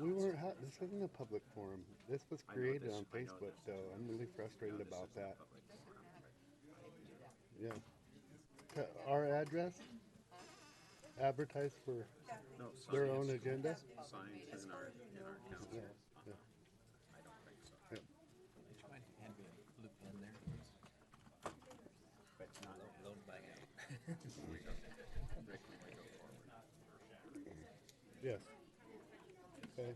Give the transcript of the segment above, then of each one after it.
We weren't. This isn't a public forum. This was created on Facebook, though. I'm really frustrated about that. Yeah. Our address advertised for their own agenda. Signs in our council. Yeah. Yeah. Yeah. Would you mind hand me a blue pen there, please? But not load back out. Rick, when we go forward. Yes. Okay.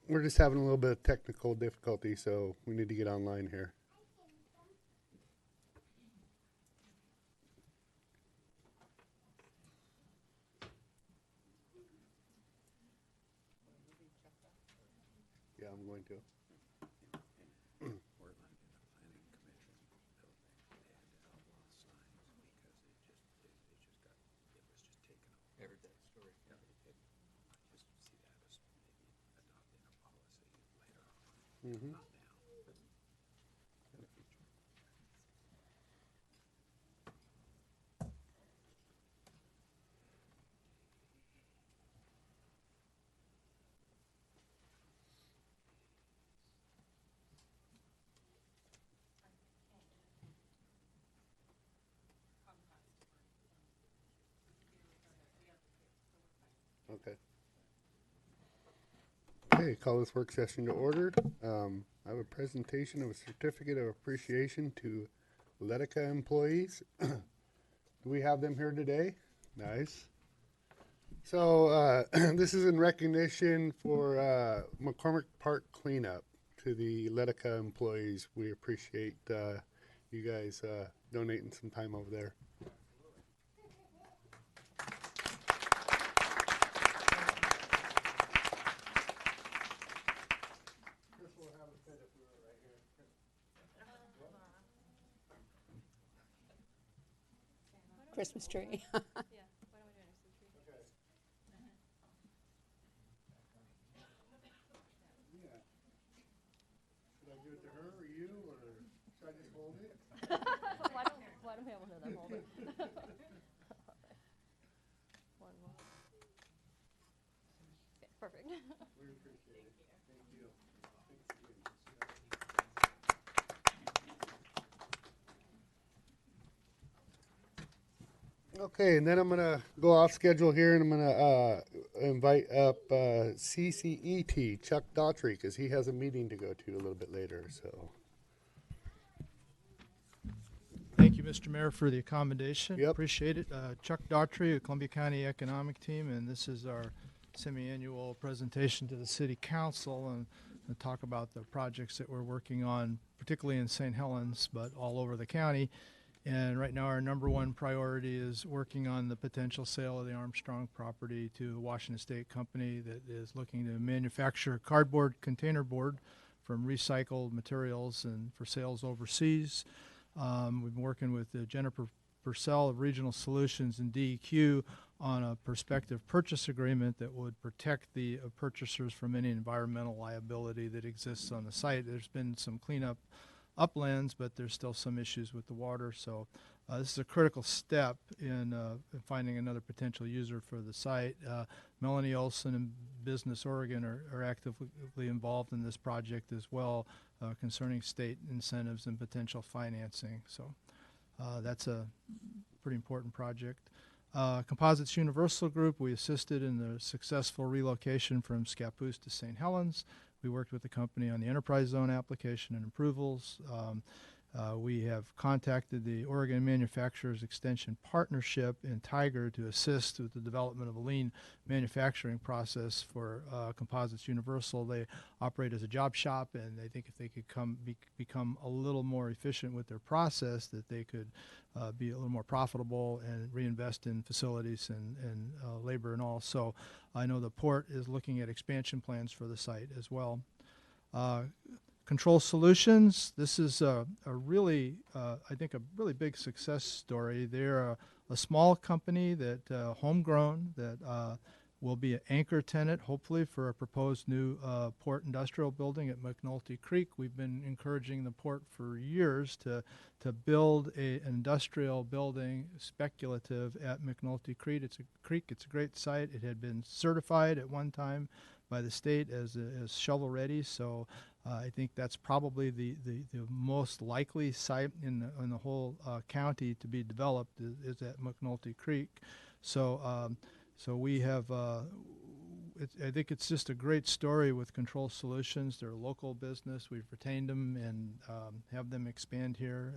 We're just having a little bit of technical difficulty, so we need to get online here. Yeah, I'm going to. Portland in the planning commission building, they had to outlaw signs because it was just taken over. I heard that story. Yeah, I just see that as maybe adopting a policy later on, Mm-hmm. not now, but in the future. Okay. Okay, call this work session to order. I have a presentation of a certificate of appreciation to Letica employees. Do we have them here today? Nice. So this is in recognition for McCormick Park cleanup to the Letica employees. We appreciate you guys donating some time over there. Christmas tree. Yeah, why don't we do it next to the tree? Should I give it to her or you, or should I just hold it? Why don't we have one of them hold it? One more. Okay, perfect. We appreciate it. Thank you. Thanks again. Okay, and then I'm gonna go off schedule here, and I'm gonna invite up CCET Chuck Daughtry because he has a meeting to go to a little bit later. So, Thank you, Mr. Mayor, for the accommodation. Yep. Appreciate it. Chuck Daughtry, Columbia County Economic Team, and this is our semi-annual presentation to the City Council and talk about the projects that we're working on, particularly in St. Helens, but all over the county. And right now, our number one priority is working on the potential sale of the Armstrong property to a Washington State company that is looking to manufacture cardboard container board from recycled materials and for sales overseas. We've been working with Jennifer Purcell of Regional Solutions and DEQ on a prospective purchase agreement that would protect the purchasers from any environmental liability that exists on the site. There's been some cleanup uplands, but there's still some issues with the water. So this is a critical step in finding another potential user for the site. Melanie Olson and Business Oregon are actively involved in this project as well concerning state incentives and potential financing. So that's a pretty important project. Composites Universal Group, we assisted in the successful relocation from Scappoose to St. Helens. We worked with the company on the enterprise zone application and approvals. We have contacted the Oregon Manufacturers Extension Partnership and Tiger to assist with the development of a lean manufacturing process for Composites Universal. They operate as a job shop, and they think if they could become a little more efficient with their process, that they could be a little more profitable and reinvest in facilities and labor and all. So I know the port is looking at expansion plans for the site as well. Control Solutions, this is a really, I think, a really big success story. They're a small company that homegrown that will be an anchor tenant, hopefully, for a proposed new port industrial building at McNulty Creek. We've been encouraging the port for years to build an industrial building, speculative, at McNulty Creek. It's a great site. It had been certified at one time by the state as shovel ready, so I think that's probably the most likely site in the whole county to be developed is at McNulty Creek. So we have, I think it's just a great story with Control Solutions. They're a local business. We've retained them and have them expand here.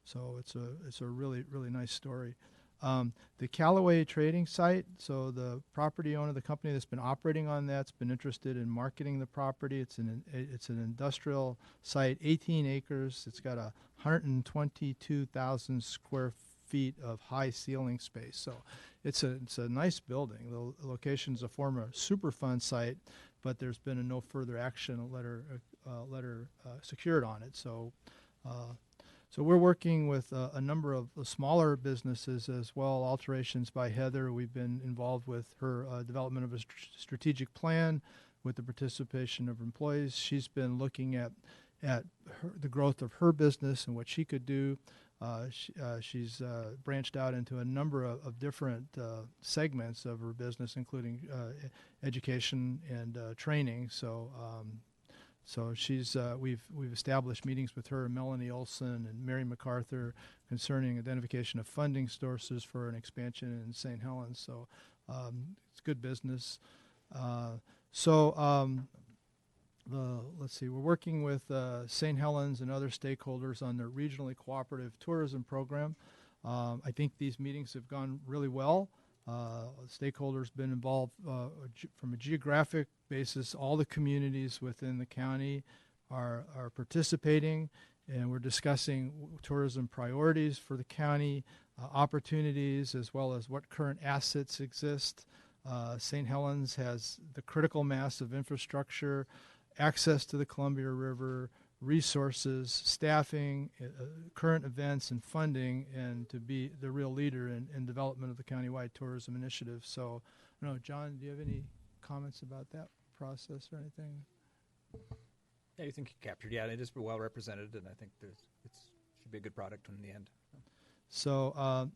So it's a really, really nice story. The Callaway trading site, so the property owner, the company that's been operating on that's been interested in marketing the property. It's an industrial site, 18 acres. It's got 122,000 square feet of high ceiling space. So it's a nice building. The location's a former Superfund site, but there's been a no further action letter secured on it. So we're working with a number of smaller businesses as well. Alterations by Heather. We've been involved with her development of a strategic plan with the participation of employees. She's been looking at the growth of her business and what she could do. She's branched out into a number of different segments of her business, including education and training. So she's we've established meetings with her, Melanie Olson and Mary MacArthur, concerning identification of funding sources for an expansion in St. Helens. So it's good business. Let's see, we're working with St. Helens and other stakeholders on their regionally cooperative tourism program. I think these meetings have gone really well. Stakeholders been involved from a geographic basis. All the communities within the county are participating, and we're discussing tourism priorities for the county, opportunities, as well as what current assets exist. St. Helens has the critical mass of infrastructure, access to the Columbia River, resources, staffing, current events, and funding, and to be the real leader in development of the countywide tourism initiative. So, I don't know, John, do you have any comments about that process or anything? Yeah, you think you captured. Yeah, it is well represented, and I think it should be a good product in the end. So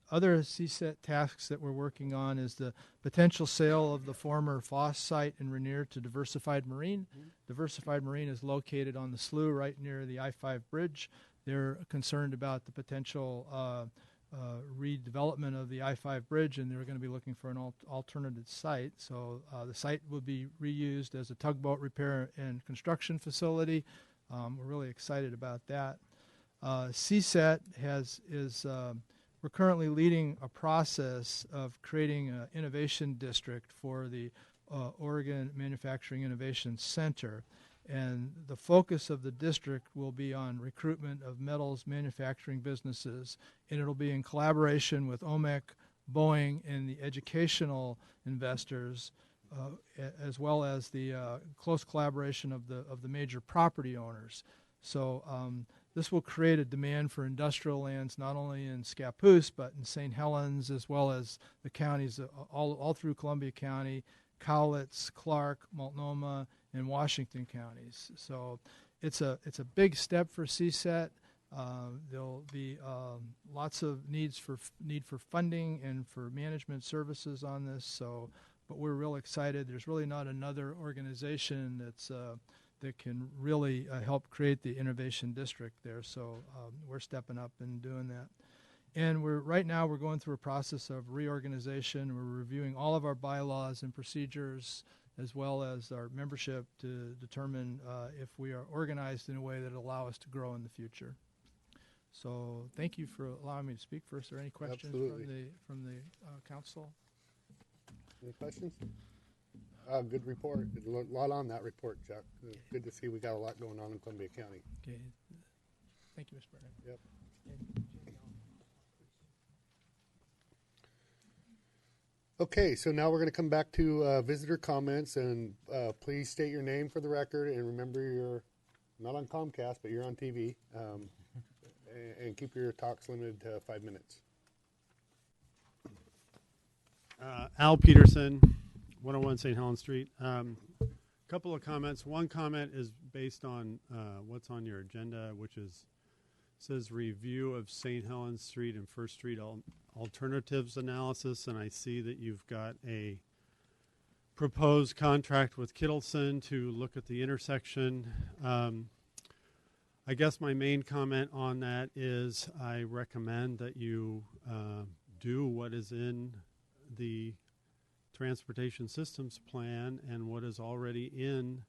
other CSET tasks that we're working on is the potential sale of the former Foss site in Rainier to Diversified Marine. Diversified Marine is located on the slough right near the I-5 bridge. They're concerned about the potential redevelopment of the I-5 bridge, and they're going to be looking for an alternative site. So the site will be reused as a tugboat repair and construction facility. We're really excited about that. CSET we're currently leading a process of creating an innovation district for the Oregon Manufacturing Innovation Center. And the focus of the district will be on recruitment of metals manufacturing businesses, and it'll be in collaboration with OMEC, Boeing, and the educational investors, as well as the close collaboration of the major property owners. So this will create a demand for industrial lands not only in Scappoose but in St. Helens, as well as the counties all through Columbia County, Cowlitz, Clark, Multnomah, and Washington counties. So it's a big step for CSET. There'll be lots of need for funding and for management services on this. But we're real excited. There's really not another organization that can really help create the innovation district there. So we're stepping up and doing that. And right now we're going through a process of reorganization. We're reviewing all of our bylaws and procedures, as well as our membership, to determine if we are organized in a way that will allow us to grow in the future. So thank you for allowing me to speak first. Are there any questions Absolutely. from the council? Any questions? Good report. There's a lot on that report, Chuck. Good to see we got a lot going on in Columbia County. Okay. Thank you, Mr. Burnett. Yep. Okay, so now we're going to come back to visitor comments, and please state your name for the record, and remember you're not on Comcast, but you're on TV, and keep your talks limited to 5 minutes. Al Peterson, 101 St. Helens Street. Couple of comments. One comment is based on what's on your agenda, which says review of St. Helens Street and First Street alternatives analysis, and I see that you've got a proposed contract with Kittleson to look at the intersection. I guess my main comment on that is I recommend that you do what is in the Transportation Systems Plan and what is already in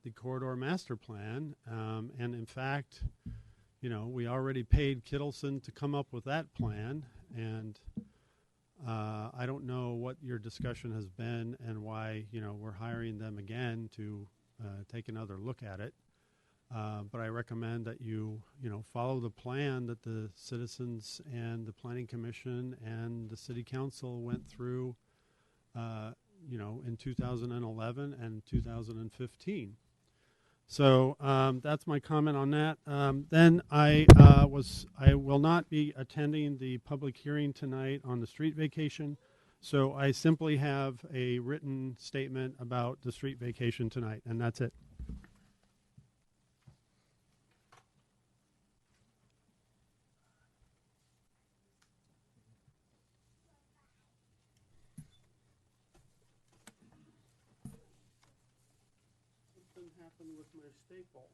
the Corridor Master Plan. And in fact, you know, we already paid Kittleson to come up with that plan, and I don't know what your discussion has been and why, you know, we're hiring them again to take another look at it. But I recommend that you follow the plan that the citizens and the Planning Commission and the City Council went through, in 2011 and 2015. So that's my comment on that. Then I will not be attending the public hearing tonight on the street vacation. So I simply have a written statement about the street vacation tonight, and that's it. Something happened with my staples.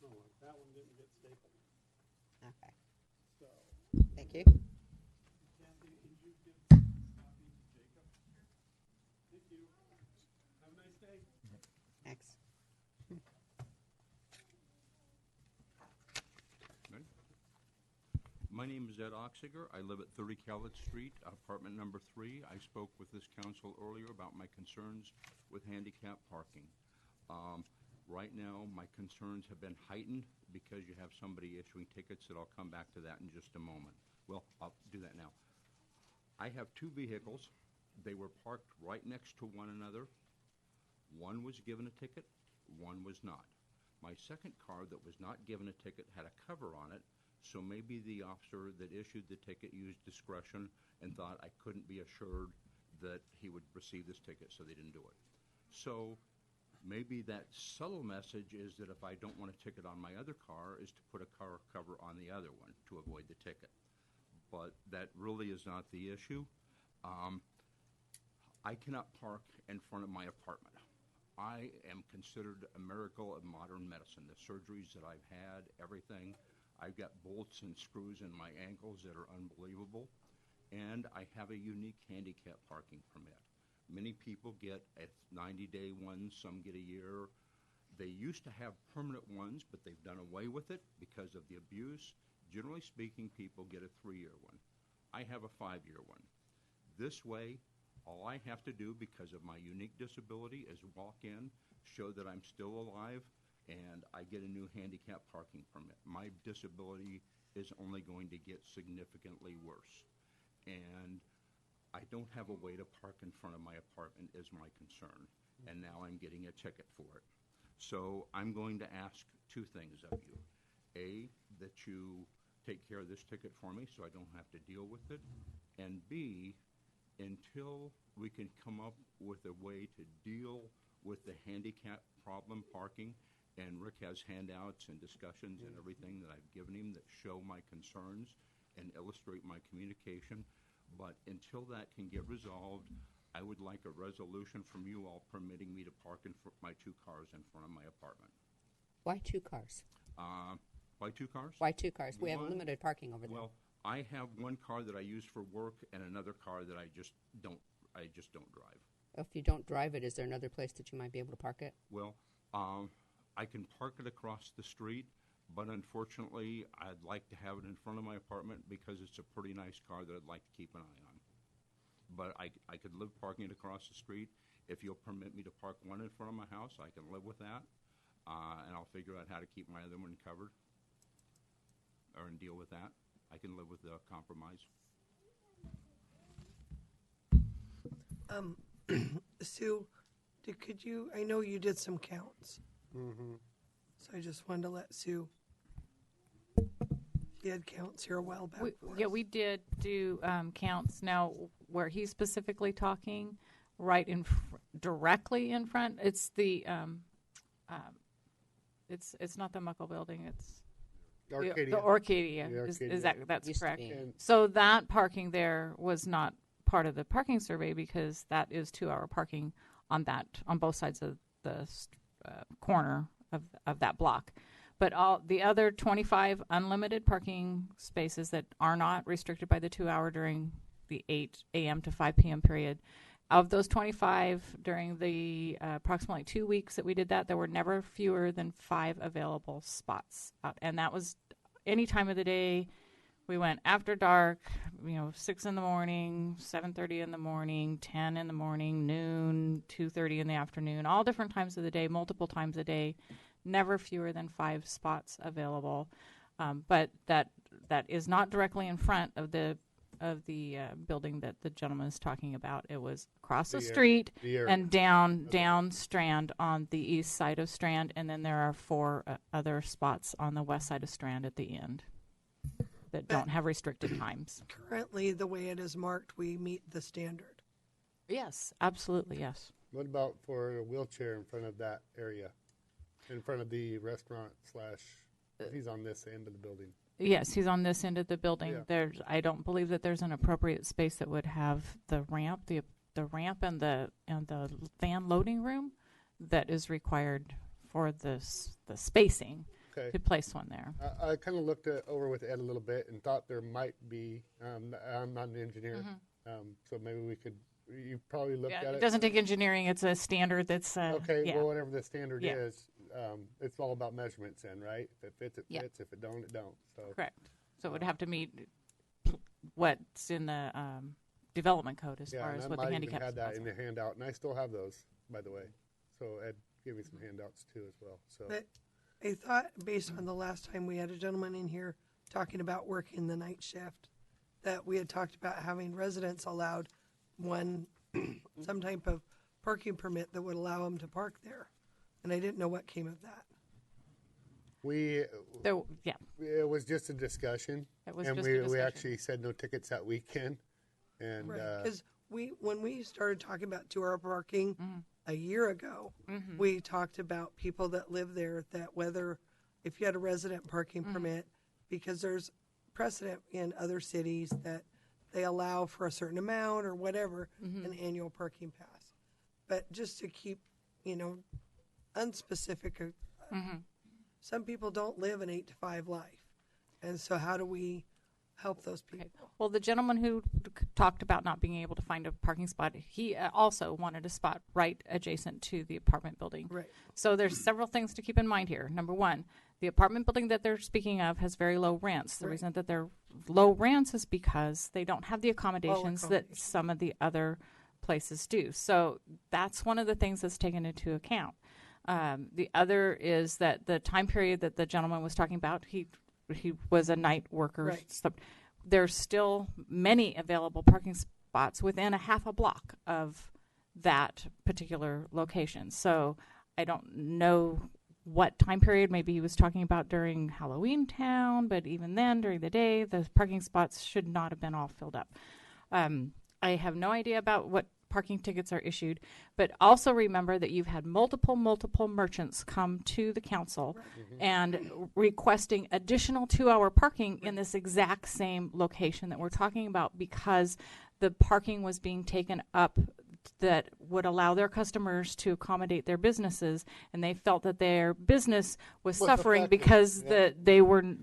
No, that one didn't get stapled. Okay, So, thank you. Kathy, could you give a copy to Jacob? Thank you. Have a nice day. Thanks. My name is Ed Oxiger. I live at 30 Cowlitz Street, apartment number 3. I spoke with this council earlier about my concerns with handicap parking. Right now, my concerns have been heightened because you have somebody issuing tickets that I'll come back to that in just a moment. Well, I'll do that now. I have 2 vehicles. They were parked right next to one another. One was given a ticket, one was not. My second car that was not given a ticket had a cover on it. So maybe the officer that issued the ticket used discretion and thought I couldn't be assured that he would receive this ticket, so they didn't do it. So maybe that subtle message is that if I don't want a ticket on my other car, is to put a car cover on the other one to avoid the ticket. But that really is not the issue. I cannot park in front of my apartment. I am considered a miracle of modern medicine. The surgeries that I've had, everything. I've got bolts and screws in my ankles that are unbelievable, and I have a unique handicap parking permit. Many people get a 90-day one, some get a year. They used to have permanent ones, but they've done away with it because of the abuse. Generally speaking, people get a 3-year one. I have a 5-year one. This way, all I have to do because of my unique disability is walk in, show that I'm still alive, and I get a new handicap parking permit. My disability is only going to get significantly worse. And I don't have a way to park in front of my apartment is my concern. And now I'm getting a ticket for it. So I'm going to ask 2 things of you. A, that you take care of this ticket for me so I don't have to deal with it. And B, until we can come up with a way to deal with the handicap problem parking, and Rick has handouts and discussions and everything that I've given him that show my concerns and illustrate my communication. But until that can get resolved, I would like a resolution from you all permitting me to park my 2 cars in front of my apartment. Why 2 cars? Why 2 cars? Why 2 cars? We have One- limited parking over there. Well, I have one car that I use for work and another car that I just don't drive. If you don't drive it, is there another place that you might be able to park it? Well, I can park it across the street, but unfortunately, I'd like to have it in front of my apartment because it's a pretty nice car that I'd like to keep an eye on. But I could live parking it across the street. If you'll permit me to park one in front of my house, I can live with that. And I'll figure out how to keep my other one covered and deal with that. I can live with the compromise. Sue, could you, I know you did some counts. So I just wanted to let Sue, she had counts here a while back. We did do counts. Now, where he's specifically talking, right directly in front, it's the, it's not the Muckle building, it's Arcadia. the Orcadia. The Is Arcadia. that's Used to correct. be. And So that parking there was not part of the parking survey because that is 2-hour parking on both sides of the corner of that block. But all the other 25 unlimited parking spaces that are not restricted by the 2-hour during the 8 a.m. to 5 p.m. period, of those 25 during the approximately 2 weeks that we did that, there were never fewer than 5 available spots. And that was any time of the day. We went after dark, 6 in the morning, 7:30 in the morning, 10 in the morning, noon, 2:30 in the afternoon, all different times of the day, multiple times a day, never fewer than 5 spots available. But that is not directly in front of the building that the gentleman is talking about. It was across the street the area. and down Strand on the east side of Strand, and then there are 4 other spots on the west side of Strand at the end that don't have restricted times. Currently, the way it is marked, we meet the standard. Yes, absolutely, yes. What about for a wheelchair in front of that area? In front of the restaurant / he's on this end of the building. Yes, he's on this end of the building. Yeah. I don't believe that there's an appropriate space that would have the ramp, the ramp and the van loading room that is required for the spacing Okay. to place one there. I kind of looked over with Ed a little bit and thought there might be. I'm not an engineer, so maybe we could. You probably looked at It it. doesn't take engineering. It's a standard that's Okay, yeah. well, whatever the standard Yeah. is, it's all about measurements then, right? If it fits, it Yeah. fits. If it don't, it don't. So Correct. So it would have to meet what's in the development code as yeah, far and as I what the might even handicap had that spots in are. the handout, and I still have those, by the way. So Ed gave me some handouts too as well. So But I thought, based on the last time we had a gentleman in here talking about working the night shift, that we had talked about having residents allowed some type of parking permit that would allow them to park there. And I didn't know what came of that. Yeah, it was just a discussion, it was and just a we discussion. actually said no tickets that weekend, and Because when we started talking about 2-hour parking Mm-hmm. a year ago, we talked about people that live there, that whether, if you had a resident parking Mm-hmm. permit, because there's precedent in other cities that they allow for a certain amount or whatever, Mm-hmm. an annual parking pass. But just to keep, unspecific, Mm-hmm. some people don't live an 8 to 5 life. And so how do we help those people? Okay. Well, the gentleman who talked about not being able to find a parking spot, he also wanted a spot right adjacent to the apartment building. Right. So there's several things to keep in mind here. Number one, the apartment building that they're speaking of has very low rents. The Right. reason that they're low rents is because they don't have the accommodations that accommodations. some of the other places do. So that's one of the things that's taken into account. The other is that the time period that the gentleman was talking about, he was a night worker. Right. So there's still many available parking spots within a half a block of that particular location. So I don't know what time period maybe he was talking about during Halloween Town, but even then during the day, the parking spots should not have been all filled up. I have no idea about what parking tickets are issued, but also remember that you've had multiple merchants come to the council and requesting additional 2-hour parking in this exact same location that we're talking about because the parking was being taken up that would allow their customers to accommodate their businesses, and they felt that their business was suffering affected, because yeah.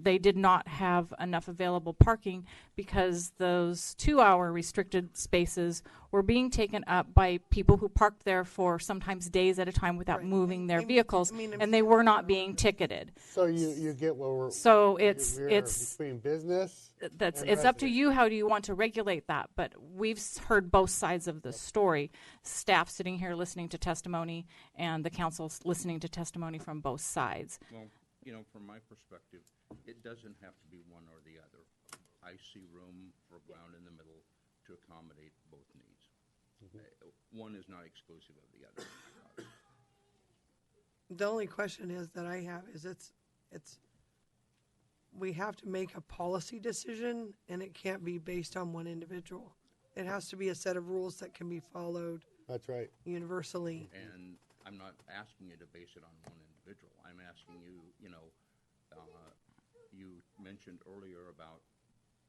they did not have enough available parking because those 2-hour restricted spaces were being taken up by people who parked there for sometimes days at a time without Right. moving their I mean- vehicles, I mean, and they were not being ticketed. So you get where we're. So we're it's between business. that's and it's up to resident. you. How do you want to regulate that? But we've heard both sides of the story. Staff sitting here listening to testimony, and the council's listening to testimony from both sides. Well, from my perspective, it doesn't have to be one or the other. I see room for ground in the middle to accommodate both needs. One is not exclusive of the other. The only question is that I have is we have to make a policy decision, and it can't be based on one individual. It has to be a set of rules that can be followed That's right. universally. And I'm not asking you to base it on one individual. I'm asking you, you mentioned earlier about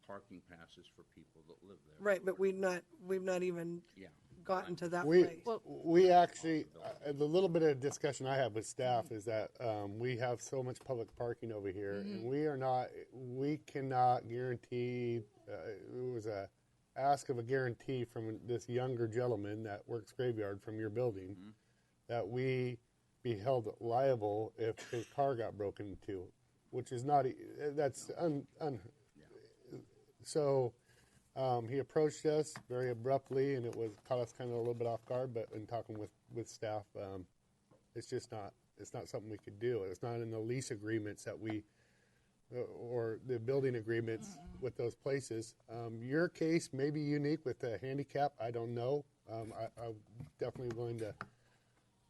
parking passes for people that live there. Right, but we've not even Yeah. gotten to that We, place. we actually, the little bit of discussion I have with staff is that we have so much public parking over here, and we cannot guarantee, it was a ask of a guarantee from this younger gentleman that works graveyard from your building, that we be held liable if his car got broken into, which is not, that's so he approached us very abruptly, and it was caught us kind of a little bit off guard. But in talking with staff, it's just not something we could do. It's not in the lease agreements that we or the building agreements with those places. Your case may be unique with the handicap. I don't know. I'm definitely willing to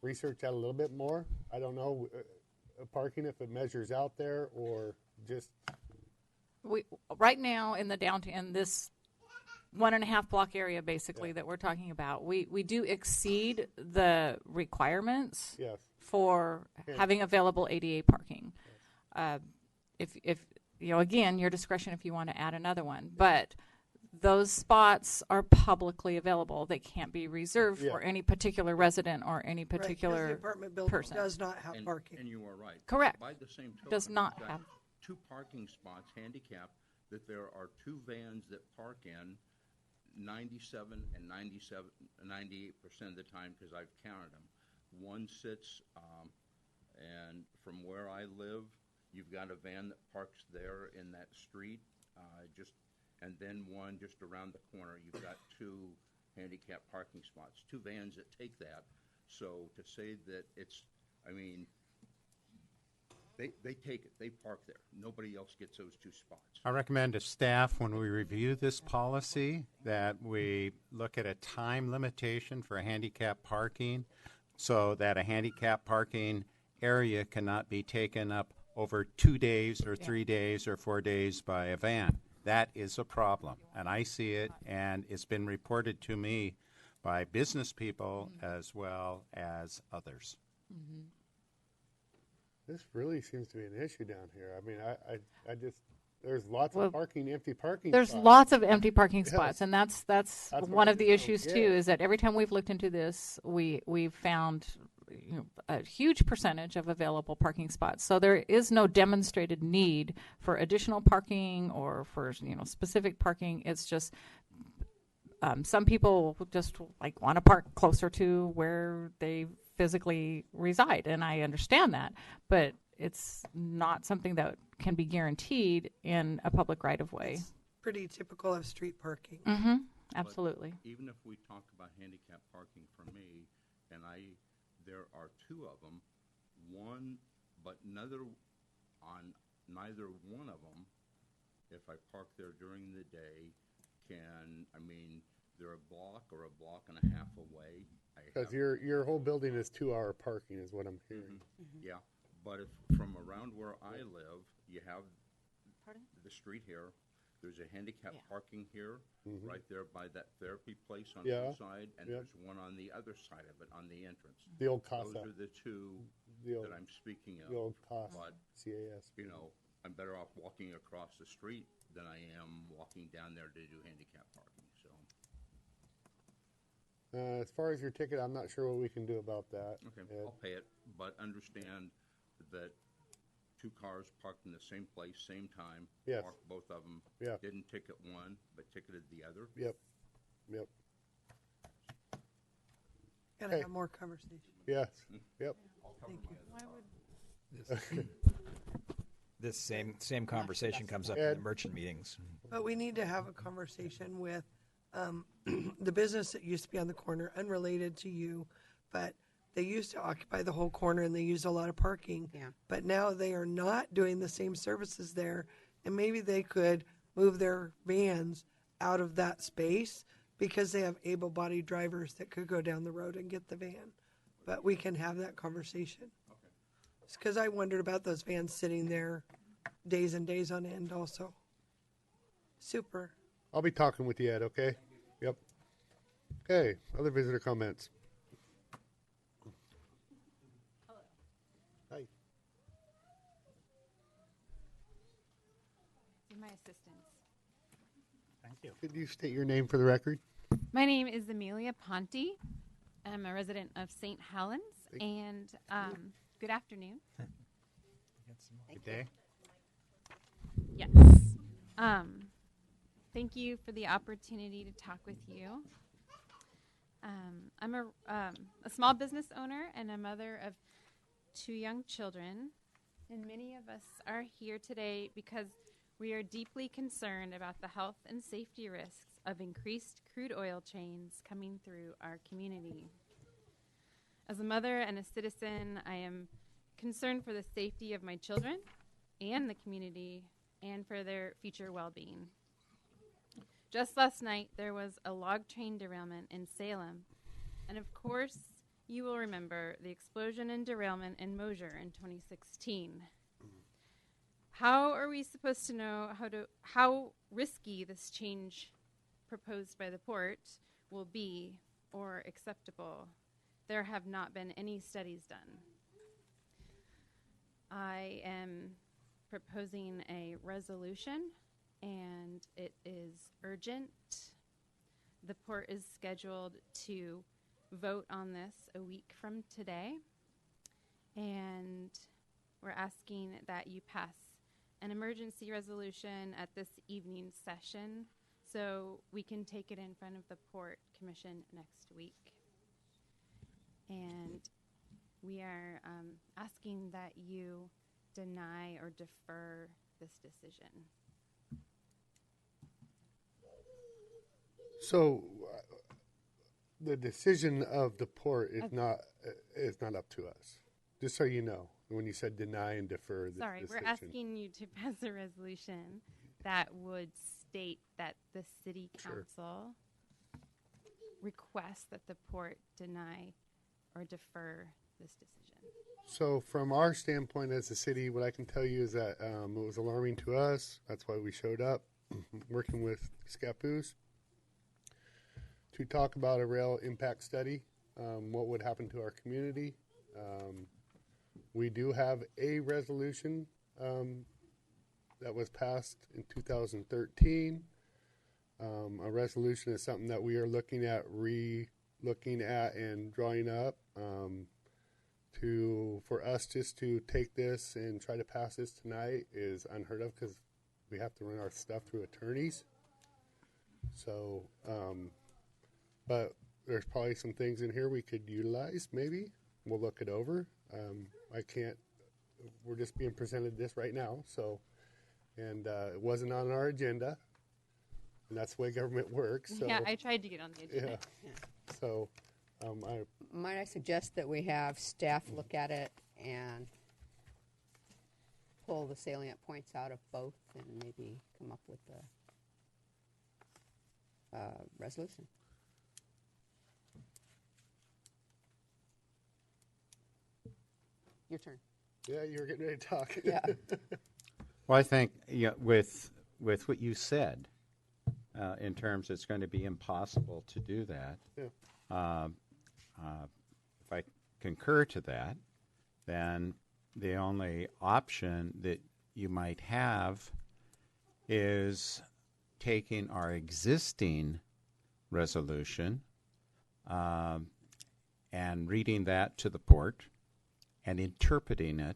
research that a little bit more. I don't know parking if it measures out there or just. We right now in the downtown, this 1.5 block area basically that we're talking about, we do exceed the requirements Yes. for having available ADA parking. If again, your discretion if you want to add another one, but those spots are publicly available. They can't be reserved for any particular resident or any Right, 'cause particular the apartment building person. does not have And parking. you are right. Correct. By the same token, Does not we've got have- 2 parking spots handicapped that there are 2 vans that park in 98% of the time because I've counted them. One sits, and from where I live, you've got a van that parks there in that street, and then one just around the corner. You've got 2 handicap parking spots, 2 vans that take that. So to say that they take it, they park there. Nobody else gets those 2 spots. I recommend to staff, when we review this policy, that we look at a time limitation for handicap parking so that a handicap parking area cannot be taken up over 2 days or 3 days or 4 days by a van. That is a problem, and I see it, and it's been reported to me by business people as well as others. This really seems to be an issue down here. I mean, I just there's lots Well, of empty parking. There's spots. lots of empty parking spots, Yes. and that's what one I of the just don't issues get. too. Is that every time we've looked into this, we've found a huge percentage of available parking spots. So there is no demonstrated need for additional parking or for specific parking. It's just some people just want to park closer to where they physically reside, and I understand that, but it's not something that can be guaranteed in a public right of way. Pretty typical of street parking. Mm-hmm. Absolutely. Even if we talk about handicap parking for me, and there are 2 of them, neither one of them, if I park there during the day, they're a block or a block and a half away. Because your whole building is 2-hour parking, is what I'm hearing. Yeah, but if from around where I live, you have the street here. There's a handicap parking here, right there by that therapy place on one side, and there's one on the other side of it, on the entrance. The old CASA. Those are the 2 that I'm speaking of. The old CASA, But, CAS. I'm better off walking across the street than I am walking down there to do handicap parking, so. As far as your ticket, I'm not sure what we can do about that. Okay, Ed. I'll pay it, but understand that 2 cars parked in the same place, same time. Yes. Parked both of them. Yeah. Didn't ticket one, but ticketed the other. Yep. Gotta Okay. have more conversation. Yes, yep. Thank you. This same conversation comes up in Ed? the merchant meetings. But we need to have a conversation with the business that used to be on the corner, unrelated to you, but they used to occupy the whole corner and they used a lot of parking. Yeah. But now they are not doing the same services there, and maybe they could move their vans out of that space because they have able-bodied drivers that could go down the road and get the van. But we can have that conversation. Because I wondered about those vans sitting there days and days on end also. Super. I'll be talking with you, Ed, okay? Yep. Okay, other visitor comments? Hi. My assistants. Thank you. Could you state your name for the record? My name is Amelia Ponte. I'm a resident of St. Helens, and good afternoon. Good day. Yes. Thank you for the opportunity to talk with you. I'm a small business owner and a mother of 2 young children, and many of us are here today because we are deeply concerned about the health and safety risks of increased crude oil chains coming through our community. As a mother and a citizen, I am concerned for the safety of my children and the community and for their future well-being. Just last night, there was a log train derailment in Salem, and of course, you will remember the explosion and derailment in Mosier in 2016. How are we supposed to know how risky this change proposed by the port will be or acceptable? There have not been any studies done. I am proposing a resolution, and it is urgent. The port is scheduled to vote on this a week from today, and we're asking that you pass an emergency resolution at this evening's session so we can take it in front of the Port Commission next week. And we are asking that you deny or defer this decision. So, the decision of the port is not up to us. Just so you know, when you said deny and defer the Sorry, decision. we're asking you to pass a resolution that would state that the city council requests that the port deny or defer this decision. So from our standpoint as a city, what I can tell you is that it was alarming to us. That's why we showed up, working with Scappoose to talk about a rail impact study, what would happen to our community. We do have a resolution that was passed in 2013. A resolution is something that we are looking at, re-looking at and drawing up for us just to take this and try to pass this tonight is unheard of because we have to run our stuff through attorneys. So, but there's probably some things in here we could utilize, maybe. We'll look it over. We're just being presented this right now, so, and it wasn't on our agenda, and that's the way government works. So, Yeah, I tried to get on the agenda. yeah. So, Might I suggest that we have staff look at it and pull the salient points out of both and maybe come up with a resolution? Your turn. yeah, you're getting ready to talk. Yeah. Well, I think with what you said, in terms it's going to be impossible to do that. Yeah. If I concur to that, then the only option that you might have is taking our existing resolution and reading that to the port and interpreting it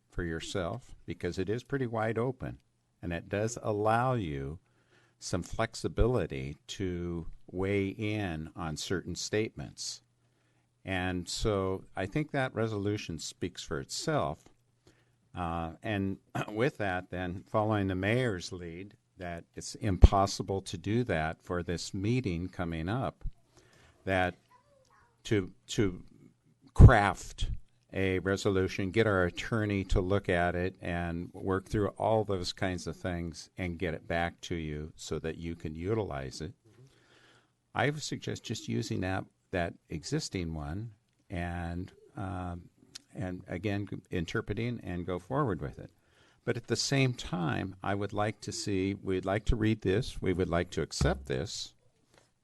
for yourself, because it is pretty wide open, and it does allow you some flexibility to weigh in on certain statements. And so I think that resolution speaks for itself. And with that, then, following the mayor's lead, that it's impossible to do that for this meeting coming up, that to craft a resolution, get our attorney to look at it and work through all those kinds of things and get it back to you so that you can utilize it. I would suggest just using that existing one and again, interpreting and go forward with it. But at the same time, I would like to see, we'd like to read this, we would like to accept this,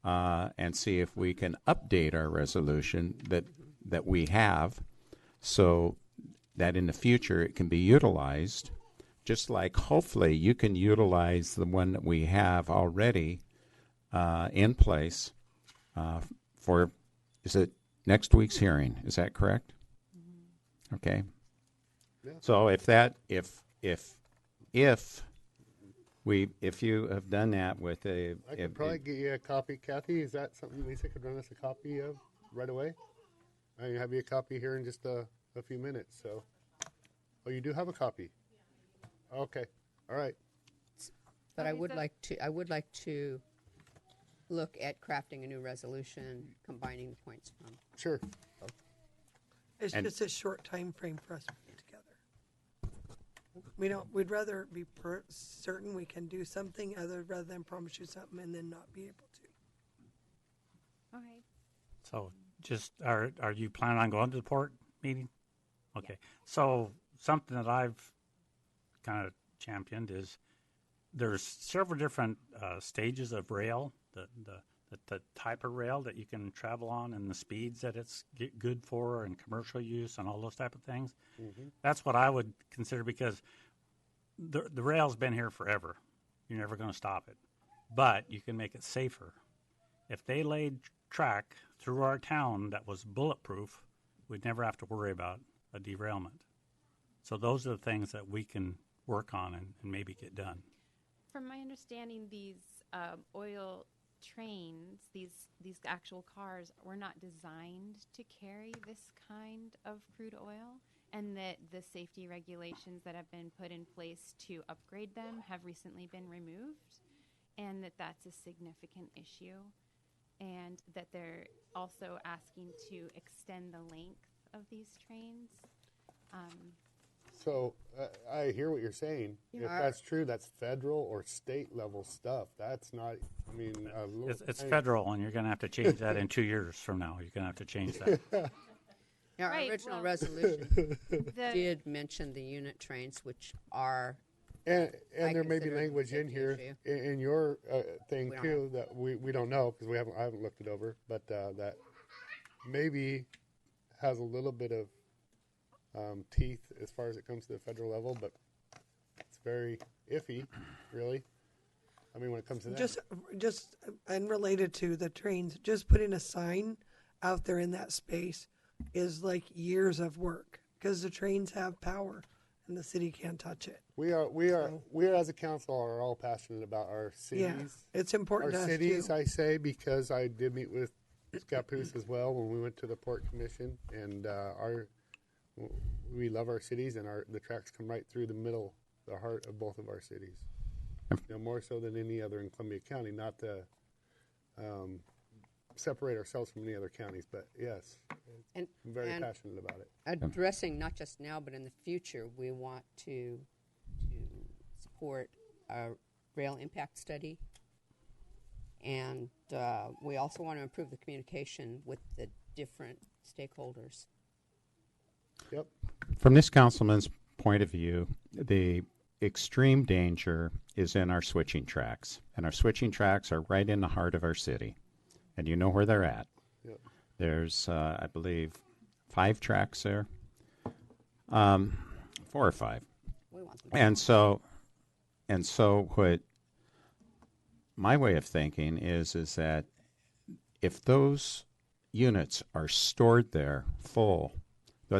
and see if we can update our resolution that we have so that in the future it can be utilized, just like hopefully you can utilize the one that we have already in place for, is it next week's hearing? Is that correct? Okay. Yeah. So if you have done that with I could probably get you a copy. Kathy, is that something Lisa could run us a copy of right away? I can have you a copy here in just a few minutes. So, oh, you do have a copy? Okay. All right. But Okay, I would so- like to look at crafting a new resolution, combining the points from. Sure. It's And- just a short time frame for us to get together. We'd rather be certain we can do something rather than promise you something and then not be able to. Okay. So just, are you planning on going to the port meeting? Okay. So something that I've kind of championed is there's several different stages of rail, the type of rail that you can travel on and the speeds that it's good for and commercial use and all those type of things. Mm-hmm. That's what I would consider, because the rail's been here forever. You're never going to stop it. But you can make it safer. If they laid track through our town that was bulletproof, we'd never have to worry about a derailment. So those are the things that we can work on and maybe get done. From my understanding, these oil trains, these actual cars, were not designed to carry this kind of crude oil, and that the safety regulations that have been put in place to upgrade them have recently been removed, and that's a significant issue, and that they're also asking to extend the length of these trains. So I hear what you're saying. If Yeah. that's true, that's federal or state level stuff. That's not. I mean, It's federal, and you're going to have to change that in 2 years from now. You're going to have to change that. Our Right, original well- resolution The- did mention the unit trains, which are And I there may be consider it a language in safety here issue. in your thing We don't too that we don't know because I haven't looked it over, but that maybe has a little bit of teeth as far as it comes to the federal level, but it's very iffy, really. I mean, when it comes to that, Just unrelated to the trains, just putting a sign out there in that space is like years of work because the trains have power and the city can't touch it. we as a council are all passionate about our cities. Yeah, it's important Our to us cities, too. I say, because I did meet with Scappoose as well when we went to the Port Commission, and we love our cities, and the tracks come right through the middle, the heart of both of our cities. More so than any other in Columbia County, not to separate ourselves from any other counties, but yes, and I'm very and passionate about it. addressing not just now but in the future. We want to support a rail impact study, and we also want to improve the communication with the different stakeholders. Yep. From this councilman's point of view, the extreme danger is in our switching tracks. And our switching tracks are right in the heart of our city. And you know where they're at. Yep. There's, I believe, 5 tracks there. 4 or 5. We want them. And so what my way of thinking is that if those units are stored there full,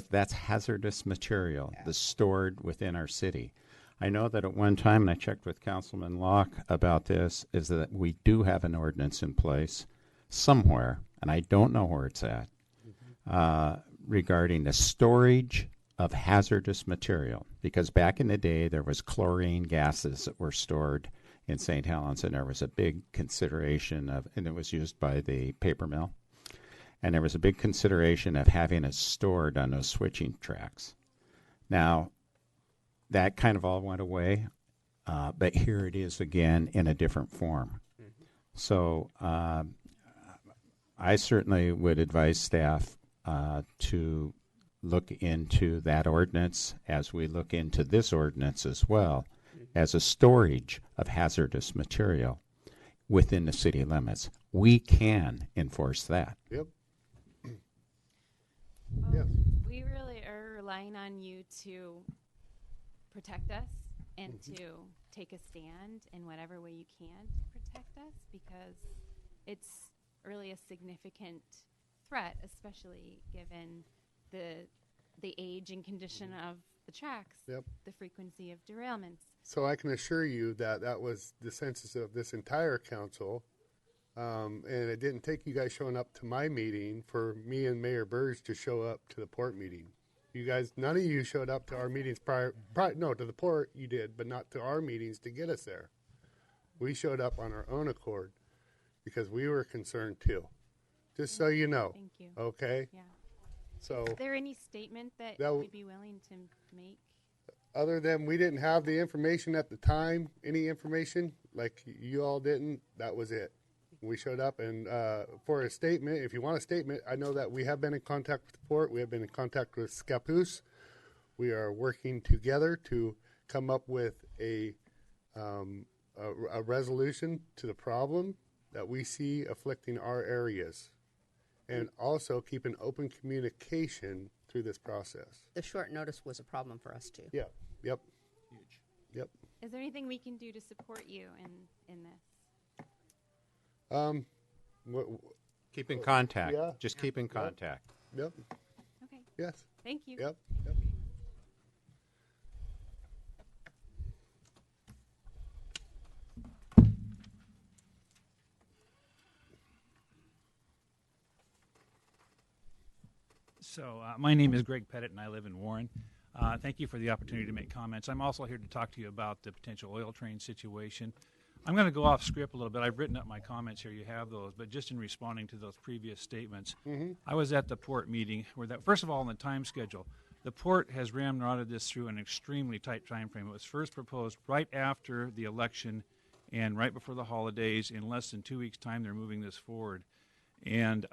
that's hazardous material that's stored within our city. I know that at one time, and I checked with Councilman Locke about this, is that we do have an ordinance in place somewhere, and I don't know where it's at, regarding the storage of hazardous material. Because back in the day, there was chlorine gases that were stored in St. Helens, and there was a big consideration of, and it was used by the paper mill, and there was a big consideration of having it stored on those switching tracks. Now, that kind of all went away, but here it is again in a different form. So I certainly would advise staff to look into that ordinance as we look into this ordinance as well, as a storage of hazardous material within the city limits. We can enforce that. Yep. Well, Yes. we really are relying on you to protect us and to take a stand in whatever way you can to protect us, because it's really a significant threat, especially given the age and condition of the tracks, Yep. the frequency of derailments. So I can assure you that that was the census of this entire council. And it didn't take you guys showing up to my meeting for me and Mayor Burge to show up to the port meeting. You guys, none of you showed up to our meetings prior, no, to the port you did, but not to our meetings to get us there. We showed up on our own accord because we were concerned too. Just so you know. Thank you. Okay? Yeah. So, Is there any statement that That you'd be willing to make? other than we didn't have the information at the time, any information, like you all didn't, that was it. We showed up, and for a statement, if you want a statement, I know that we have been in contact with the port. We have been in contact with Scappoose. We are working together to come up with a resolution to the problem that we see afflicting our areas, and also keep an open communication through this process. The short notice was a problem for us too. Yeah. Yep. Yep. Is there anything we can do to support you in this? Keep in contact. Yeah. Just keep in contact. Yep. Okay. Yes. Thank you. Yep. Yep. So my name is Greg Pettit, and I live in Warren. Thank you for the opportunity to make comments. I'm also here to talk to you about the potential oil train situation. I'm going to go off script a little bit. I've written up my comments here. You have those. But just in responding to those previous statements, I was at the port meeting where that, first of all, in the time schedule, the port has ramrodded this through an extremely tight time frame. It was first proposed right after the election and right before the holidays. In less than 2 weeks' time, they're moving this forward. And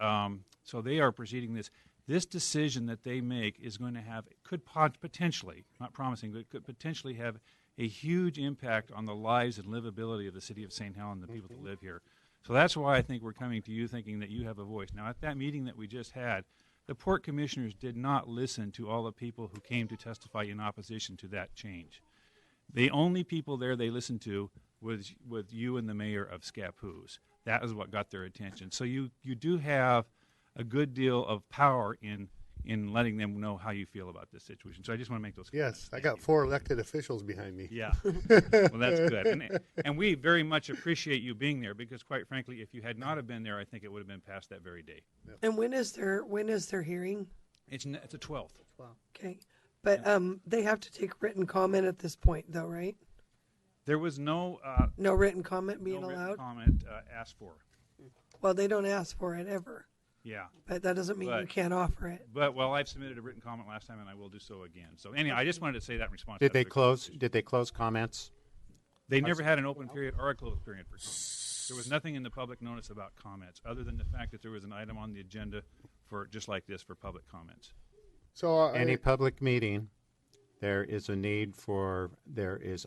so they are proceeding this. This decision that they make is going to have, could potentially, not promising, but could potentially have a huge impact on the lives and livability of the city of St. Helens, the people that live here. So that's why I think we're coming to you thinking that you have a voice. Now, at that meeting that we just had, the port commissioners did not listen to all the people who came to testify in opposition to that change. The only people there they listened to was you and the mayor of Scappoose. That is what got their attention. So you do have a good deal of power in letting them know how you feel about this situation. So I just want to make those comments. Yes, I got 4 elected officials behind me. Yeah. Well, that's good. And we very much appreciate you being there because, quite frankly, if you had not have been there, I think it would have been passed that very day. And when is their hearing? It's the 12th. Okay. But they have to take written comment at this point, though, right? There was no No written comment being no written allowed? comment asked for. Well, they don't ask for it ever. Yeah. But that doesn't mean you can't offer it. But, well, I've submitted a written comment last time, and I will do so again. So, anyway, I just wanted to say that in response. Did they close comments? They never had an open period or a closed period for comments. There was nothing in the public notice about comments, other than the fact that there was an item on the agenda for just like this for public comments. So any public meeting, there is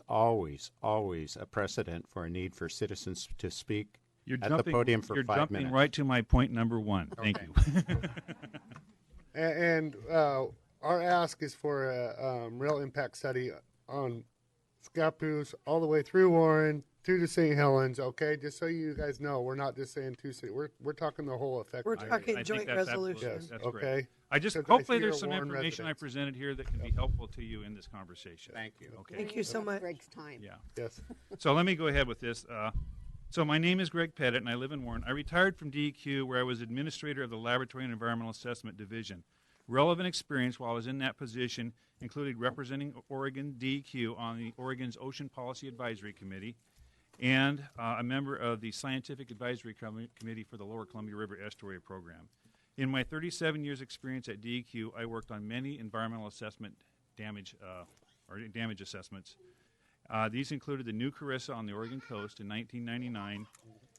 always a precedent for a need for citizens to speak at the podium for 5 minutes. You're jumping right to my point number 1. Thank you. And our ask is for a real impact study on Scappoose all the way through Warren, through to St. Helens, okay? Just so you guys know, we're not just saying 2 cities. We're talking the whole effect. We're talking I joint think that's resolution. absolutely- that's okay. great. Because Hopefully you're there's some Warren information residents. I presented here that can be helpful to you in this conversation. Thank you. Okay. Thank you so much. Greg's time. Yeah. Yes. So let me go ahead with this. So my name is Greg Pettit, and I live in Warren. I retired from DEQ, where I was administrator of the Laboratory and Environmental Assessment Division. Relevant experience while I was in that position included representing Oregon DEQ on the Oregon's Ocean Policy Advisory Committee and a member of the Scientific Advisory Committee for the Lower Columbia River Estuary Program. In my 37 years experience at DEQ, I worked on many environmental assessment damage assessments. These included the New Carissa on the Oregon coast in 1999,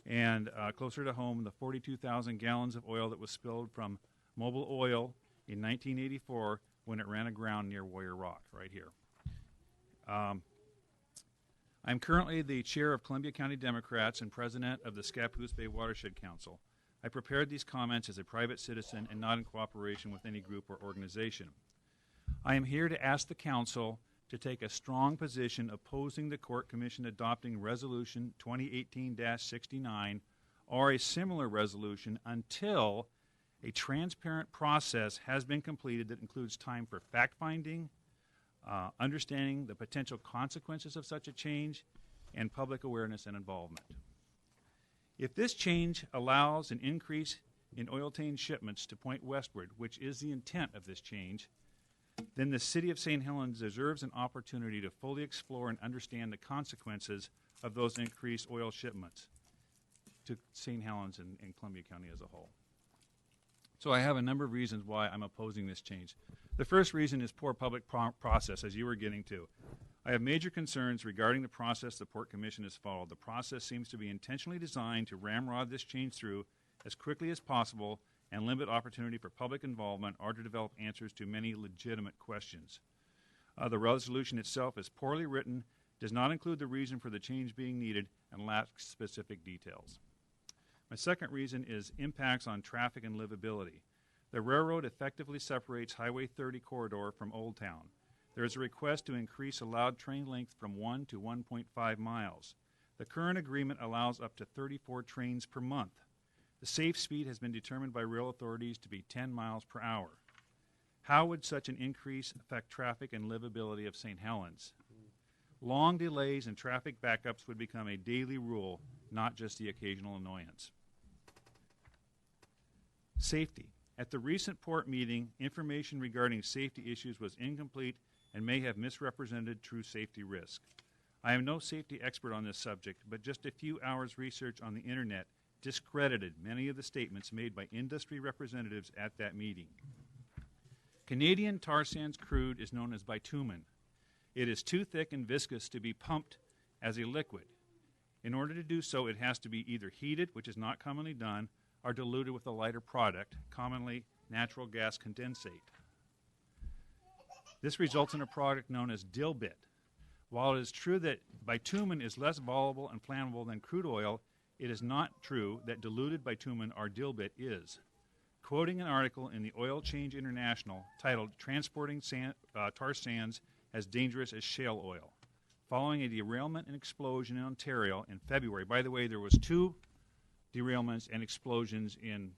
and closer to home, the 42,000 gallons of oil that was spilled from Mobil Oil in 1984 when it ran aground near Warrior Rock, right here. I'm currently the chair of Columbia County Democrats and president of the Scappoose Bay Watershed Council. I prepared these comments as a private citizen and not in cooperation with any group or organization. I am here to ask the council to take a strong position opposing the Court Commission adopting Resolution 2018-69 or a similar resolution until a transparent process has been completed that includes time for fact-finding, understanding the potential consequences of such a change, and public awareness and involvement. If this change allows an increase in oiltane shipments to point westward, which is the intent of this change, then the City of St. Helens deserves an opportunity to fully explore and understand the consequences of those increased oil shipments to St. Helens and Columbia County as a whole. So I have a number of reasons why I'm opposing this change. The first reason is poor public process, as you were getting to. I have major concerns regarding the process the Port Commission has followed. The process seems to be intentionally designed to ramrod this change through as quickly as possible and limit opportunity for public involvement or to develop answers to many legitimate questions. The resolution itself is poorly written, does not include the reason for the change being needed, and lacks specific details. My second reason is impacts on traffic and livability. The railroad effectively separates Highway 30 corridor from Old Town. There is a request to increase allowed train length from 1 to 1.5 miles. The current agreement allows up to 34 trains per month. The safe speed has been determined by rail authorities to be 10 miles per hour. How would such an increase affect traffic and livability of St. Helens? Long delays and traffic backups would become a daily rule, not just the occasional annoyance. Safety. At the recent port meeting, information regarding safety issues was incomplete and may have misrepresented true safety risk. I am no safety expert on this subject, but just a few hours research on the internet discredited many of the statements made by industry representatives at that meeting. Canadian tar sands crude is known as bitumen. It is too thick and viscous to be pumped as a liquid. In order to do so, it has to be either heated, which is not commonly done, or diluted with a lighter product, commonly natural gas condensate. This results in a product known as dilbit. While it is true that bitumen is less volatile and flammable than crude oil, it is not true that diluted bitumen or dilbit is. Quoting an article in the Oil Change International titled Transporting Tar Sands as Dangerous as Shale Oil. Following a derailment and explosion in Ontario in February. By the way, there was 2 derailments and explosions in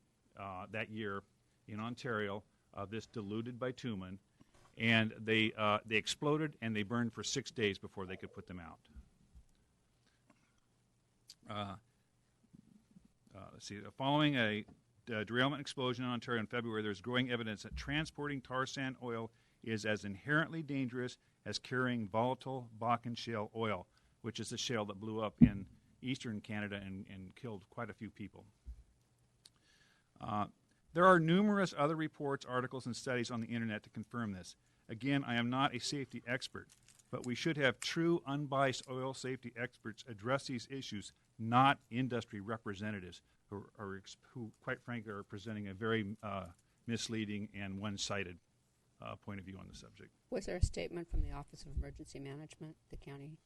that year in Ontario of this diluted bitumen, and they exploded and they burned for 6 days before they could put them out. Let's see. Following a derailment explosion in Ontario in February, there's growing evidence that transporting tar sand oil is as inherently dangerous as carrying volatile Bakken shale oil, which is the shale that blew up in eastern Canada and killed quite a few people. There are numerous other reports, articles, and studies on the internet to confirm this. Again, I am not a safety expert, but we should have true, unbiased oil safety experts address these issues, not industry representatives who quite frankly, are presenting a very misleading and one-sided point of view on the subject. Was there a statement from the Office of Emergency Management, the county?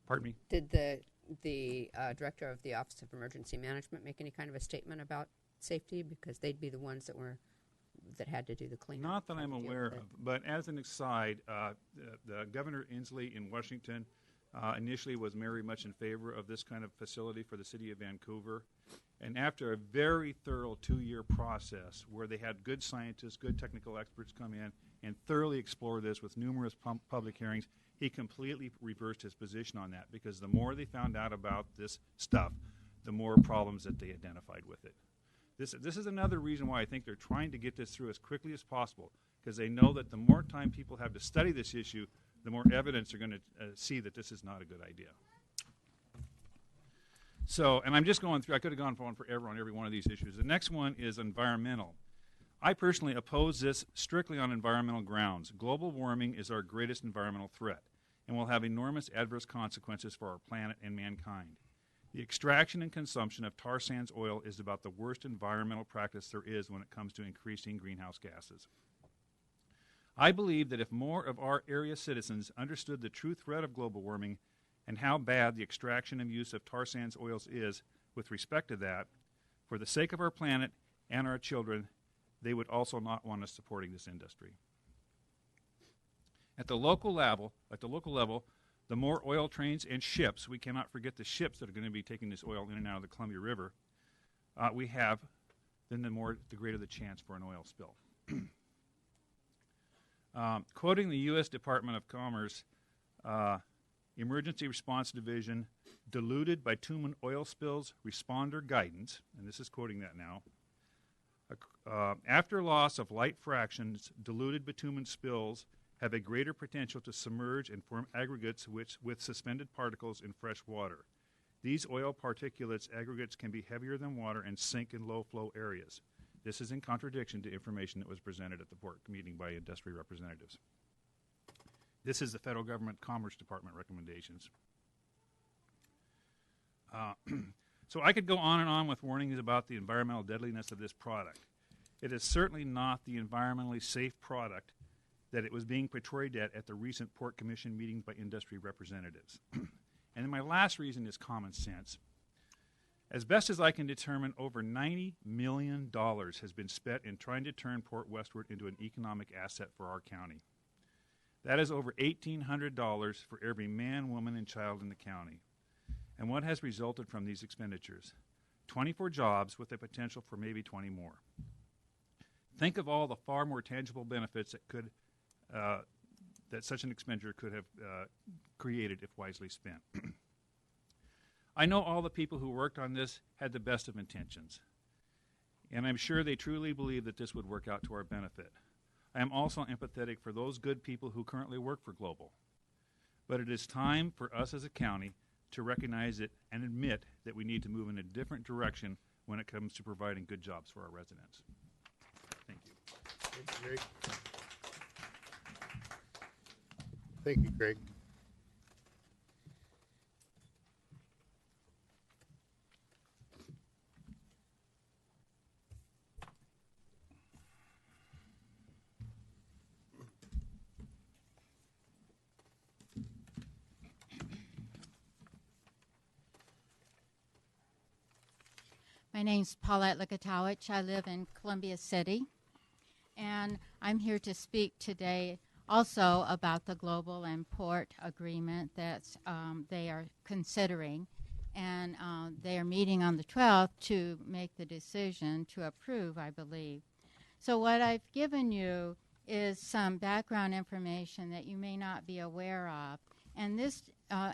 Pardon me? Did the director of the Office of Emergency Management make any kind of a statement about safety? Because they'd be the ones that had to do the cleanup. Not that I'm aware of, but as an aside, the Governor Inslee in Washington initially was very much in favor of this kind of facility for the city of Vancouver. And after a very thorough 2-year process where they had good scientists, good technical experts come in and thoroughly explore this with numerous public hearings, he completely reversed his position on that, because the more they found out about this stuff, the more problems that they identified with it. This is another reason why I think they're trying to get this through as quickly as possible, because they know that the more time people have to study this issue, the more evidence they're going to see that this is not a good idea. So, and I'm just going through, I could have gone on forever on every one of these issues. The next one is environmental. I personally oppose this strictly on environmental grounds. Global warming is our greatest environmental threat and will have enormous adverse consequences for our planet and mankind. The extraction and consumption of tar sands oil is about the worst environmental practice there is when it comes to increasing greenhouse gases. I believe that if more of our area citizens understood the true threat of global warming and how bad the extraction and use of tar sands oils is with respect to that, for the sake of our planet and our children, they would also not want us supporting this industry. At the local level, the more oil trains and ships, we cannot forget the ships that are going to be taking this oil in and out of the Columbia River, we have, then the greater the chance for an oil spill. Quoting the U.S. Department of Commerce, Emergency Response Division, diluted bitumen oil spills responder guidance, and this is quoting that now, after loss of light fractions, diluted bitumen spills have a greater potential to submerge and form aggregates with suspended particles in fresh water. These oil particulates aggregates can be heavier than water and sink in low flow areas. This is in contradiction to information that was presented at the port meeting by industry representatives. This is the Federal Government Commerce Department recommendations. So I could go on and on with warnings about the environmental deadliness of this product. It is certainly not the environmentally safe product that it was being portrayed at the recent Port Commission meetings by industry representatives. And then my last reason is common sense. As best as I can determine, over $90 million has been spent in trying to turn Port Westward into an economic asset for our county. That is over $1,800 for every man, woman, and child in the county. And what has resulted from these expenditures? 24 jobs with the potential for maybe 20 more. Think of all the far more tangible benefits that could that such an expenditure could have created if wisely spent. I know all the people who worked on this had the best of intentions, and I'm sure they truly believe that this would work out to our benefit. I am also empathetic for those good people who currently work for Global. But it is time for us as a county to recognize it and admit that we need to move in a different direction when it comes to providing good jobs for our residents. Thank you. Thank you, Greg. Thank you, Greg. My name's Paulette Likatowicz. I live in Columbia City, and I'm here to speak today also about the global and port agreement that they are considering, and they are meeting on the 12th to make the decision to approve, I believe. So what I've given you is some background information that you may not be aware of, and this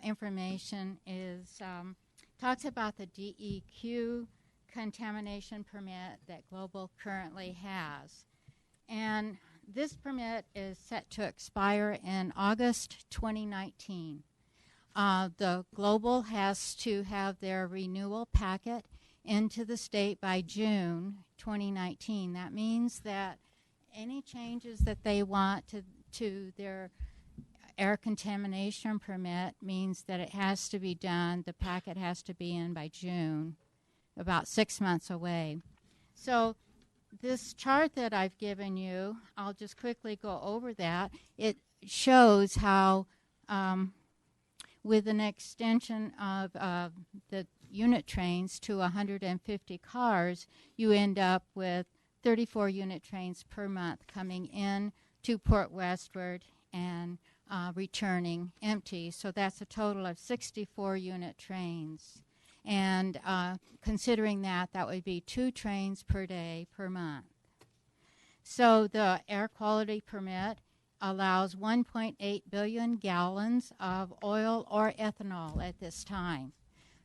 information is talks about the DEQ contamination permit that Global currently has. And this permit is set to expire in August 2019. The Global has to have their renewal packet into the state by June 2019. That means that any changes that they want to their air contamination permit means that it has to be done, the packet has to be in by June, about 6 months away. So this chart that I've given you, I'll just quickly go over that. It shows how with an extension of the unit trains to 150 cars, you end up with 34 unit trains per month coming in to Port Westward and returning empty. So that's a total of 64 unit trains. And considering that, that would be 2 trains per day per month. So the air quality permit allows 1.8 billion gallons of oil or ethanol at this time.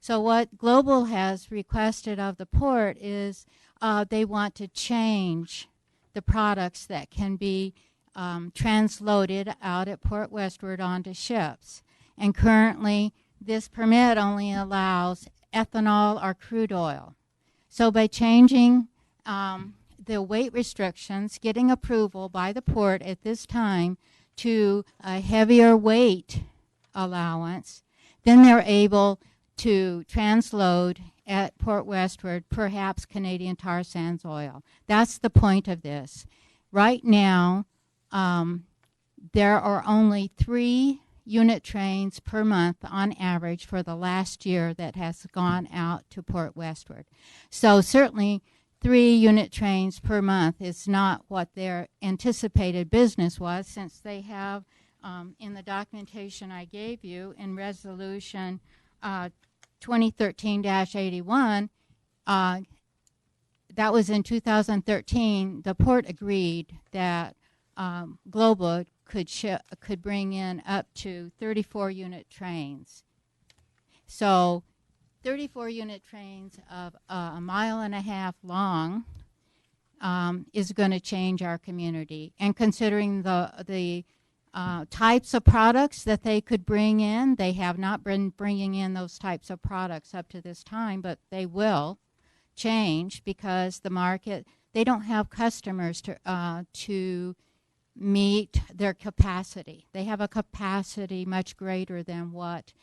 So what Global has requested of the port is they want to change the products that can be transloaded out at Port Westward onto ships. And currently, this permit only allows ethanol or crude oil. So by changing the weight restrictions, getting approval by the port at this time to a heavier weight allowance, then they're able to transload at Port Westward, perhaps Canadian tar sands oil. That's the point of this. Right now, there are only 3 unit trains per month on average for the last year that has gone out to Port Westward. So certainly 3 unit trains per month is not what their anticipated business was, since they have in the documentation I gave you in resolution 2013-81, that was in 2013, the port agreed that Global could bring in up to 34 unit trains. So 34 unit trains of a mile and a half long is going to change our community. And considering the types of products that they could bring in, they have not been bringing in those types of products up to this time, but they will change because the market, they don't have customers to meet their capacity. They have a capacity much greater than what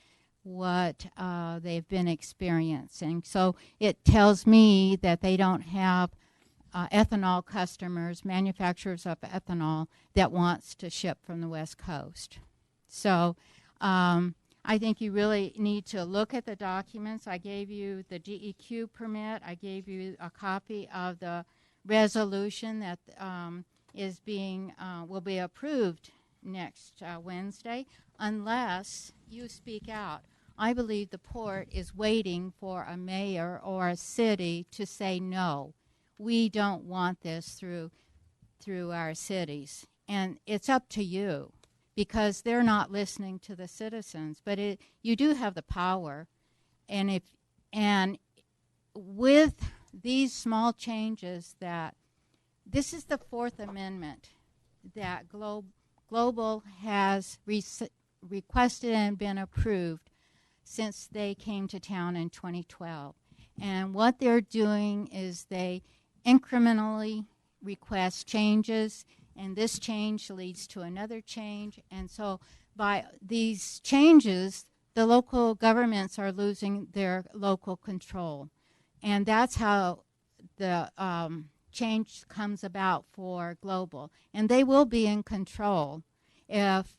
they've been experiencing. So it tells me that they don't have ethanol customers, manufacturers of ethanol, that wants to ship from the West Coast. So I think you really need to look at the documents. I gave you the DEQ permit. I gave you a copy of the resolution that will be approved next Wednesday, unless you speak out. I believe the port is waiting for a mayor or a city to say no. We don't want this through our cities. And it's up to you, because they're not listening to the citizens. But you do have the power. And with these small changes, that this is the 4th Amendment that Global has requested and been approved since they came to town in 2012. And what they're doing is they incrementally request changes, and this change leads to another change. And so by these changes, the local governments are losing their local control. And that's how the change comes about for Global. And they will be in control if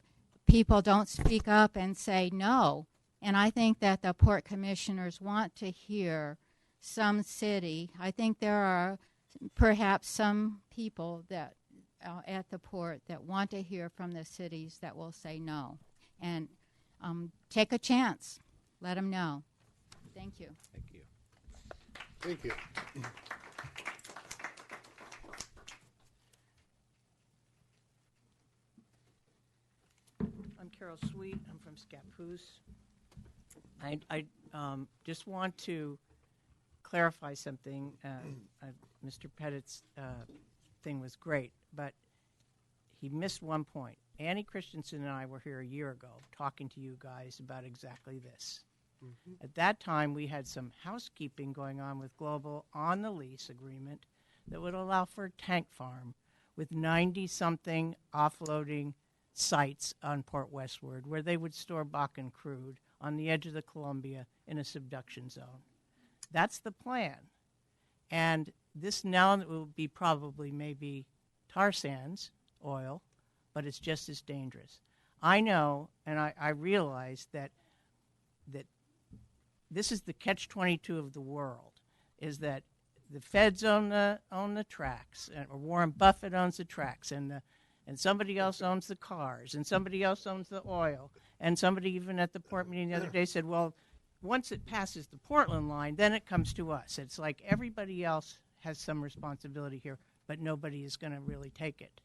people don't speak up and say no. And I think that the port commissioners want to hear some city. I think there are perhaps some people that at the port that want to hear from the cities that will say no. And take a chance. Let them know. Thank you. Thank you. Thank you. I'm Carol Sweet. I'm from Scappoose. I just want to clarify something. Mr. Pettit's thing was great, but he missed one point. Annie Christensen and I were here a year ago talking to you guys about exactly this. Mm-hmm. At that time, we had some housekeeping going on with Global on the lease agreement that would allow for a tank farm with 90-something offloading sites on Port Westward where they would store Bakken crude on the edge of the Columbia in a subduction zone. That's the plan. And this now will be probably maybe tar sands oil, but it's just as dangerous. I know, and I realize that this is the catch-22 of the world, is that the feds own the tracks, or Warren Buffett owns the tracks, and somebody else owns the cars, and somebody else owns the oil, and somebody even at the port meeting the other day said, well, once it passes the Portland line, then it comes to us. It's like everybody else has some responsibility here, but nobody is going to really take it.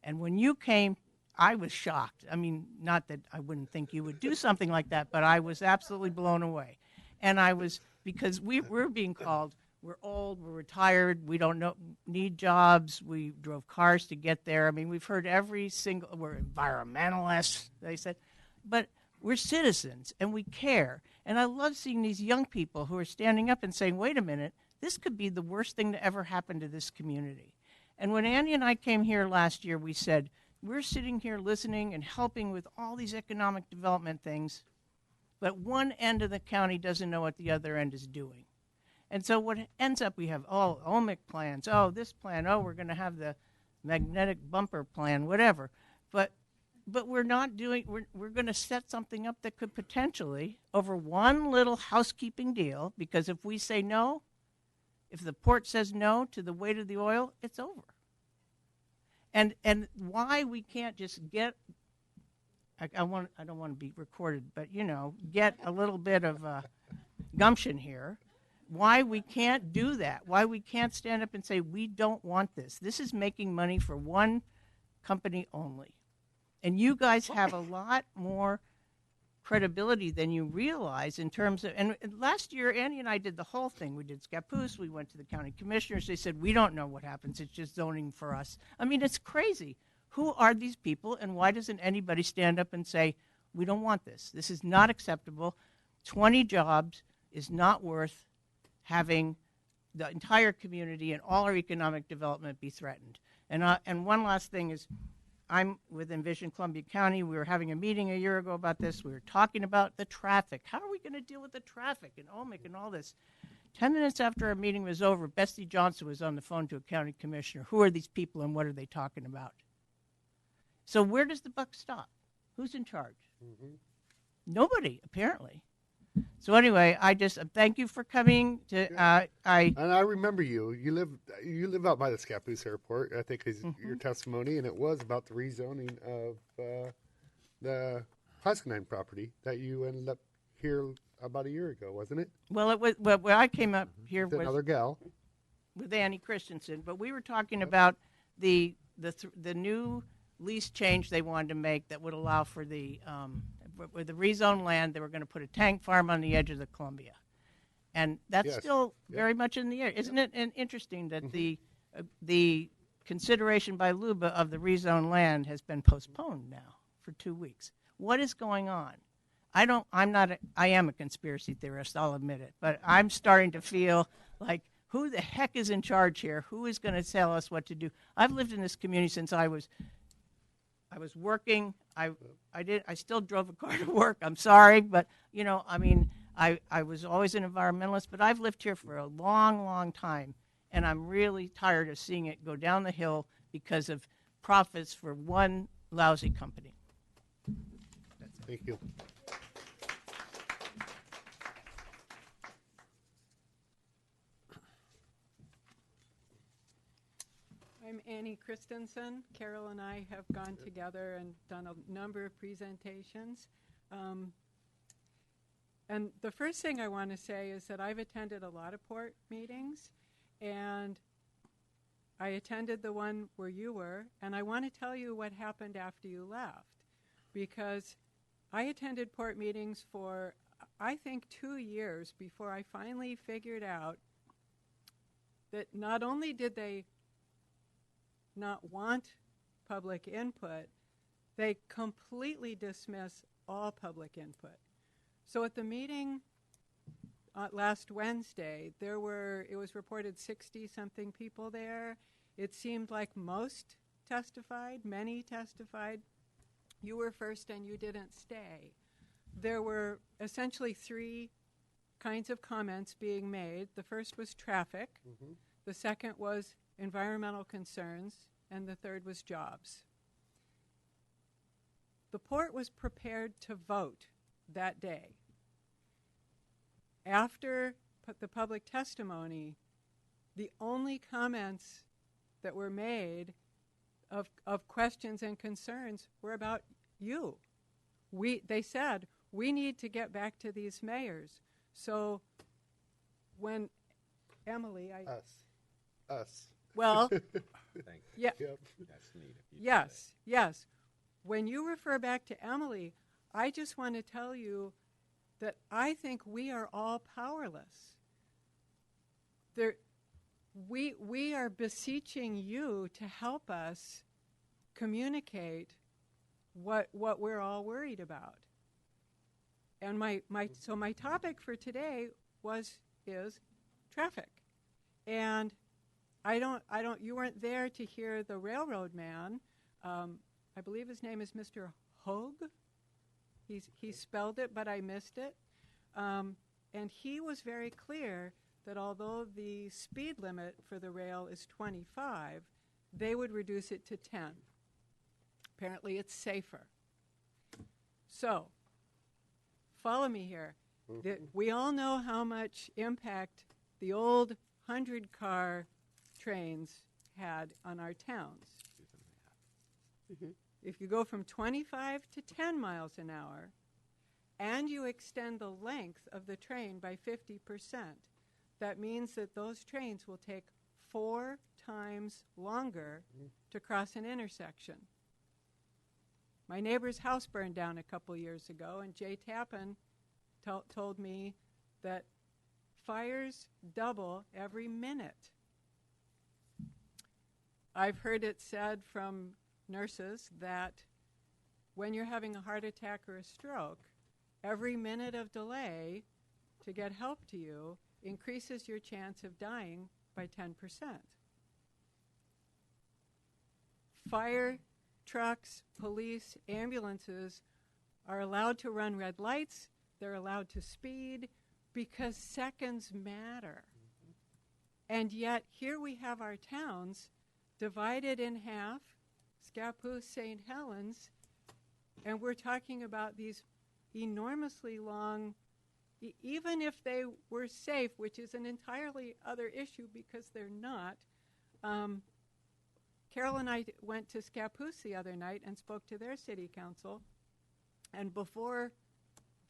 And when you came, I was shocked. I mean, not that I wouldn't think you would do something like that, but I was absolutely blown away. And I was, because we're being called, we're old, we're retired, we don't need jobs, we drove cars to get there. I mean, we've heard every single, we're environmentalists, they said, but we're citizens and we care. And I love seeing these young people who are standing up and saying, wait a minute, this could be the worst thing to ever happen to this community. And when Andy and I came here last year, we said, we're sitting here listening and helping with all these economic development things, but one end of the county doesn't know what the other end is doing. And so what ends up, we have, OMIC plans, this plan, we're going to have the magnetic bumper plan, whatever. But we're not doing, we're going to set something up that could potentially, over one little housekeeping deal, because if we say no, if the port says no to the weight of the oil, it's over. And why we can't just get, I don't want to be recorded, but, get a little bit of gumption here. Why we can't do that, why we can't stand up and say, we don't want this. This is making money for one company only. And you guys have a lot more credibility than you realize in terms of, and last year, Andy and I did the whole thing. We did Scappoose, we went to the county commissioners, they said, we don't know what happens, it's just zoning for us. I mean, it's crazy. Who are these people, and why doesn't anybody stand up and say, we don't want this? This is not acceptable. 20 jobs is not worth having the entire community and all our economic development be threatened. And one last thing is, I'm with Envision Columbia County. We were having a meeting a year ago about this. We were talking about the traffic. How are we going to deal with the traffic and OMIC and all this? 10 minutes after our meeting was over, Bessie Johnson was on the phone to a county commissioner. Who are these people and what are they talking about? So where does the buck stop? Who's in charge? Mm-hmm. Nobody, apparently. So anyway, I just thank you for coming to. And I remember you. You live out by the Scappoose Airport. I think is your testimony, and it was about the rezoning of the Huskanine property that you ended up here about a year ago, wasn't it? Well, it was. Well, I came up here with another gal, with Annie Christensen, but we were talking about the new lease change they wanted to make that would allow for the. With the rezoned land, they were going to put a tank farm on the edge of the Columbia. And that's still very much in the air. Isn't it interesting that the consideration by LUBA of the rezoned land has been postponed now for 2 weeks? What is going on? I am a conspiracy theorist, I'll admit it, but I'm starting to feel like, who the heck is in charge here? Who is going to tell us what to do? I've lived in this community since I was working. I still drove a car to work. I'm sorry, but I was always an environmentalist, but I've lived here for a long, long time, and I'm really tired of seeing it go down the hill because of profits for one lousy company. Thank you. I'm Annie Christensen. Carol and I have gone together and done a number of presentations. And the first thing I want to say is that I've attended a lot of port meetings, and I attended the one where you were, and I want to tell you what happened after you left, because I attended port meetings for, I think, 2 years before I finally figured out that not only did they not want public input, they completely dismiss all public input. So at the meeting last Wednesday, it was reported 60-something people there. It seemed like most testified, many testified. You were first and you didn't stay. There were essentially 3 kinds of comments being made. The first was traffic. Mm-hmm. The second was environmental concerns, and the third was jobs. The port was prepared to vote that day. After the public testimony, the only comments that were made of questions and concerns were about you. They said, we need to get back to these mayors. So when Emily, Us. well, Thank you. yeah, Yep. That's neat. If you yes, yes. When you refer back to Emily, I just want to tell you that I think we are all powerless. We are beseeching you to help us communicate what we're all worried about. And my topic for today is traffic. And you weren't there to hear the railroad man. I believe his name is Mr. Hogue. He spelled it, but I missed it. And he was very clear that although the speed limit for the rail is 25, they would reduce it to 10. Apparently it's safer. So, follow me here. We all know how much impact the old 100-car trains had on our towns. If you go from 25 to 10 miles an hour, and you extend the length of the train by 50%, that means that those trains will take 4 times longer to cross an intersection. My neighbor's house burned down a couple years ago, and Jay Tappan told me that fires double every minute. I've heard it said from nurses that when you're having a heart attack or a stroke, every minute of delay to get help to you increases your chance of dying by 10%. Fire trucks, police, ambulances are allowed to run red lights. They're allowed to speed because seconds matter. And yet here we have our towns divided in half, Scappoose, St. Helens, and we're talking about these enormously long, even if they were safe, which is an entirely other issue because they're not. Carol and I went to Scappoose the other night and spoke to their city council, and before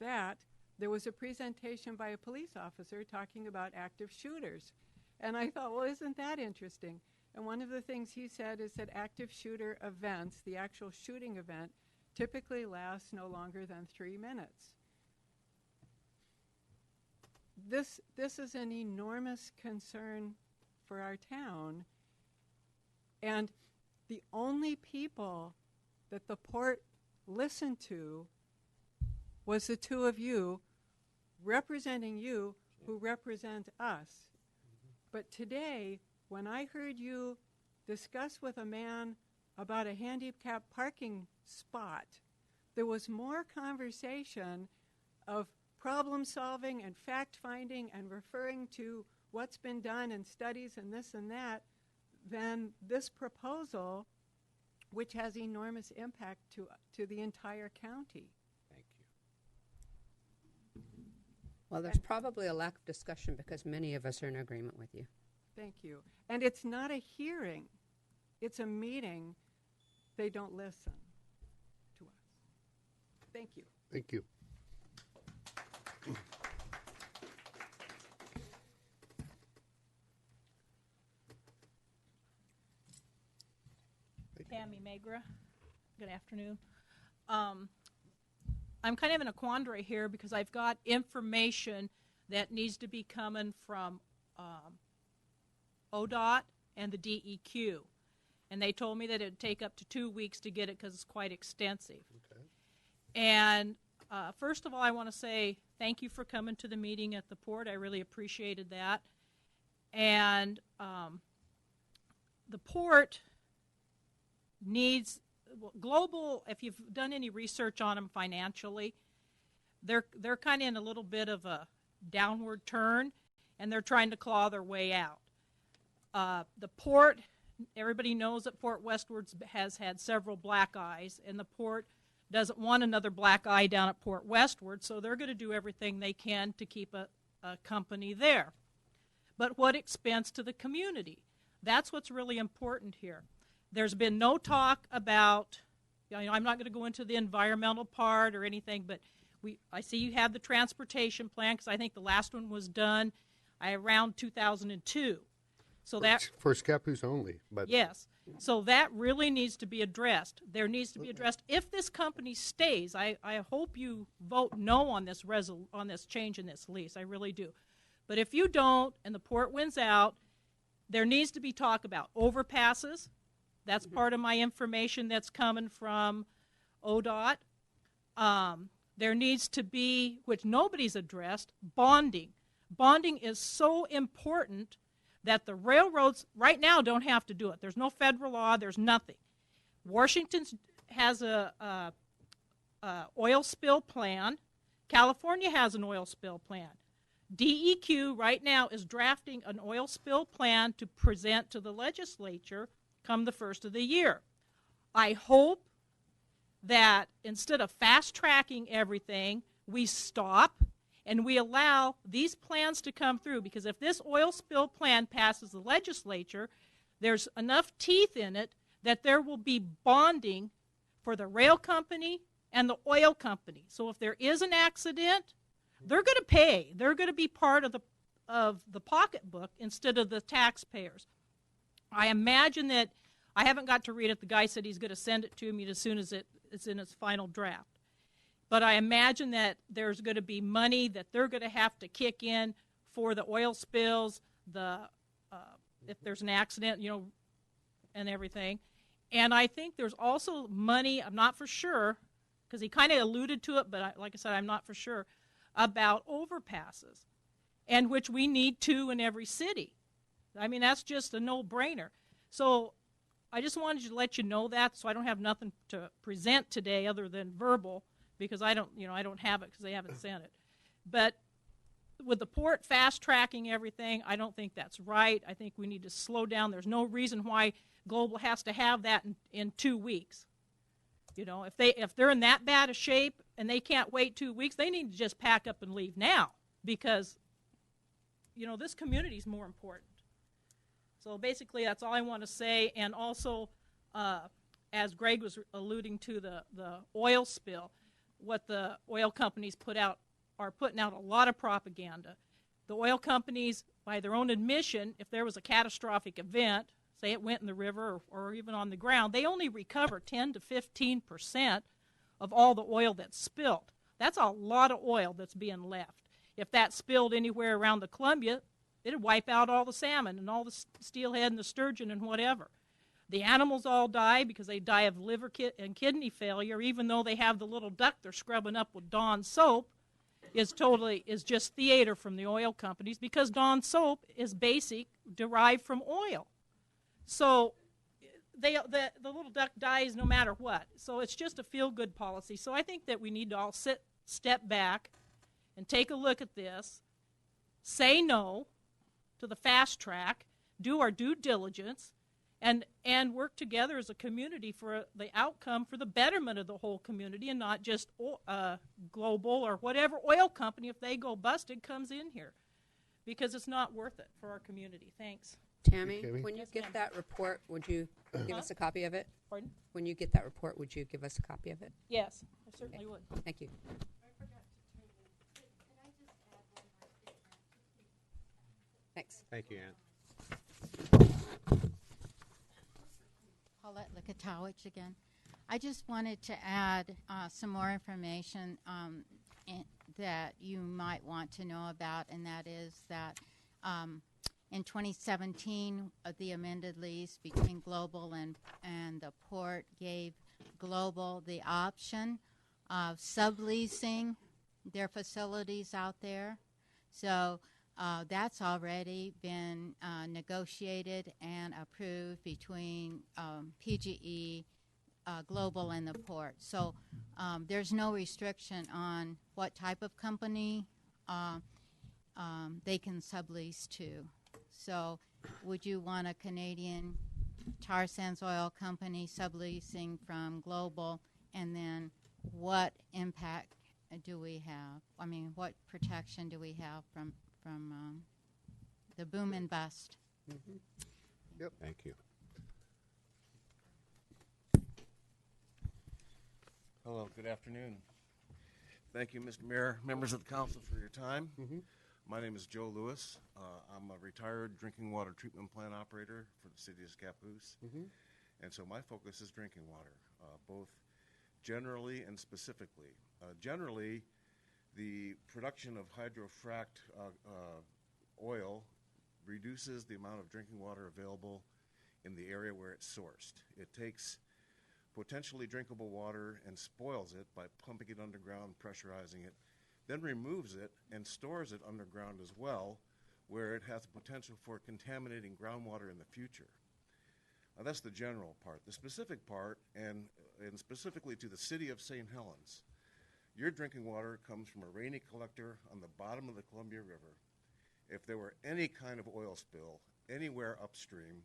that, there was a presentation by a police officer talking about active shooters. And I thought, well, isn't that interesting? And one of the things he said is that active shooter events, the actual shooting event, typically lasts no longer than 3 minutes. This is an enormous concern for our town. And the only people that the port listened to was the two of you representing you who represent us. But today, when I heard you discuss with a man about a handicapped parking spot, there was more conversation of problem solving and fact finding and referring to what's been done and studies and this and that than this proposal, which has enormous impact to the entire county. Thank you. Well, there's probably a lack of discussion because many of us are in agreement with you. Thank you. And it's not a hearing, it's a meeting. They don't listen to us. Thank you. Thank you. Tammy Magra. Good afternoon. I'm kind of in a quandary here because I've got information that needs to be coming from ODOT and the DEQ. And they told me that it would take up to 2 weeks to get it because it's quite extensive. Okay. And first of all, I want to say thank you for coming to the meeting at the port. I really appreciated that. And the port needs global. If you've done any research on them financially, they're kind of in a little bit of a downward turn, and they're trying to claw their way out. The port, everybody knows that Port Westward has had several black eyes, and the port doesn't want another black eye down at Port Westward, so they're going to do everything they can to keep a company there. But what expense to the community? That's what's really important here. There's been no talk about, I'm not going to go into the environmental part or anything, but I see you have the transportation plan, because I think the last one was done around 2002. So that For Scappoose only, but yes. So that really needs to be addressed. There needs to be addressed. If this company stays, I hope you vote no on this on this change in this lease. I really do. But if you don't and the port wins out, there needs to be talk about overpasses. That's part of my information that's coming from ODOT. There needs to be, which nobody's addressed, bonding. Bonding is so important that the railroads right now don't have to do it. There's no federal law. There's nothing. Washington has a oil spill plan. California has an oil spill plan. DEQ right now is drafting an oil spill plan to present to the legislature come the first of the year. I hope that instead of fast-tracking everything, we stop and we allow these plans to come through, because if this oil spill plan passes the legislature, there's enough teeth in it that there will be bonding for the rail company and the oil company. So if there is an accident, they're going to pay. They're going to be part of the pocketbook instead of the taxpayers. I imagine that, I haven't got to read it. The guy said he's going to send it to me as soon as it's in its final draft. But I imagine that there's going to be money that they're going to have to kick in for the oil spills, if there's an accident, and everything. And I think there's also money, I'm not for sure, because he kind of alluded to it, but like I said, I'm not for sure, about overpasses, and which we need two in every city. I mean, that's just a no-brainer. So I just wanted to let you know that, so I don't have nothing to present today other than verbal, because I don't have it because they haven't sent it. But with the port fast-tracking everything, I don't think that's right. I think we need to slow down. There's no reason why Global has to have that in 2 weeks. If they're in that bad a shape and they can't wait 2 weeks, they need to just pack up and leave now, because this community is more important. So basically, that's all I want to say. And also, as Greg was alluding to the oil spill, what the oil companies are putting out a lot of propaganda. The oil companies, by their own admission, if there was a catastrophic event, say it went in the river or even on the ground, they only recover 10 to 15% of all the oil that's spilled. That's a lot of oil that's being left. If that spilled anywhere around the Columbia, it'd wipe out all the salmon and all the steelhead and the sturgeon and whatever. The animals all die because they die of liver and kidney failure, even though they have the little duck they're scrubbing up with Dawn soap, is just theater from the oil companies, because Dawn soap is derived from oil. So the little duck dies no matter what. So it's just a feel-good policy. So I think that we need to all step back and take a look at this, say no to the fast track, do our due diligence, and work together as a community for the outcome, for the betterment of the whole community, and not just Global or whatever oil company, if they go busted, comes in here, because it's not worth it for our community. Thanks. Tammy, when you get that report, would you give us a copy of it? Pardon? When you get that report, would you give us a copy of it? Yes, I certainly would. Thank you. Thanks. Thank you, Ann. Paulette Likatowicz again. I just wanted to add some more information that you might want to know about, and that is that in 2017, the amended lease between Global and the port gave Global the option of subleasing their facilities out there. So that's already been negotiated and approved between PGE, Global, and the port. So there's no restriction on what type of company they can sublease to. So would you want a Canadian tar sands oil company subleasing from Global, and then what impact do we have? I mean, what protection do we have from the boom and bust? Mm-hmm. Yep. Thank you. Hello, good afternoon. Thank you, Mr. Mayor, members of the council, for your time. My name is Joe Lewis. I'm a retired drinking water treatment plant operator for the city of Scappoose. And so my focus is drinking water, both generally and specifically. Generally, the production of hydrofracked oil reduces the amount of drinking water available in the area where it's sourced. It takes potentially drinkable water and spoils it by pumping it underground, pressurizing it, then removes it and stores it underground as well, where it has the potential for contaminating groundwater in the future. That's the general part. The specific part, and specifically to the city of St. Helens, your drinking water comes from a rainy collector on the bottom of the Columbia River. If there were any kind of oil spill anywhere upstream,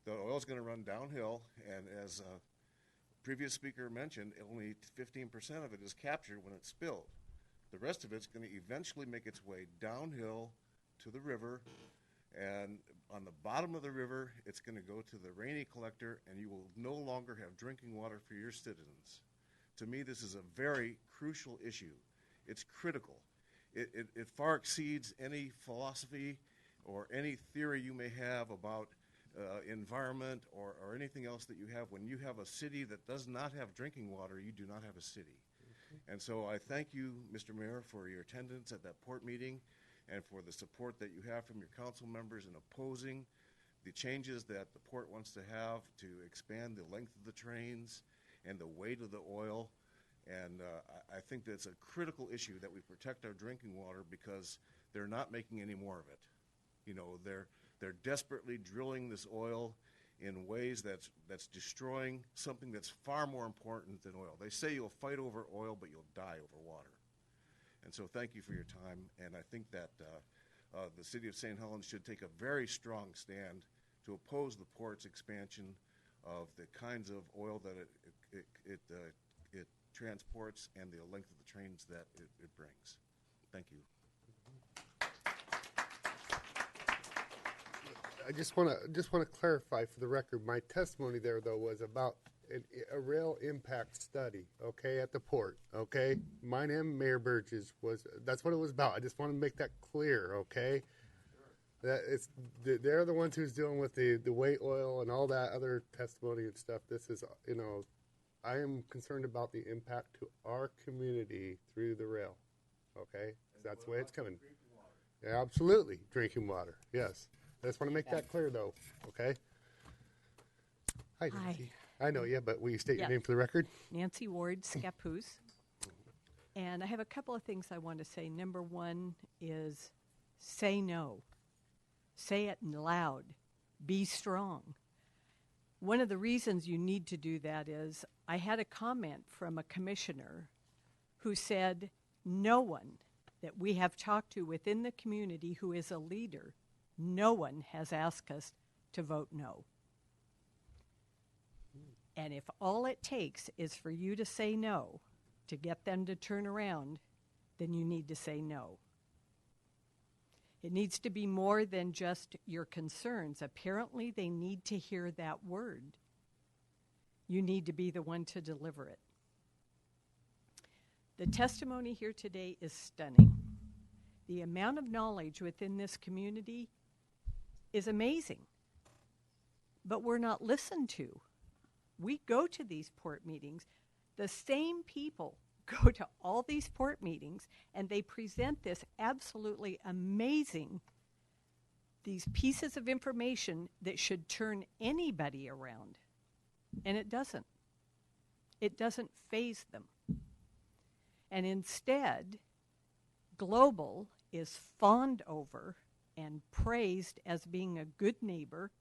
the oil's going to run downhill, and as a previous speaker mentioned, only 15% of it is captured when it's spilled. The rest of it's going to eventually make its way downhill to the river, and on the bottom of the river, it's going to go to the rainy collector, and you will no longer have drinking water for your citizens. To me, this is a very crucial issue. It's critical. It far exceeds any philosophy or any theory you may have about environment or anything else that you have. When you have a city that does not have drinking water, you do not have a city. And so I thank you, Mr. Mayor, for your attendance at that port meeting and for the support that you have from your council members in opposing the changes that the port wants to have to expand the length of the trains and the weight of the oil. And I think that's a critical issue that we protect our drinking water, because they're not making any more of it. You know, they're desperately drilling this oil in ways that's destroying something that's far more important than oil. They say you'll fight over oil, but you'll die over water. And so thank you for your time, and I think that the city of St. Helens should take a very strong stand to oppose the port's expansion of the kinds of oil that it transports and the length of the trains that it brings. Thank you. I just want to clarify for the record. My testimony there, though, was about a rail impact study. Okay, at the port. Okay, mine and Mayor Burgess that's what it was about. I just want to make that clear. Okay, that they're the ones who's dealing with the weight oil and all that other testimony and stuff. This is, you know, I am concerned about the impact to our community through the rail. Okay, that's the way it's coming. Yeah, absolutely, drinking water. Yes. I just want to make that clear, though, okay? Hi, Nancy. I know you, but will you state your name for the record? Nancy Ward, Scappoose. And I have a couple of things I want to say. Number one is say no. Say it loud. Be strong. One of the reasons you need to do that is I had a comment from a commissioner who said no one that we have talked to within the community who is a leader, no one has asked us to vote no. And if all it takes is for you to say no to get them to turn around, then you need to say no. It needs to be more than just your concerns. Apparently, they need to hear that word. You need to be the one to deliver it. The testimony here today is stunning. The amount of knowledge within this community is amazing, but we're not listened to. We go to these port meetings. The same people go to all these port meetings, and they present this absolutely amazing, these pieces of information that should turn anybody around, and it doesn't. It doesn't faze them. And instead, Global is fawned over and praised as being a good neighbor,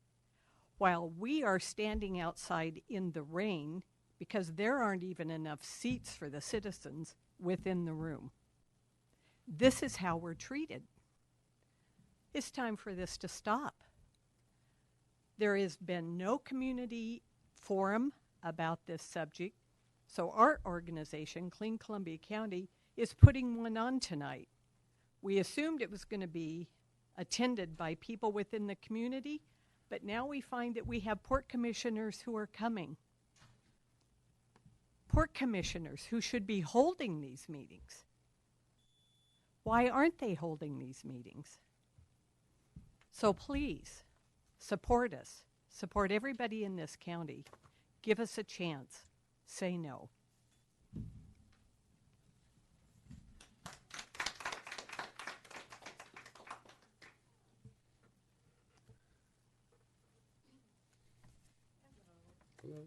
while we are standing outside in the rain because there aren't even enough seats for the citizens within the room. This is how we're treated. It's time for this to stop. There has been no community forum about this subject, so our organization, Clean Columbia County, is putting one on tonight. We assumed it was going to be attended by people within the community, but now we find that we have port commissioners who are coming. port commissioners who should be holding these meetings. Why aren't they holding these meetings? So please, support us. Support everybody in this county. Give us a chance. Say no. Hello.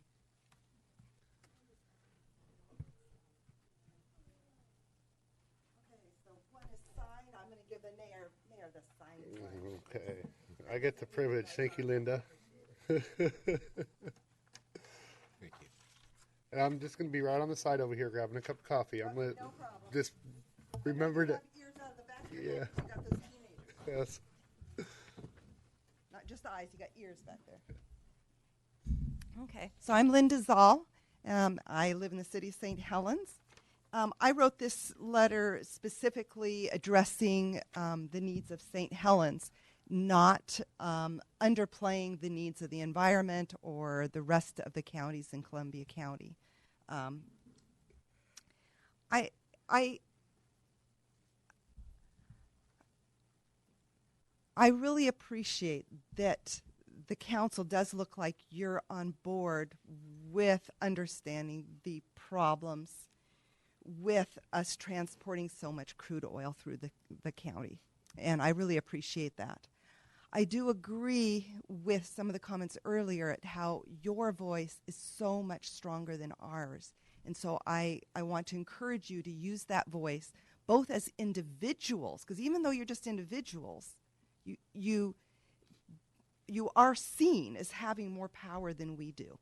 I'm going to give the mayor the sign. Okay. I get the privilege. Thank you, Linda. Thank you. And I'm just going to be right on the side over here grabbing a cup of coffee. I'm going to just remember to. Yeah. Yes. Not just eyes, you got ears back there. Okay, so I'm Linda Zoll. I live in the city of St. Helens. I wrote this letter specifically addressing the needs of St. Helens, not underplaying the needs of the environment or the rest of the counties in Columbia County. I really appreciate that the council does look like you're on board with understanding the problems with us transporting so much crude oil through the county. And I really appreciate that. I do agree with some of the comments earlier at how your voice is so much stronger than ours. And so I want to encourage you to use that voice both as individuals, because even though you're just individuals, you are seen as having more power than we do,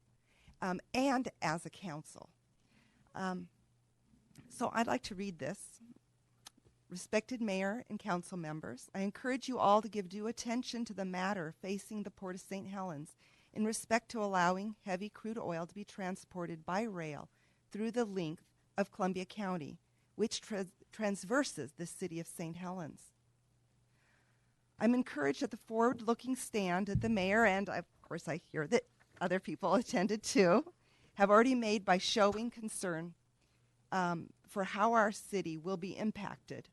and as a council. So I'd like to read this. Respected Mayor and council members, I encourage you all to give due attention to the matter facing the Port of St. Helens in respect to allowing heavy crude oil to be transported by rail through the length of Columbia County, which transverses the city of St. Helens. I'm encouraged at the forward-looking stand that the mayor, and of course I hear that other people attended too, have already made by showing concern for how our city will be impacted,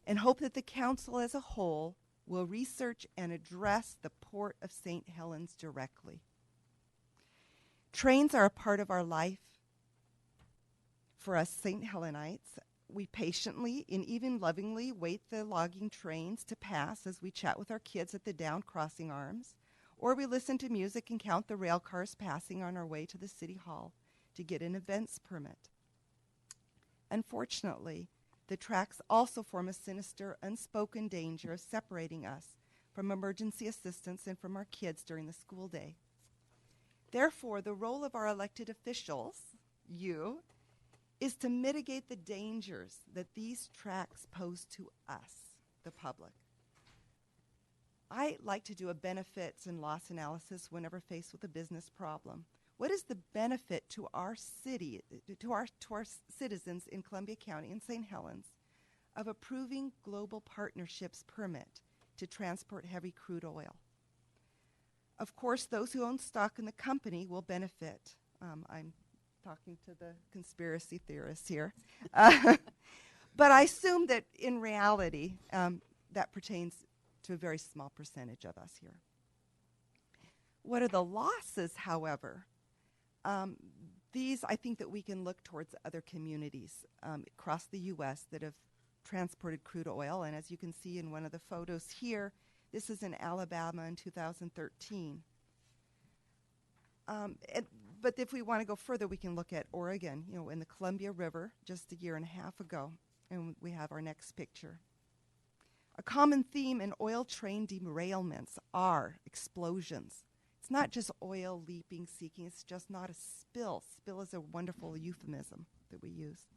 and hope that the council as a whole will research and address the Port of St. Helens directly. Trains are a part of our life. For us St. Helenites, we patiently and even lovingly wait the logging trains to pass as we chat with our kids at the down crossing arms, or we listen to music and count the rail cars passing on our way to the city hall to get an events permit. Unfortunately, the tracks also form a sinister, unspoken danger of separating us from emergency assistance and from our kids during the school day. Therefore, the role of our elected officials, you, is to mitigate the dangers that these tracks pose to us, the public. I like to do a benefits and loss analysis whenever faced with a business problem. What is the benefit to our city, to our citizens in Columbia County and St. Helens of approving Global Partnerships permit to transport heavy crude oil? Of course, those who own stock in the company will benefit. I'm talking to the conspiracy theorists here. But I assume that in reality, that pertains to a very small percentage of us here. What are the losses, however? These, I think that we can look towards other communities across the U.S. that have transported crude oil. And as you can see in one of the photos here, this is in Alabama in 2013. But if we want to go further, we can look at Oregon, in the Columbia River just a year and a half ago. And we have our next picture. A common theme in oil train derailments are explosions. It's not just oil leaping, seeking. It's just not a spill. Spill is a wonderful euphemism that we use.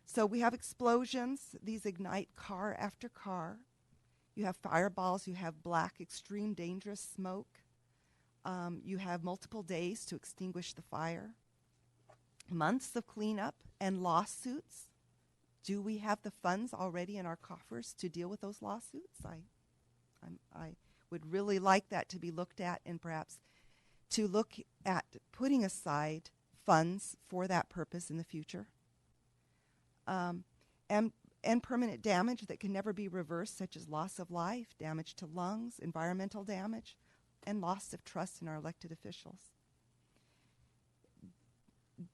So we have explosions. These ignite car after car. You have fireballs. You have black, extreme, dangerous smoke. You have multiple days to extinguish the fire. Months of cleanup and lawsuits. Do we have the funds already in our coffers to deal with those lawsuits? I would really like that to be looked at, and perhaps to look at putting aside funds for that purpose in the future. And permanent damage that can never be reversed, such as loss of life, damage to lungs, environmental damage, and loss of trust in our elected officials.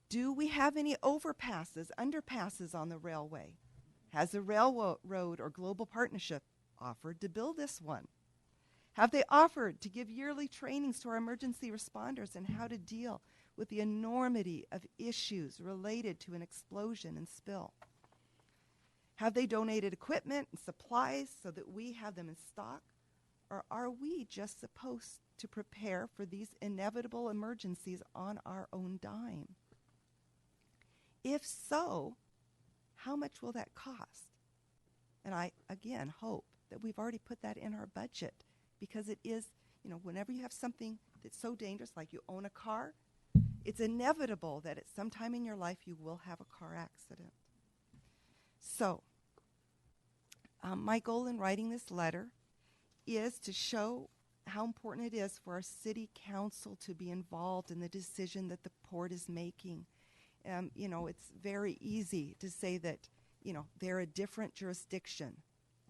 Do we have any overpasses, underpasses on the railway? Has the railroad or global partnership offered to build this one? Have they offered to give yearly trainings to our emergency responders on how to deal with the enormity of issues related to an explosion and spill? Have they donated equipment and supplies so that we have them in stock? Or are we just supposed to prepare for these inevitable emergencies on our own dime? If so, how much will that cost? And I, again, hope that we've already put that in our budget, because it is, you know, whenever you have something that's so dangerous, like you own a car, it's inevitable that at some time in your life you will have a car accident. So, my goal in writing this letter is to show how important it is for our city council to be involved in the decision that the port is making. You know, it's very easy to say that, you know, they're a different jurisdiction,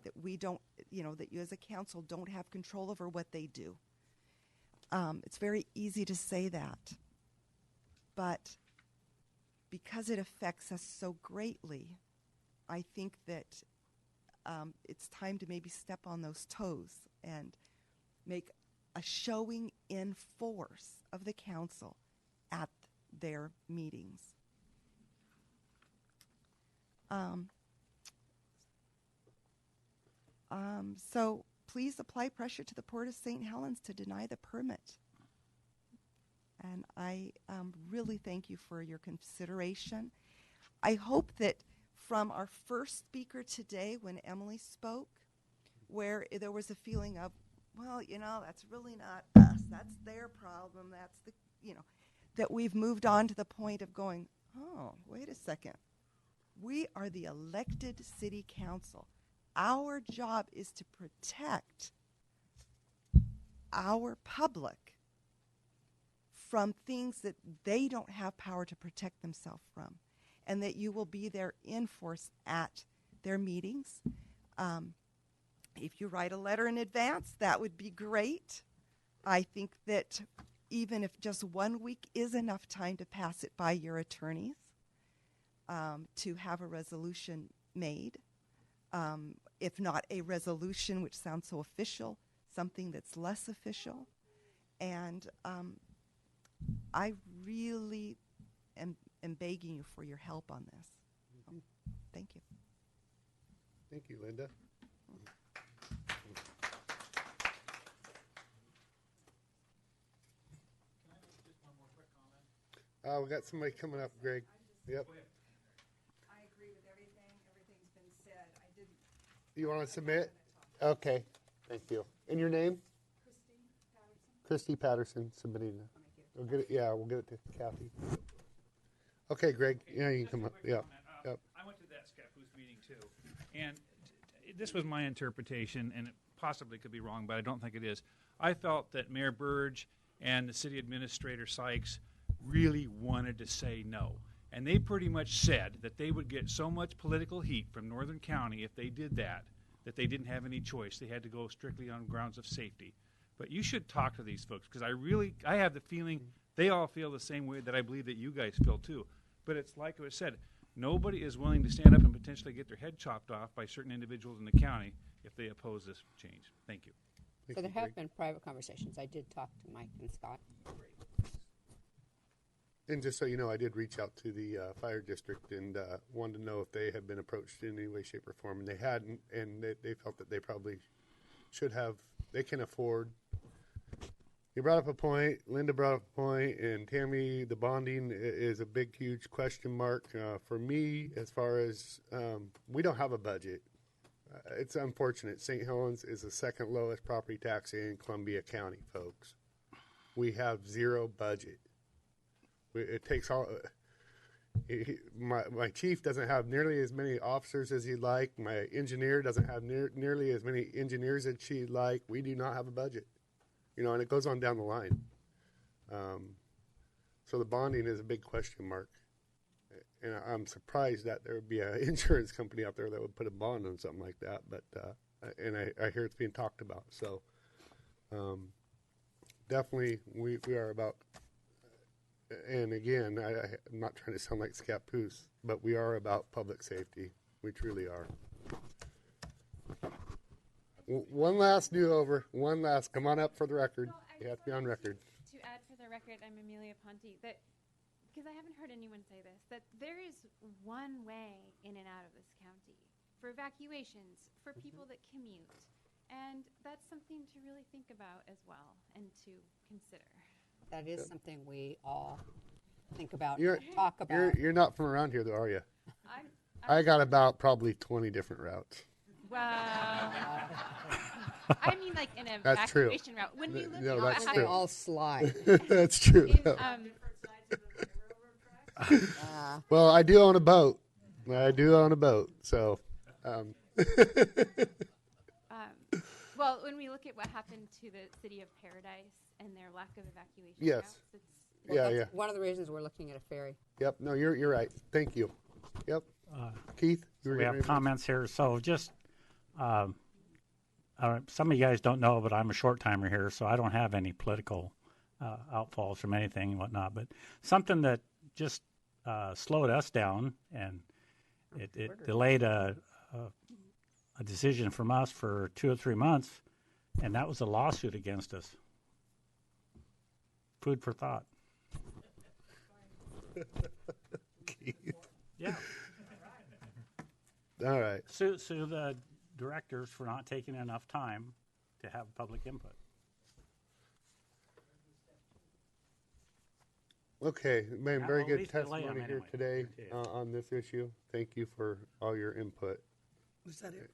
that we don't, you know, that you as a council don't have control over what they do. It's very easy to say that. But because it affects us so greatly, I think that it's time to maybe step on those toes and make a showing in force of the council at their meetings. So please apply pressure to the Port of St. Helens to deny the permit. And I really thank you for your consideration. I hope that from our first speaker today, when Emily spoke, where there was a feeling of, well, you know, that's really not us. That's their problem. That's the, you know, that we've moved on to the point of going, oh, wait a second. We are the elected city council. Our job is to protect our public from things that they don't have power to protect themselves from, and that you will be there in force at their meetings. If you write a letter in advance, that would be great. I think that even if just 1 week is enough time to pass it by your attorneys, to have a resolution made. If not a resolution, which sounds so official, something that's less official. And I really am begging you for your help on this. Thank you. Thank you, Linda. We got somebody coming up, Greg. Yep. I agree with everything. Everything's been said. I didn't. You want to submit? Okay. Thank you. And your name? Christy Patterson, submitting. We'll get it. Yeah, we'll get it to Kathy. Okay, Greg. Yeah, you can come up. Yeah. Yep. I went to that Scappoose meeting too, and this was my interpretation, and it possibly could be wrong, but I don't think it is. I felt that Mayor Burge and the city administrator Sykes really wanted to say no. And they pretty much said that they would get so much political heat from Northern County if they did that they didn't have any choice. They had to go strictly on grounds of safety. But you should talk to these folks, because I have the feeling they all feel the same way that I believe that you guys feel too. But it's like it was said, nobody is willing to stand up and potentially get their head chopped off by certain individuals in the county if they oppose this change. Thank you. So there have been private conversations. I did talk to Mike and Scott. And just so you know, I did reach out to the fire district and wanted to know if they had been approached in any way, shape, or form, and they hadn't, and they felt that they probably should have. They can afford. You brought up a point, Linda brought up a point, and Tammy, the bonding is a big, huge question mark for me as far as we don't have a budget. It's unfortunate. St. Helens is the second lowest property tax in Columbia County, folks. We have zero budget. It takes all. My chief doesn't have nearly as many officers as he'd like. My engineer doesn't have nearly as many engineers as she'd like. We do not have a budget, you know, and it goes on down the line. So the bonding is a big question mark. And I'm surprised that there would be an insurance company out there that would put a bond on something like that. But and I hear it's being talked about. So definitely we are about. And again, I'm not trying to sound like Scappoose, but we are about public safety. We truly are. One last do-over. One last. Come on up for the record. You have to be on record. To add for the record, I'm Amelia Ponte. That because I haven't heard anyone say this, that there is one way in and out of this county for evacuations, for people that commute, and that's something to really think about as well and to consider. That is something we all think about, You're, and talk about. You're not from around here, though, are you? I'm I got about probably 20 different routes. Well, I mean, like an That's true. evacuation route. When we look No, at that's how true. They all slide. That's true. Well, I do own a boat. So. Well, when we look at what happened to the city of Paradise and their lack of evacuation Yes. routes, it's Well, Yeah. that's one of the reasons we're looking at a ferry. Yep. No, you're right. Thank you. Yep. Keith, you were We getting have ready? comments here. So just, some of you guys don't know, but I'm a short timer here, so I don't have any political outfalls from anything and whatnot. But something that just slowed us down, and it delayed a decision from us for 2 or 3 months, and that was a lawsuit against us. Food for thought. Keith. Yeah. All right. Sue the directors for not taking enough time to have public input. Okay, man, Yeah, very well, at good least delay 'em testimony here anyway. today Okay. on this issue. Thank you for all your input. Was that it?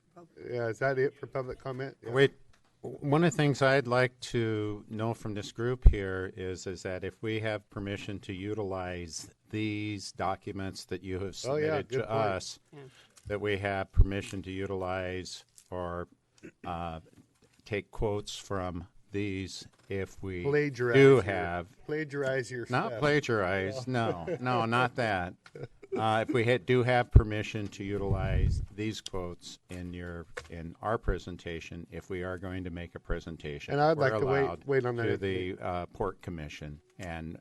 Yeah, is that it for public comment? Yeah. Wait, one of the things I'd like to know from this group here is that if we have permission to utilize these documents that you have Oh, yeah, submitted good to point. us, Yeah. that we have permission to utilize or take quotes from these if we Plagiarize do your- have. plagiarize your Not stuff. plagiarize, Yeah. no, not that. If we do have permission to utilize these quotes in our presentation, if we are going to make a presentation, And I'd we're like to allowed wait on that to the Port Commission, and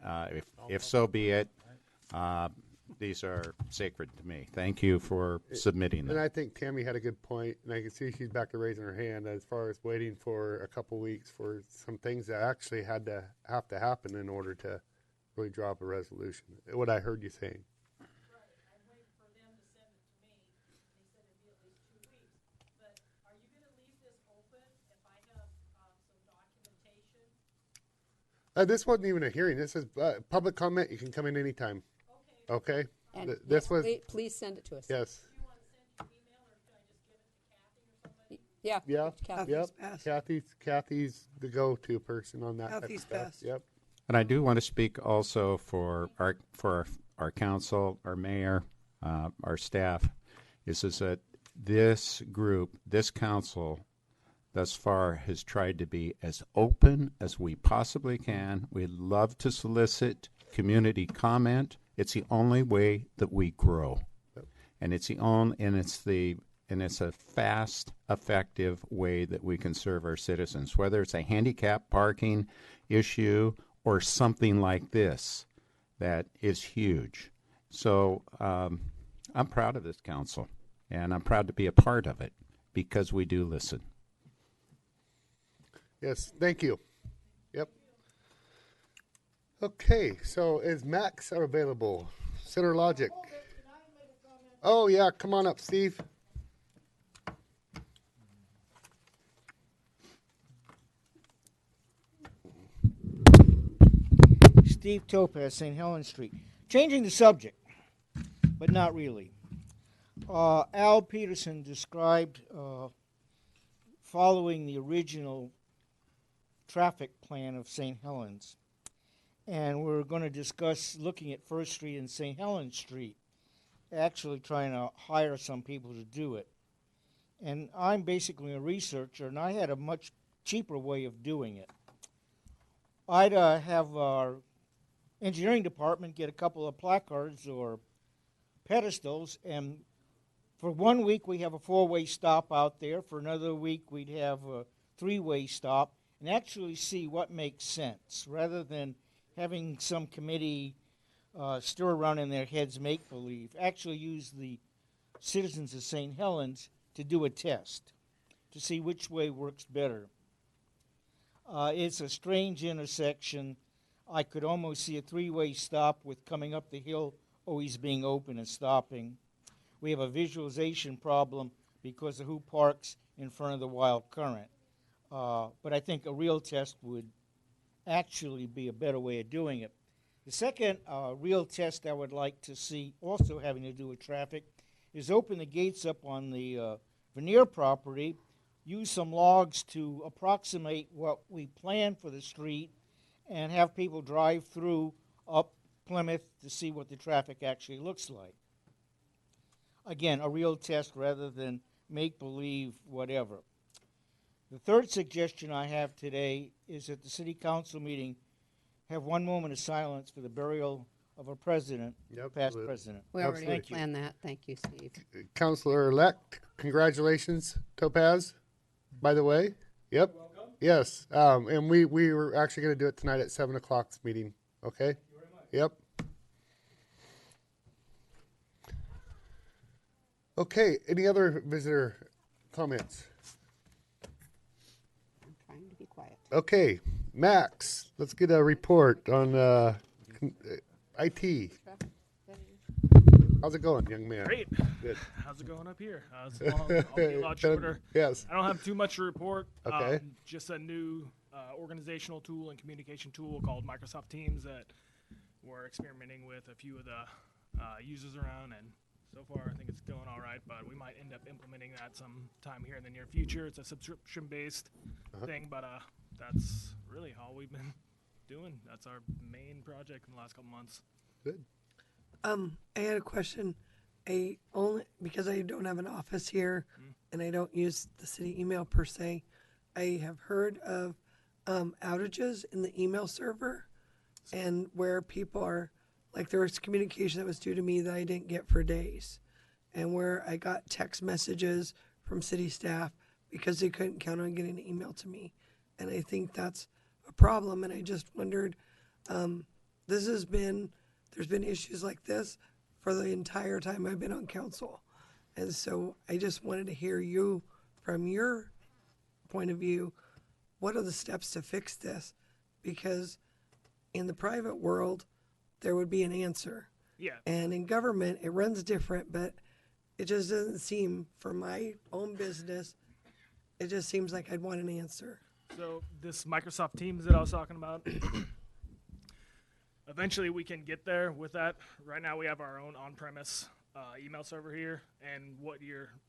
if so be it, these are sacred to me. Thank you for submitting And them. I think Tammy had a good point, and I can see she's back to raising her hand as far as waiting for a couple weeks for some things that actually have to happen in order to really draw up a resolution. What I heard you saying. This wasn't even a hearing. This is public comment. You can come in anytime. Okay. And This yes, was. please send it to us. Yes. Yeah. Yeah. Kathy's Yep. passed. Kathy's the go-to person on that. type of Kathy's stuff. passed. Yep. And I do want to speak also for our council, our mayor, our staff, is that this group, this council, thus far has tried to be as open as we possibly can. We love to solicit community comment. It's the only way that we grow, and it's a fast, effective way that we can serve our citizens. Whether it's a handicap parking issue or something like this, that is huge. So I'm proud of this council, and I'm proud to be a part of it because we do listen. Yes, thank you. Yep. Okay, so is Max available? Center Logic. Oh, yeah, come on up, Steve. Steve Topaz, St. Helens Street. Changing the subject, but not really. Al Peterson described following the original traffic plan of St. Helens. And we're going to discuss looking at First Street and St. Helens Street, actually trying to hire some people to do it. And I'm basically a researcher, and I had a much cheaper way of doing it. I'd have our engineering department get a couple of placards or pedestals, and for 1 week we have a 4-way stop out there. For another week we'd have a 3-way stop, and actually see what makes sense, rather than having some committee stir around in their heads make believe. Actually use the citizens of St. Helens to do a test to see which way works better. It's a strange intersection. I could almost see a 3-way stop with coming up the hill always being open and stopping. We have a visualization problem because of who parks in front of the Wild Current. But I think a real test would actually be a better way of doing it. The second real test I would like to see, also having to do with traffic, is open the gates up on the Veneer property, use some logs to approximate what we plan for the street, and have people drive through up Plymouth to see what the traffic actually looks like. Again, a real test rather than make-believe whatever. The third suggestion I have today is at the city council meeting, have 1 moment of silence for the burial of a president, past president. We already planned that. Thank you, Steve. Councilor-elect, congratulations, Topaz, by the way. Yep. Yes. And we were actually going to do it tonight at 7 o'clock's meeting. Okay? Yep. Okay. Any other visitor comments? I'm trying to be quiet. Okay. Max, let's get a report on IT. How's it going, young man? Great. Good. How's it going up here? It's I'll be a lot shorter. Yes. I don't have too much to report. Okay. Just a new organizational tool and communication tool called Microsoft Teams that we're experimenting with a few of the users around, and so far I think it's going all right, but we might end up implementing that sometime here in the near future. It's a subscription-based thing, but that's really all we've been doing. That's our main project in the last couple months. Good. I had a question. Because I don't have an office here and I don't use the city email per se, I have heard of outages in the email server, and where people are, like, there was communication that was due to me that I didn't get for days, and where I got text messages from city staff because they couldn't count on getting an email to me. And I think that's a problem, and I just wondered, there's been issues like this for the entire time I've been on council. And so I just wanted to hear you, from your point of view, what are the steps to fix this? Because in the private world, there would be an answer. Yeah. And in government, it runs different, but it just doesn't seem, for my own business, it just seems like I'd want an answer. So this Microsoft Teams that I was talking about, eventually we can get there with that. Right now we have our own on-premise email server here, and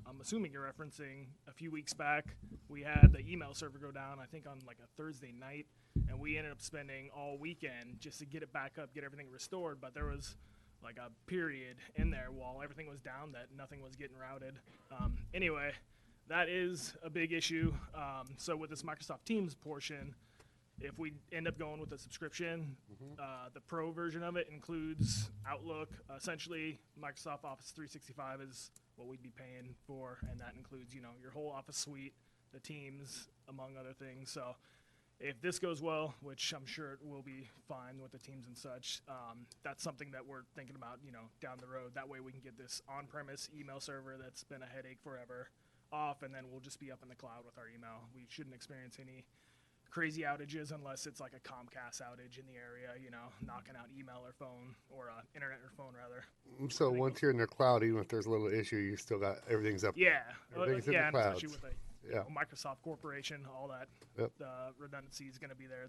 I'm assuming you're referencing, a few weeks back, we had the email server go down, I think on like a Thursday night, and we ended up spending all weekend just to get it back up, get everything restored, but there was like a period in there while everything was down that nothing was getting routed. Anyway, that is a big issue. So with this Microsoft Teams portion, if we end up going with a subscription, the pro version of it includes Outlook. Essentially, Microsoft Office 365 is what we'd be paying for, and that includes, your whole Office suite, the Teams, among other things. So if this goes well, which I'm sure it will be fine with the Teams and such, that's something that we're thinking about, down the road. That way we can get this on-premise email server that's been a headache forever off, and then we'll just be up in the cloud with our email. We shouldn't experience any crazy outages unless it's like a Comcast outage in the area, knocking out email or phone, or internet or phone rather. So once you're in the cloud, even if there's a little issue, you still got everything's up. Yeah, Everything's in the and clouds. especially with a Microsoft Corporation, all that redundancy is going to be there.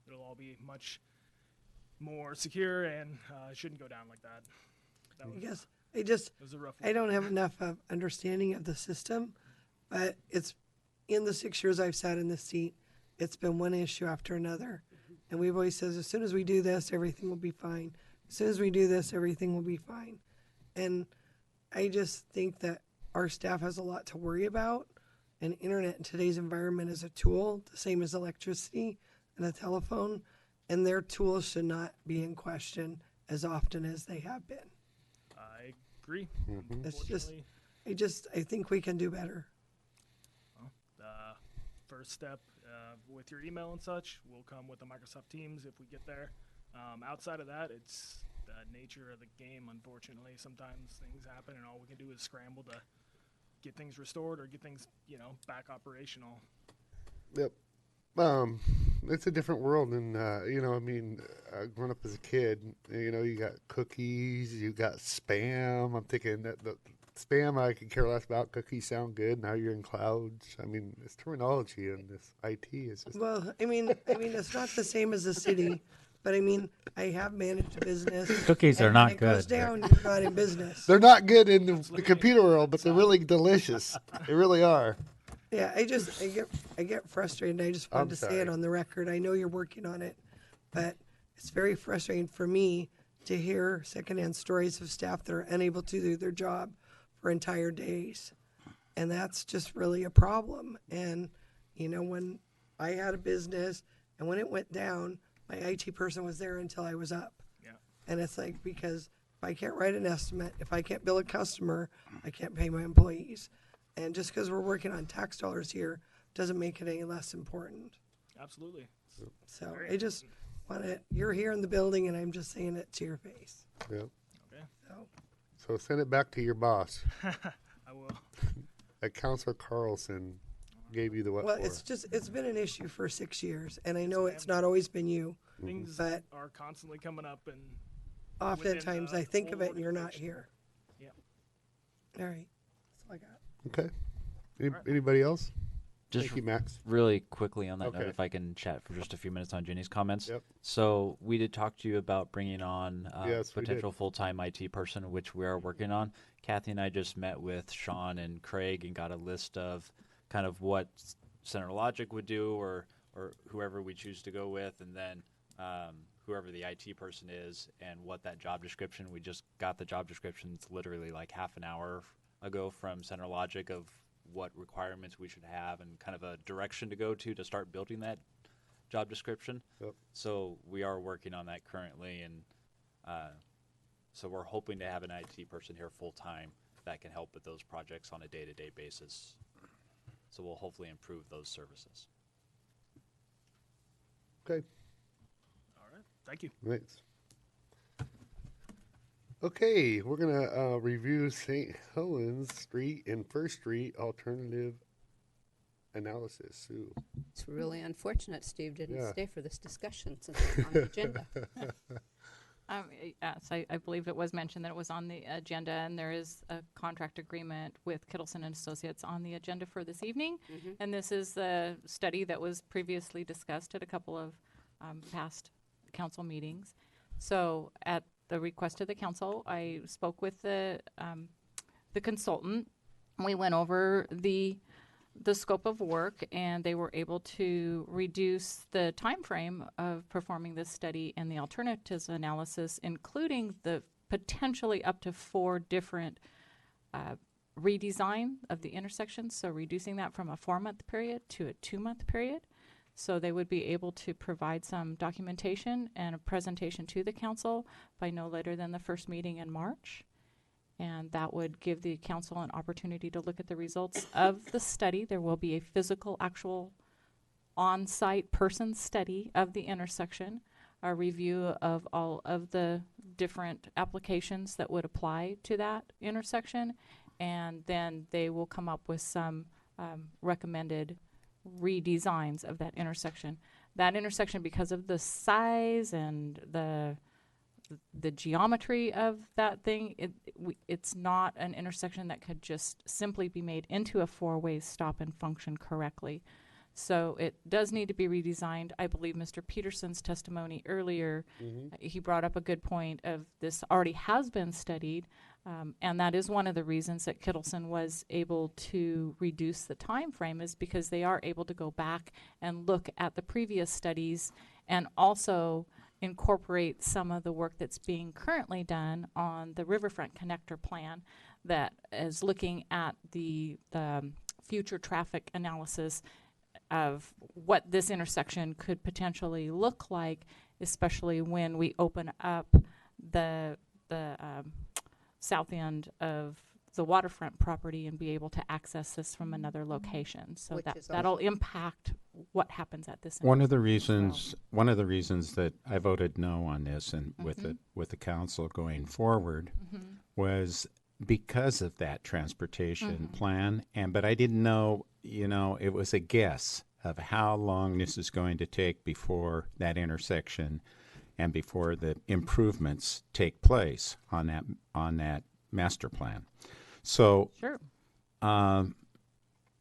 It'll all be much more secure, and it shouldn't go down like that. I guess it was a rough I don't have enough of understanding of the system, but it's in the 6 years I've sat in this seat, it's been one issue after another. And we've always said, as soon as we do this, everything will be fine. As soon as we do this, everything will be fine. And I just think that our staff has a lot to worry about. And internet in today's environment is a tool, the same as electricity and a telephone. and their tools should not be in question as often as they have been. I agree. It's just, Unfortunately, I think we can do better. the first step with your email and such will come with the Microsoft Teams if we get there. Outside of that, it's the nature of the game, unfortunately. Sometimes things happen, and all we can do is scramble to get things restored or get things, back operational. Yep. It's a different world than, growing up as a kid, you got cookies, you got Spam. I'm thinking that the Spam I could care less about. Cookies sound good. Now you're in clouds. I mean, this terminology and this IT is just. Well, I mean, it's not the same as a city, but I mean, I have managed a business. Cookies are and not when it goes good. down, you're not in business. They're not good in the computer world, but they're really delicious. They really are. Yeah, I get frustrated. I just wanted I'm to say sorry. it on the record. I know you're working on it, but it's very frustrating for me to hear secondhand stories of staff that are unable to do their job for entire days, and that's just really a problem. And when I had a business and when it went down, my IT person was there until I was up. Yeah. And it's like, because if I can't write an estimate, if I can't bill a customer, I can't pay my employees. And just because we're working on tax dollars here doesn't make it any less important. Absolutely. So Very I just want to, you're here in the building and I'm just saying it to your face. Yep. Okay. So send it back to your boss. I will. That Counselor Carlson gave you the what Well, for. it's been an issue for 6 years, and I know it's not always been you, Things but are constantly coming up, and oftentimes I think of it and you're not here. Yeah. All right. That's all I got. Okay. Anybody else? Just Thank you, Max. really quickly on that Okay. note, if I can chat for just a few minutes on Jenny's comments. Yep. So we did talk to you about bringing on Yes, we did. potential full-time IT person, which we are working on. Kathy and I just met with Sean and Craig and got a list of kind of what Center Logic would do, or whoever we choose to go with, and then whoever the IT person is, and what that job description. We just got the job description. It's literally like half an hour ago from Center Logic of what requirements we should have and kind of a direction to go to start building that job description. Yep. So we are working on that currently, and so we're hoping to have an IT person here full time that can help with those projects on a day-to-day basis. So we'll hopefully improve those services. Okay. All right. Thank you. Thanks. Okay, we're gonna review St. Helens Street and First Street alternative analysis. Sue. It's really unfortunate Steve didn't Yeah. stay for this discussion since it's on the agenda. Yes, I believe it was mentioned that it was on the agenda, and there is a contract agreement with Kittleson and Associates on the agenda for this evening. Mhm. And this is the study that was previously discussed at a couple of past council meetings. So at the request of the council, I spoke with the consultant. We went over the scope of work, and they were able to reduce the time frame of performing this study and the alternatives analysis, including the potentially up to 4 different redesign of the intersections, so reducing that from a 4-month period to a 2-month period. So they would be able to provide some documentation and a presentation to the council by no later than the first meeting in March. And that would give the council an opportunity to look at the results of the study. There will be a physical, actual on-site person study of the intersection, a review of all of the different applications that would apply to that intersection, and then they will come up with some recommended redesigns of that intersection. That intersection, because of the size and the geometry of that thing, it's not an intersection that could just simply be made into a 4-way stop and function correctly. So it does need to be redesigned. I believe Mr. Peterson's testimony earlier, he brought up a good point of this already has been studied, and that is one of the reasons that Kittleson was able to reduce the time frame, is because they are able to go back and look at the previous studies and also incorporate some of the work that's being currently done on the Riverfront Connector Plan that is looking at the future traffic analysis of what this intersection could potentially look like. especially when we open up the south end of the waterfront property and be able to access this from another location. So Which that is that'll also- impact what happens at this. One of the intersection as well. reasons that I voted no on this and with the council going forward was because of that transportation plan. But I didn't know, it was a guess of how long this is going to take before that intersection and before the improvements take place on that master plan. So Sure.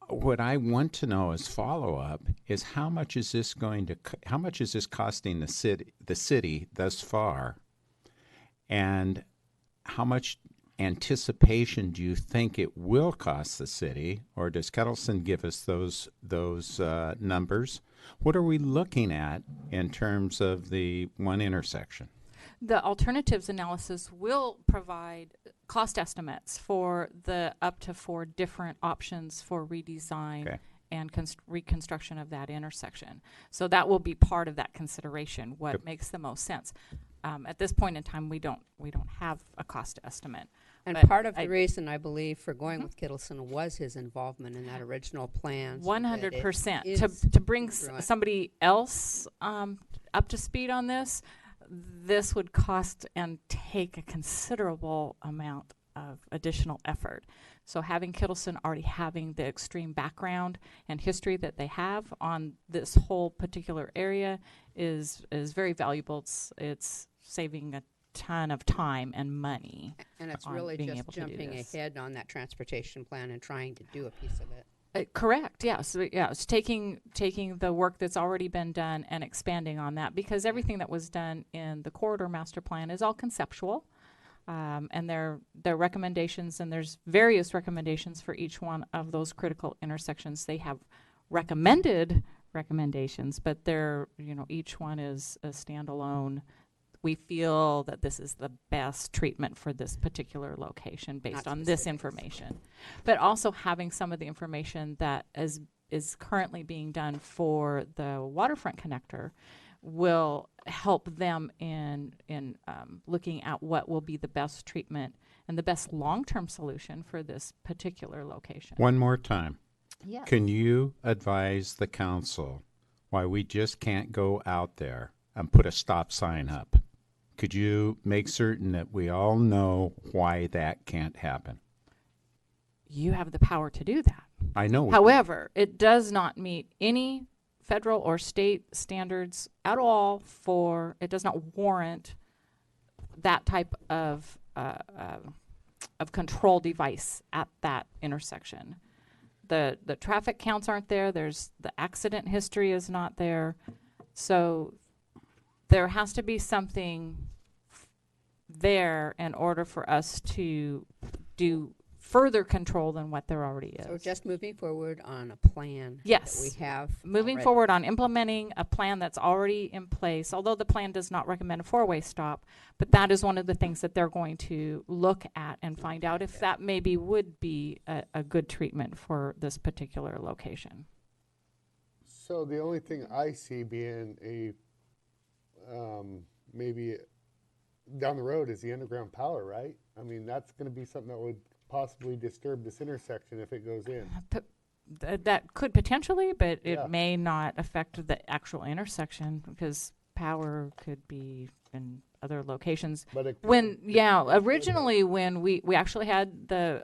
What I want to know as follow-up is how much is this costing the city thus far, and how much anticipation do you think it will cost the city, or does Kettleson give us those numbers? What are we looking at in terms of the one intersection? The alternatives analysis will provide cost estimates for the up to 4 different options for redesign and reconstruction of that intersection. So that will be part of that consideration, what makes the most sense. At this point in time, we don't have a cost estimate. And but part of the reason I believe for going with Kittleson was his involvement in that original plan. 100%. To bring somebody else up to speed on this, this would cost and take a considerable amount of additional effort. So having Kittleson already having the extreme background and history that they have on this whole particular area is very valuable. It's saving a ton of time and money. And it's on really being just able to do jumping this. ahead on that transportation plan and trying to do a piece of it. Correct. Yeah. So it's taking the work that's already been done and expanding on that, because everything that was done in the corridor master plan is all conceptual, and they're recommendations, and there's various recommendations for each one of those critical intersections. They have recommended recommendations, but they're each one is a standalone. We feel that this is the best treatment for this particular location based on this information. But also having some of the information that is currently being done for the waterfront connector will help them in looking at what will be the best treatment and the best long-term solution for this particular location. One more time. Yes. Can you advise the council why we just can't go out there and put a stop sign up? Could you make certain that we all know why that can't happen? You have the power to do that. I know. However, it does not meet any federal or state standards at all it does not warrant that type of control device at that intersection. The traffic counts aren't there. The accident history is not there. So there has to be something there in order for us to do further control than what there already is. So just moving forward on a plan Yes. that we have. Moving already. forward on implementing a plan that's already in place, although the plan does not recommend a 4-way stop, but that is one of the things that they're going to look at and find out if that maybe would be a good treatment for this particular location. So the only thing I see being a maybe down the road is the underground power, right? I mean, that's going to be something that would possibly disturb this intersection if it goes in. That could potentially, but it Yeah. may not affect the actual intersection because power could be in other locations. But it Originally when we actually had the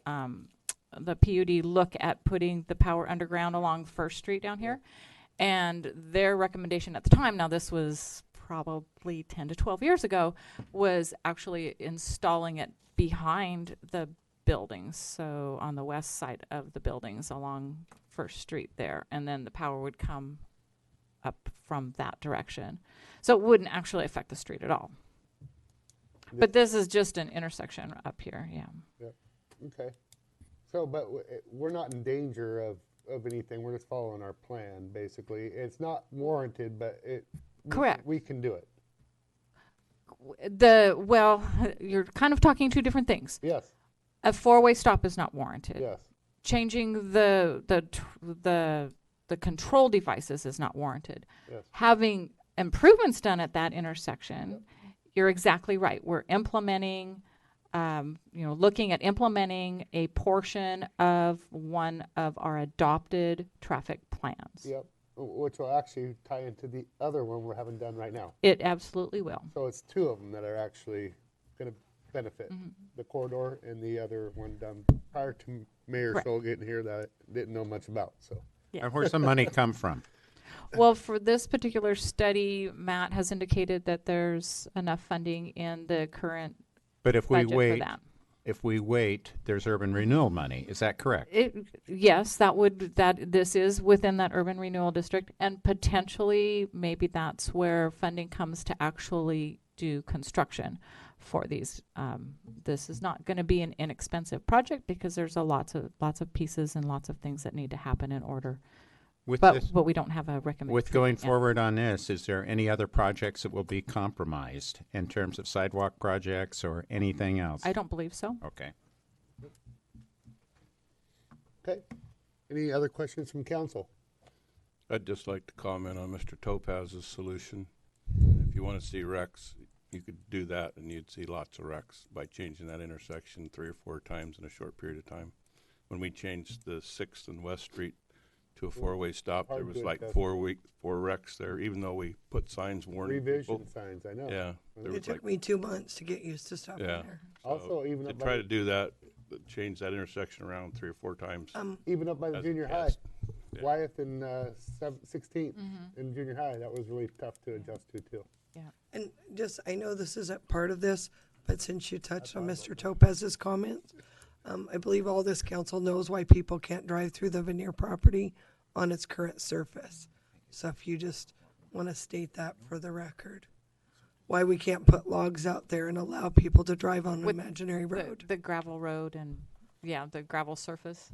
PUD look at putting the power underground along First Street down here, and their recommendation at the time, now this was probably 10 to 12 years ago, was actually installing it behind the buildings, so on the west side of the buildings along First Street there, and then the power would come up from that direction. So it wouldn't actually affect the street at all. But this is just an intersection up here, yeah. Yep. Okay. So, but we're not in danger of anything. We're just following our plan, basically. It's not warranted, but Correct. We can do it. You're kind of talking two different things. Yes. A 4-way stop is not warranted. Yes. Changing the control devices is not warranted. Yes. Having improvements done at that intersection, you're exactly right. We're implementing, looking at implementing a portion of one of our adopted traffic plans. Yep. Which will actually tie into the other one we're having done right now. It absolutely will. So it's two of them that are actually going to benefit, the corridor and the other one done prior to Mayor Correct. Scholl getting here that I didn't know much about. So, And where's the money come from? Well, for this particular study, Matt has indicated that there's enough funding in the current But if we budget for wait, that. there's urban renewal money. Is that correct? Yes, this is within that urban renewal district, and potentially maybe that's where funding comes to actually do construction for these. This is not going to be an inexpensive project because there's lots of pieces and lots of things that need to happen in order. But we don't have a recommendation. With going forward on this, is there any other projects that will be compromised in terms of sidewalk projects or anything else? I don't believe so. Okay. okay. Any other questions from council? I'd just like to comment on Mr. Topaz's solution. If you want to see wrecks, you could do that and you'd see lots of wrecks by changing that intersection 3 or 4 times in a short period of time. When we changed the 6th and West Street to a 4-way stop, there was like 4 wrecks there, even though we put signs warning Revision people. signs, I know. Yeah. there It was took me 2 months to get used to stopping Yeah. there. Also, even to up try by to do that, change that intersection around 3 or 4 times. even up by the as- junior high, as- Wyeth and 16th in junior high, that was really tough to adjust to too. And just, I know this isn't part of this, but since you touched on Mr. Topaz's comments, I believe all this council knows why people can't drive through the veneer property on its current surface. So if you just want to state that for the record, why we can't put logs out there and allow people to drive on an With imaginary road. The gravel road and, the gravel surface.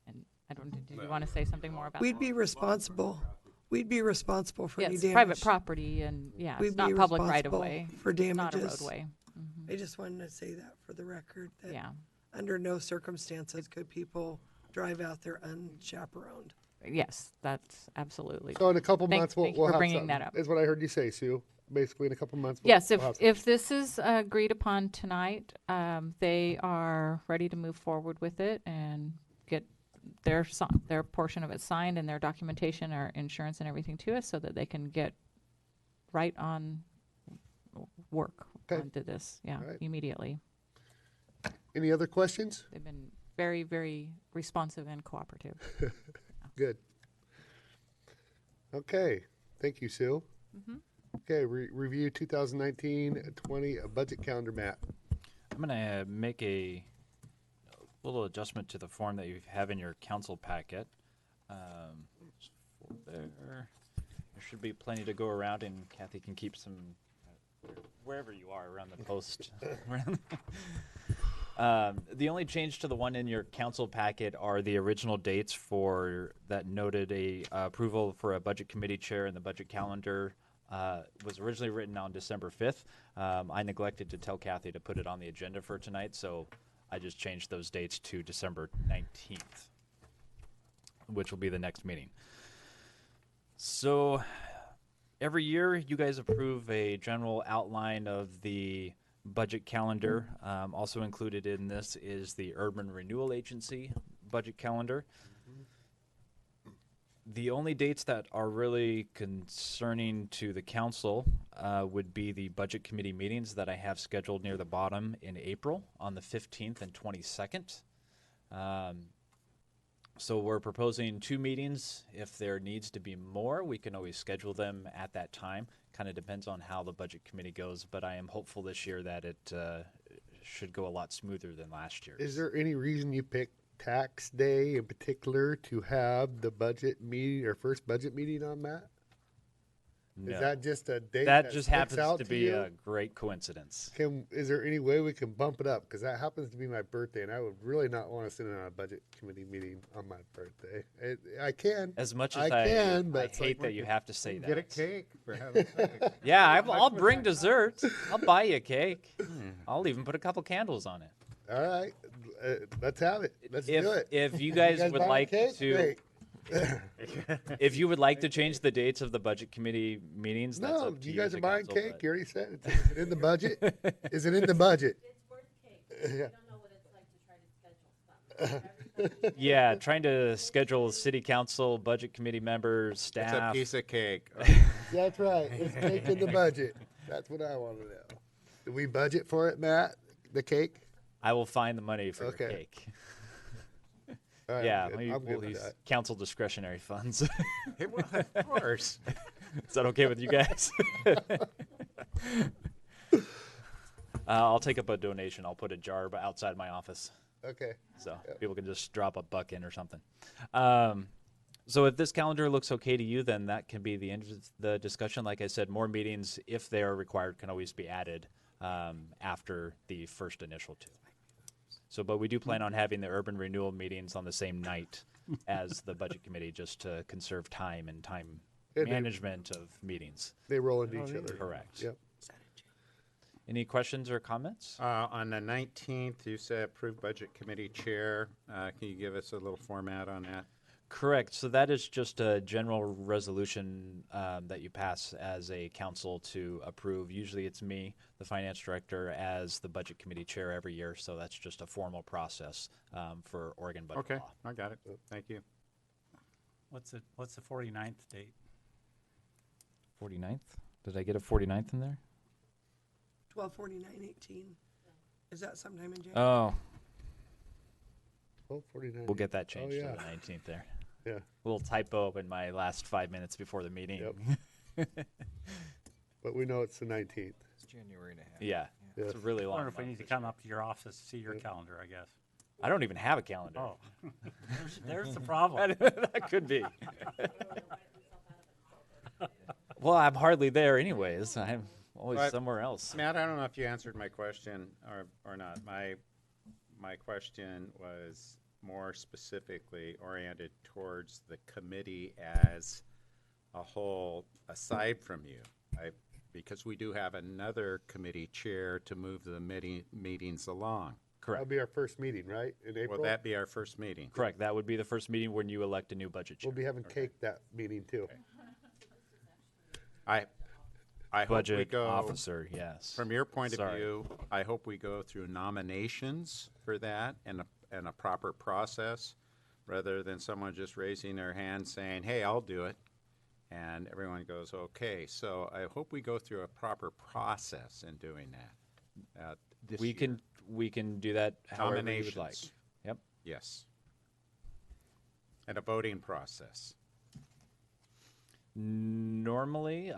And I don't, did you want to say something more about We'd that? be responsible. We'd be responsible for Yeah, any it's damage. private property and, We'd it's not be public right of responsible way. for It's not a damages. roadway. I just wanted to say that for the record, that Yeah. under no circumstances could people drive out there unchaperoned. Yes, that's absolutely. So in a couple months, thank you we'll for have bringing something. that up. Is what I heard you say, Sue. Basically, in a couple months. Yes, we'll have if this is agreed upon tonight, they are ready to move forward with it and get their portion of it signed and their documentation, our insurance and everything to us so that they can get right on work onto this, immediately. Any other questions? They've been very, very responsive and cooperative. Good. Okay. Thank you, Sue. Okay, review 2019-20 budget calendar, Matt. I'm going to make a little adjustment to the form that you have in your council packet. There should be plenty to go around, and Kathy can keep some wherever you are around the post. The only change to the one in your council packet are the original dates for that noted a approval for a budget committee chair and the budget calendar. Was originally written on December 5th. I neglected to tell Kathy to put it on the agenda for tonight, so I just changed those dates to December 19th, which will be the next meeting. So every year you guys approve a general outline of the budget calendar. Also included in this is the Urban Renewal Agency budget calendar. The only dates that are really concerning to the council would be the budget committee meetings that I have scheduled near the bottom in April on the 15th and 22nd. So we're proposing 2 meetings. If there needs to be more, we can always schedule them at that time. Kind of depends on how the budget committee goes, but I am hopeful this year that it should go a lot smoother than last year. Is there any reason you picked tax day in particular to have the budget meeting or first budget meeting on that? No. Is that just a date that that just sticks happens out to be you? a great coincidence? Is there any way we can bump it up? Because that happens to be my birthday, and I would really not want to sit in on a budget committee meeting on my birthday. I can. As much as I can, but I it's hate like, that you have to say that. Get a cake for heaven's sake. Yeah, I'll bring dessert. I'll buy you a cake. I'll even put a couple candles on it. All right, let's have it. Let's If- do it. if you guys would buy a like cake? to- Great. If you would like to change the dates of the budget committee meetings, that's No, up to you guys as are a buying council, cake. but- You already said it. Is it in the budget? Is it in the budget? Yeah. Yeah, trying to schedule city council, budget committee members, It's a staff. piece of cake. That's right. It's cake in the budget. That's what I want to know. Do we budget for it, Matt? The cake? I will find the money for Okay. the cake. All right, Yeah, I'm good. maybe I'm good we'll with use that. council discretionary funds. Well, of course. Is that okay with you guys? I'll take up a donation. I'll put a jar outside my office. Okay. So Yep. people can just drop a buck in or something. So if this calendar looks okay to you, then that can be the end of the discussion. Like I said, more meetings, if they are required, can always be added after the first initial two. So, but we do plan on having the urban renewal meetings on the same night as the budget committee, just to conserve time and time Yeah, they- management of meetings. They roll into each other. Correct. Yep. Any questions or comments? On the 19th, you said approved budget committee chair. Can you give us a little format on that? Correct. So that is just a general resolution that you pass as a council to approve. Usually it's me, the finance director, as the budget committee chair every year. So that's just a formal process for Oregon budget Okay, law. I got it. Thank you. What's the 49th date? 49th? Did I get a 49th in there? 12/49/18. Is that sometime in January? Oh, 12/49. we'll get that changed yeah. to the 19th there. Yeah. A little typo in my last 5 minutes before the meeting. But we know it's the 19th. It's January and a half. Yeah, it's a really I long wonder if we month need to this come year. up to your office to see your calendar, I guess. I don't even have a calendar. Oh, there's the problem. That could be. Well, I'm hardly there anyways. I'm always But, somewhere else. Matt, I don't know if you answered my question or not. My question was more specifically oriented towards the committee as a whole, aside from you. Because we do have another committee chair to move the meetings along. Correct. That'll be our first meeting, right? In April? Will that be our first meeting? Correct. That would be the first meeting when you elect a new budget chair. We'll be having cake that meeting too. I hope we Budget go. officer, yes. From your point of Sorry. view, I hope we go through nominations for that and a proper process, rather than someone just raising their hand saying, "Hey, I'll do it," and everyone goes, "Okay." So I hope we go through a proper process in doing that. This We year. can do that however you would like. Nominations. Yep. Yes. And a voting process. Normally,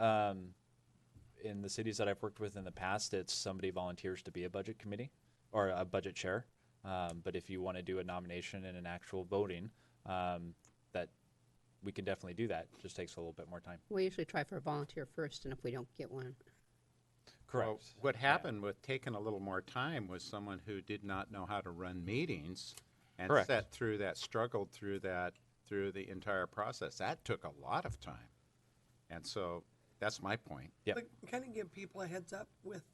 in the cities that I've worked with in the past, it's somebody volunteers to be a budget committee or a budget chair. But if you want to do a nomination and an actual voting, that we can definitely do that. Just takes a little bit more time. We usually try for a volunteer first, and if we don't get one, Correct. Well, what happened with taking a little more time was someone who did not know how to run meetings and Correct. struggled through the entire process. That took a lot of time. And so that's my point. Yep. Kind of give people a heads up with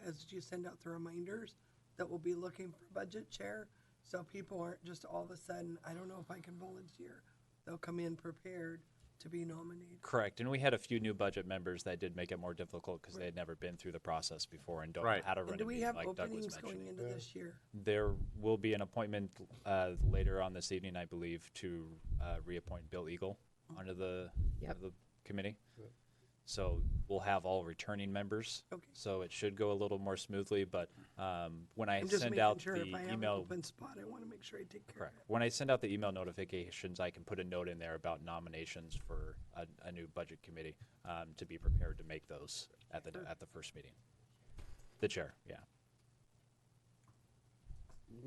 as you send out the reminders that we'll be looking for budget chair, so people aren't just all of a sudden, I don't know if I can volunteer. They'll come in prepared to be nominated. Correct. And we had a few new budget members that did make it more difficult because they had never been through the process before and don't Right. know how to run And do a we meeting, have like Doug was openings going mentioning. into this year? There will be an appointment later on this evening, I believe, to reappoint Bill Eagle onto the committee. So we'll have all returning members. Okay. So it should go a little more smoothly. But when I I'm just send making out sure the if I have an email, open spot, I want to make sure I take care correct. When I send out the email notifications, I can put a note in there about nominations for a new budget committee to be prepared to make those at the first meeting. The chair, yeah.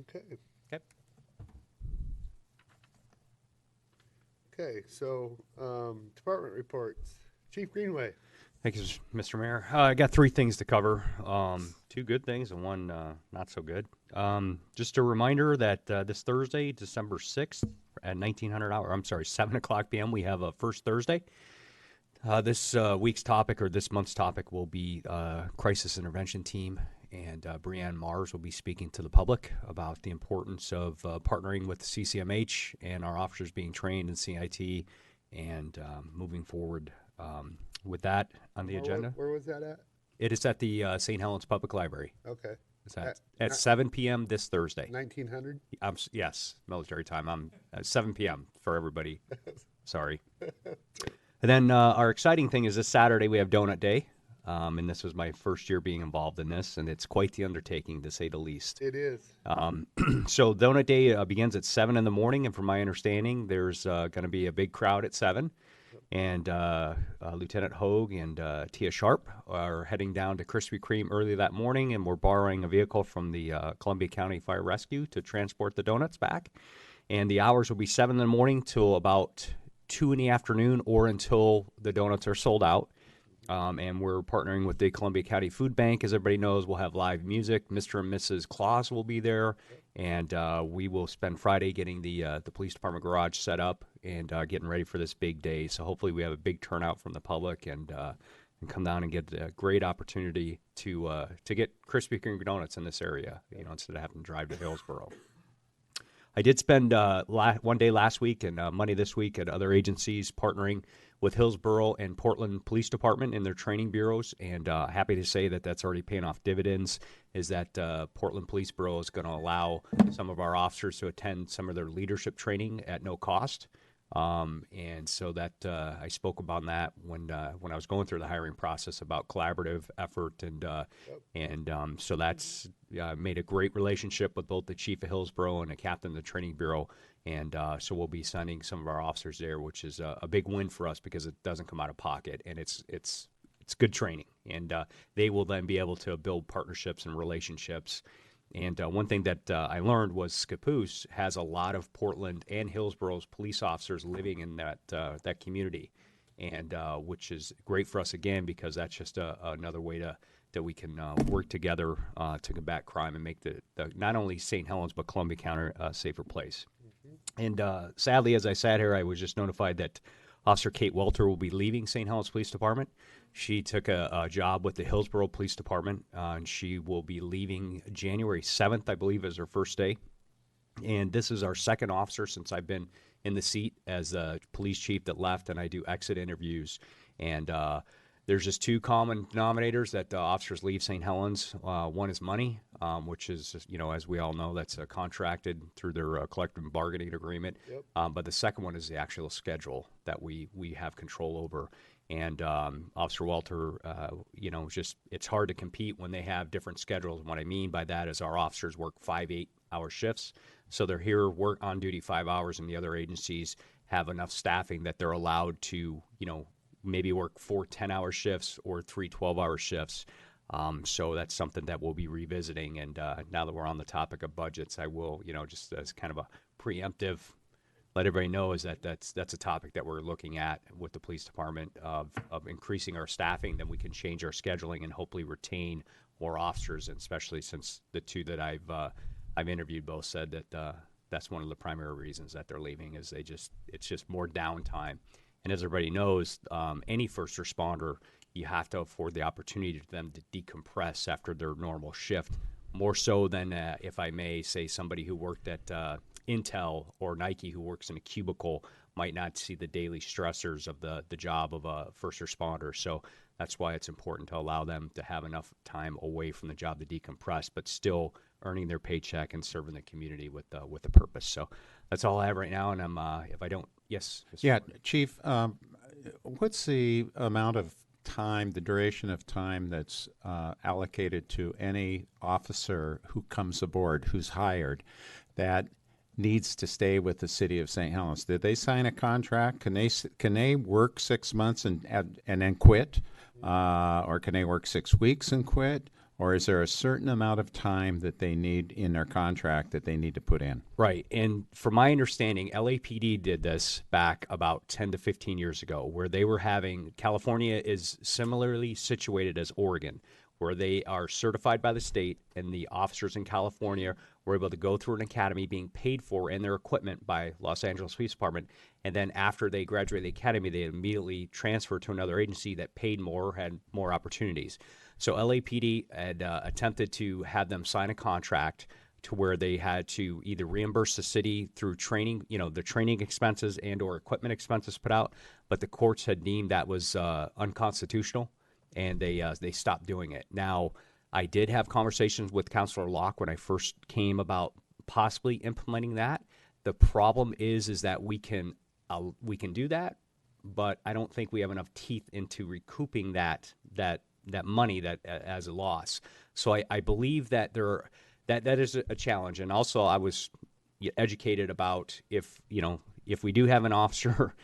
Okay. Okay. Okay, so department reports. Chief Greenway. Thank you, Mr. Mayor. I got three things to cover. Two good things and one not so good. Just a reminder that this Thursday, December 6th at 7 o'clock p.m., we have a First Thursday. This week's topic or this month's topic will be crisis intervention team. and Brianne Mars will be speaking to the public about the importance of partnering with CCMH and our officers being trained in CIT and moving forward with that on the agenda. Where was that at? It is at the St. Helens Public Library. Okay. It's at 7 p.m. this Thursday. 1900? Yes, military time. I'm 7 p.m. for everybody. Sorry. And then our exciting thing is this Saturday we have Donut Day. And this was my first year being involved in this, and it's quite the undertaking, to say the least. It is. So Donut Day begins at 7 in the morning, and from my understanding, there's going to be a big crowd at 7. And Lieutenant Hogue and Tia Sharp are heading down to Krispy Kreme early that morning, and we're borrowing a vehicle from the Columbia County Fire Rescue to transport the donuts back. And the hours will be 7 in the morning till about 2 in the afternoon, or until the donuts are sold out. And we're partnering with the Columbia County Food Bank. As everybody knows, we'll have live music. Mr. and Mrs. Claus will be there. And we will spend Friday getting the police department garage set up and getting ready for this big day. So hopefully we have a big turnout from the public and come down and get a great opportunity to get Krispy Kreme donuts in this area, instead of having to drive to Hillsborough. I did spend one day last week and Monday this week at other agencies partnering with Hillsborough and Portland Police Department in their training bureaus, and happy to say that that's already paying off dividends, is that Portland Police Bureau is going to allow some of our officers to attend some of their leadership training at no cost. And so that I spoke about that when I was going through the hiring process about collaborative effort, and so that's made a great relationship with both the chief of Hillsborough and the captain of the training bureau, and so we'll be sending some of our officers there, which is a big win for us because it doesn't come out of pocket, and it's good training, and they will then be able to build partnerships and relationships. And one thing that I learned was Scappoose has a lot of Portland and Hillsborough's police officers living in that community, and which is great for us again because that's just another way that we can work together to combat crime and make the not only St. Helens but Columbia County a safer place. And sadly, as I sat here, I was just notified that Officer Kate Welter will be leaving St. Helens Police Department. She took a job with the Hillsborough Police Department, and she will be leaving January 7th, I believe, is her first day. And this is our second officer since I've been in the seat as a police chief that left, and I do exit interviews. And there's just two common denominators that officers leave St. Helens. One is money, which is, as we all know, that's contracted through their collective bargaining agreement. Yep. But the second one is the actual schedule that we have control over. And Officer Welter, it's hard to compete when they have different schedules. And what I mean by that is our officers work 5 8-hour shifts. So they're here, work on duty 5 hours, and the other agencies have enough staffing that they're allowed to, maybe work 4 10-hour shifts or 3 12-hour shifts. So that's something that we'll be revisiting. And now that we're on the topic of budgets, I will, just as kind of a preemptive, let everybody know is that's a topic that we're looking at with the police department of increasing our staffing. Then we can change our scheduling and hopefully retain more officers. And especially since the two that I've interviewed both said that that's one of the primary reasons that they're leaving is it's just more downtime. And as everybody knows, any first responder, you have to afford the opportunity for them to decompress after their normal shift, more so than, if I may say, somebody who worked at Intel or Nike who works in a cubicle might not see the daily stressors of the job of a first responder. So that's why it's important to allow them to have enough time away from the job to decompress, but still earning their paycheck and serving the community with a purpose. So that's all I have right now. And I'm if I don't, yes. Mr. Yeah, Chief, what's the amount of time, the duration of time that's allocated to any officer who comes aboard, who's hired, that needs to stay with the city of St. Helens? Did they sign a contract? Can they work 6 months and then quit, or can they work 6 weeks and quit? Or is there a certain amount of time that they need in their contract that they need to put in? Right. And from my understanding, LAPD did this back about 10 to 15 years ago, where they were having, California is similarly situated as Oregon, where they are certified by the state, and the officers in California were able to go through an academy being paid for and their equipment by Los Angeles Police Department. And then after they graduated the academy, they immediately transferred to another agency that paid more, had more opportunities. So LAPD had attempted to have them sign a contract to where they had to either reimburse the city through training, the training expenses and or equipment expenses put out, but the courts had deemed that was unconstitutional, and they stopped doing it. Now, I did have conversations with Councilor Locke when I first came about possibly implementing that. The problem is that we can do that, but I don't think we have enough teeth into recouping that money that as a loss. So I believe that that is a challenge. And also I was educated about if we do have an officer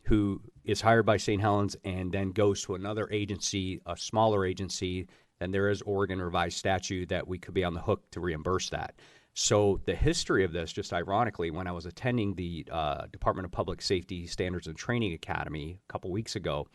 who is hired by St. Helens and then goes to another agency, a smaller agency, then there is Oregon revised statute that we could be on the hook to reimburse that. So the history of this, just ironically, when I was attending the Department of Public Safety Standards and Training Academy a couple weeks ago,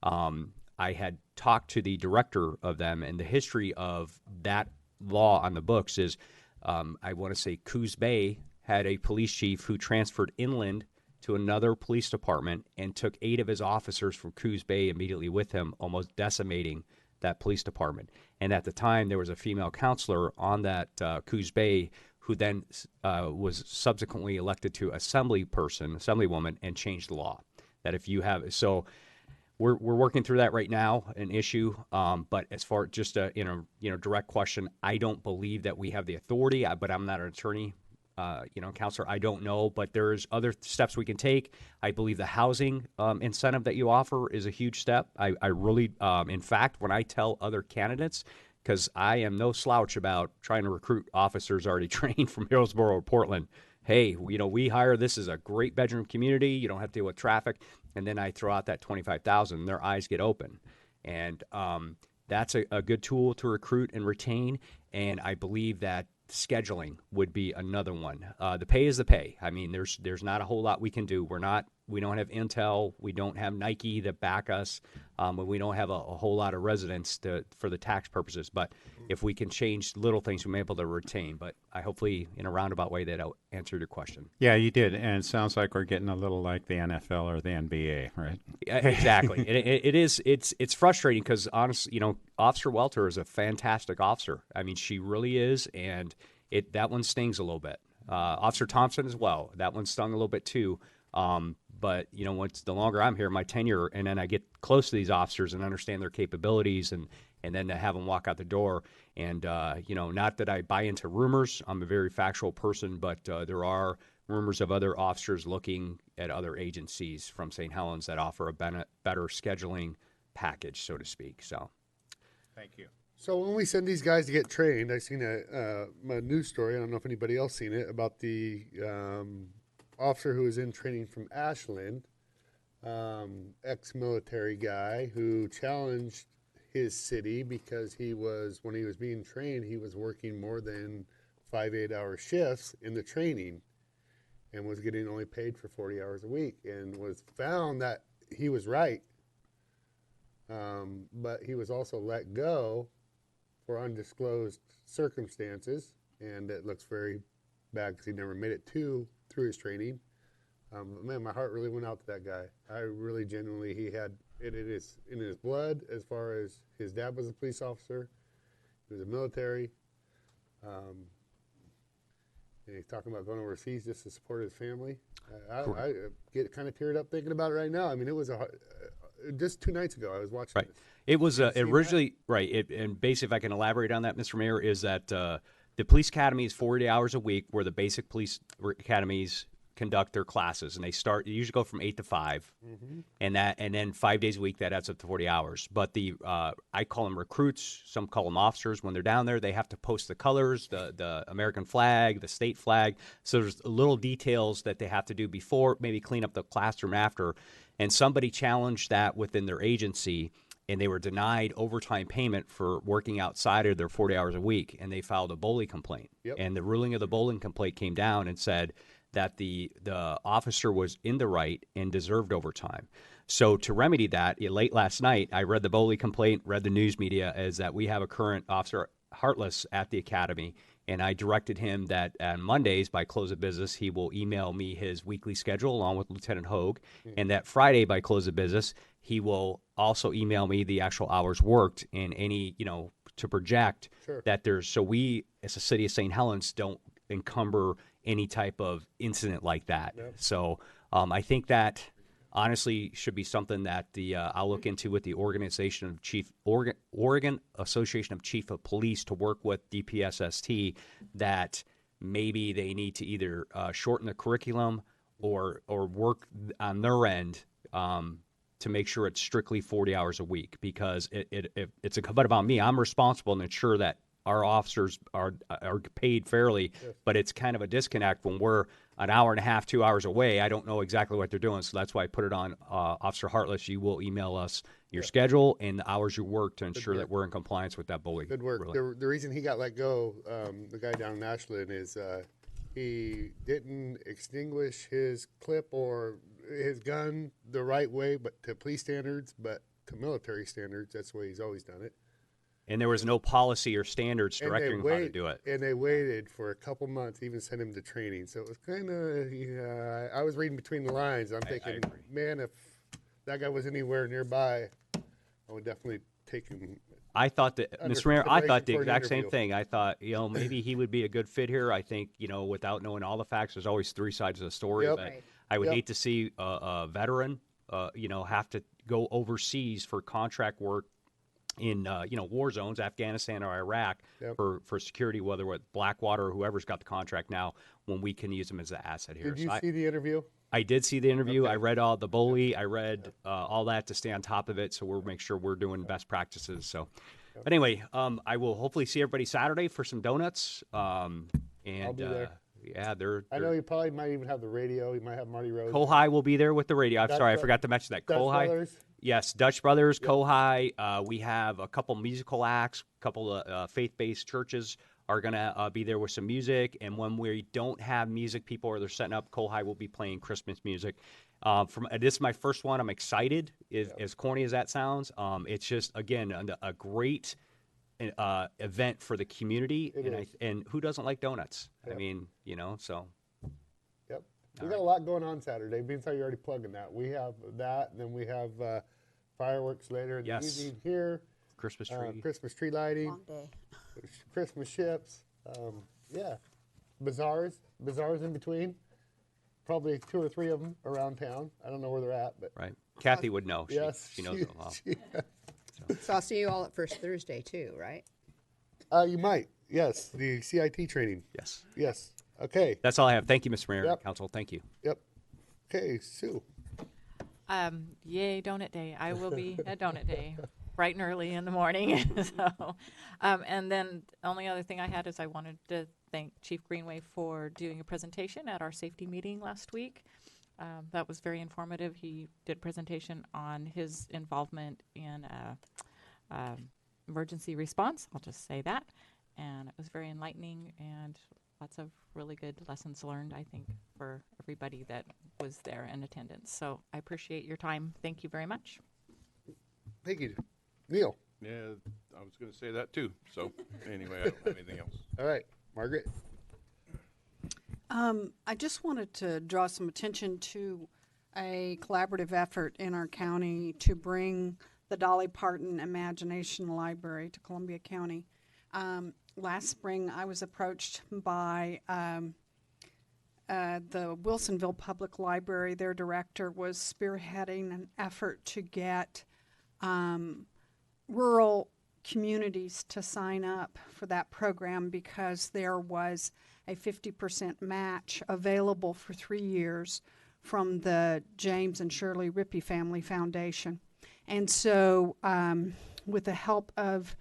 I had talked to the director of them, and the history of that law on the books is, I want to say Coos Bay had a police chief who transferred inland to another police department and took 8 of his officers from Coos Bay immediately with him, almost decimating that police department. And at the time, there was a female counselor on that Coos Bay who then was subsequently elected to assemblywoman, and changed the law. That if you have, so we're working through that right now, an issue. But as far just a direct question, I don't believe that we have the authority. But I'm not an attorney, counselor. I don't know, but there's other steps we can take. I believe the housing incentive that you offer is a huge step. I really, in fact, when I tell other candidates, because I am no slouch about trying to recruit officers already trained from Hillsborough or Portland. Hey, we hire, this is a great bedroom community. You don't have to deal with traffic. And then I throw out that $25,000, their eyes get open. And that's a good tool to recruit and retain. And I believe that scheduling would be another one. The pay is the pay. I mean, there's not a whole lot we can do. We don't have Intel. We don't have Nike that back us. And we don't have a whole lot of residents for the tax purposes. But if we can change little things, we'll be able to retain. But I hopefully, in a roundabout way, that answered your question. Yeah, you did. And it sounds like we're getting a little like the NFL or the NBA, right? Exactly. It's frustrating because, honestly, Officer Welter is a fantastic officer. I mean, she really is. And that one stings a little bit. Officer Thompson as well. That one stung a little bit too. But the longer I'm here, my tenure, and then I get close to these officers and understand their capabilities, and then to have them walk out the door. And not that I buy into rumors. I'm a very factual person, but there are rumors of other officers looking at other agencies from St. Helens that offer a better scheduling package, so to speak. So, thank you. So when we send these guys to get trained, I seen a news story. I don't know if anybody else seen it about the officer who was in training from Ashland, ex-military guy who challenged his city because when he was being trained, he was working more than 5 8-hour shifts in the training and was getting only paid for 40 hours a week, and was found that he was right. But he was also let go for undisclosed circumstances, and it looks very bad because he never made it through his training. But man, my heart really went out to that guy. I really genuinely, he had it in his blood, as far as his dad was a police officer. He was a military. And he's talking about going overseas just to support his family. I get kind of teared up thinking about it right now. I mean, it was just 2 nights ago I was watching this. It was originally, right, and basically, if I can elaborate on that, Mr. Mayor, is that the police academy is 40 hours a week, where the basic police academies conduct their classes, and they usually go from 8 to 5, and then 5 days a week, that adds up to 40 hours. But I call them recruits, some call them officers. When they're down there, they have to post the colors, the American flag, the state flag. So there's little details that they have to do before, maybe clean up the classroom after. And somebody challenged that within their agency, and they were denied overtime payment for working outside of their 40 hours a week, and they filed a bullying complaint. Yep. And the ruling of the bullying complaint came down and said that the officer was in the right and deserved overtime. So to remedy that, late last night, I read the Boley complaint, read the news media, is that we have a current officer, Heartless, at the academy, and I directed him that on Mondays by close of business, he will email me his weekly schedule along with Lieutenant Hogue, and that Friday by close of business, he will also email me the actual hours worked and any, to project that there's, so we as a city of St. Helens don't encumber any type of incident like that. Yep. So I think that honestly should be something that I'll look into with the Oregon Association of Chief of Police to work with DPSST, that maybe they need to either shorten the curriculum or work on their end to make sure it's strictly 40 hours a week, because it's incumbent upon me. I'm responsible to ensure that our officers are paid fairly, but it's kind of a disconnect when we're an hour and a half, 2 hours away. I don't know exactly what they're doing, so that's why I put it on Officer Heartless. You will email us your schedule and the hours you work to ensure that we're in compliance with that Boley. Good work. ruling. The reason he got let go, the guy down in Ashland, is he didn't extinguish his clip or his gun the right way, but to police standards, but to military standards. That's the way he's always done it. And there was no policy or standards And directing him how to do it. And they waited for a couple months, even sent him to training. So it was kind of, I was reading between the lines. I'm thinking, man, if that guy was anywhere nearby, I would definitely take him. I thought that, under Mr. Mayor, I thought the consideration for an exact same interview. thing. I thought, maybe he would be a good fit here. I think, without knowing all the facts, there's always three sides of the story. Yep. But Right. I would Yep. hate to see a veteran, have to go overseas for contract work in, war zones, Afghanistan or Iraq, Yep. for security, whether with Blackwater or whoever's got the contract now, when we can use them as an asset here. Did you So see the interview? I did see the interview. I read all the Boley. I read all that to stay on top of it, so we'll make sure we're doing best practices. So, but anyway, I will hopefully see everybody Saturday for some donuts. And I'll be there. Yeah, they're. I know you probably might even have the radio. You might have Marty Rose. Kohai will be there with the radio. I'm Dutch sorry, I Bro- forgot to mention that. Dutch Kohai. Brothers? Yes, Dutch Brothers, Kohai. We have a couple musical acts, a couple of faith-based churches are going to be there with some music. And when we don't have music people or they're setting up, Kohai will be playing Christmas music. This is my first one. I'm excited, as corny as that sounds. It's just, again, a great event for the community. And who doesn't like donuts? I mean, so. Yep. We got a lot going on Saturday. Being how you're already plugging that. We have that, and then we have fireworks later in the evening here. Christmas tree. Christmas tree lighting. Long day. Christmas ships. Yeah. Bazaars in between. Probably 2 or 3 of them around town. I don't know where they're at, but. Right. Kathy would know. Yes. She knows it well. So I'll see you all at First Thursday too, right? You might. Yes. The CIT training. Yes. Yes. Okay. That's all I have. Thank you, Mr. Mayor, Yep. Council. Thank you. Yep. Okay, Sue. Yay, donut day. I will be at donut day bright and early in the morning. So, and then the only other thing I had is I wanted to thank Chief Greenway for doing a presentation at our safety meeting last week. That was very informative. He did a presentation on his involvement in emergency response. I'll just say that. And it was very enlightening and lots of really good lessons learned, I think, for everybody that was there in attendance. So I appreciate your time. Thank you very much. Thank you. Neil. Yeah, I was going to say that too. So anyway, I don't have anything else. All right. Margaret. I just wanted to draw some attention to a collaborative effort in our county to bring the Dolly Parton Imagination Library to Columbia County. Last spring, I was approached by the Wilsonville Public Library. Their director was spearheading an effort to get rural communities to sign up for that program because there was a 50% match available for 3 years from the James and Shirley Rippey Family Foundation. And so with the help of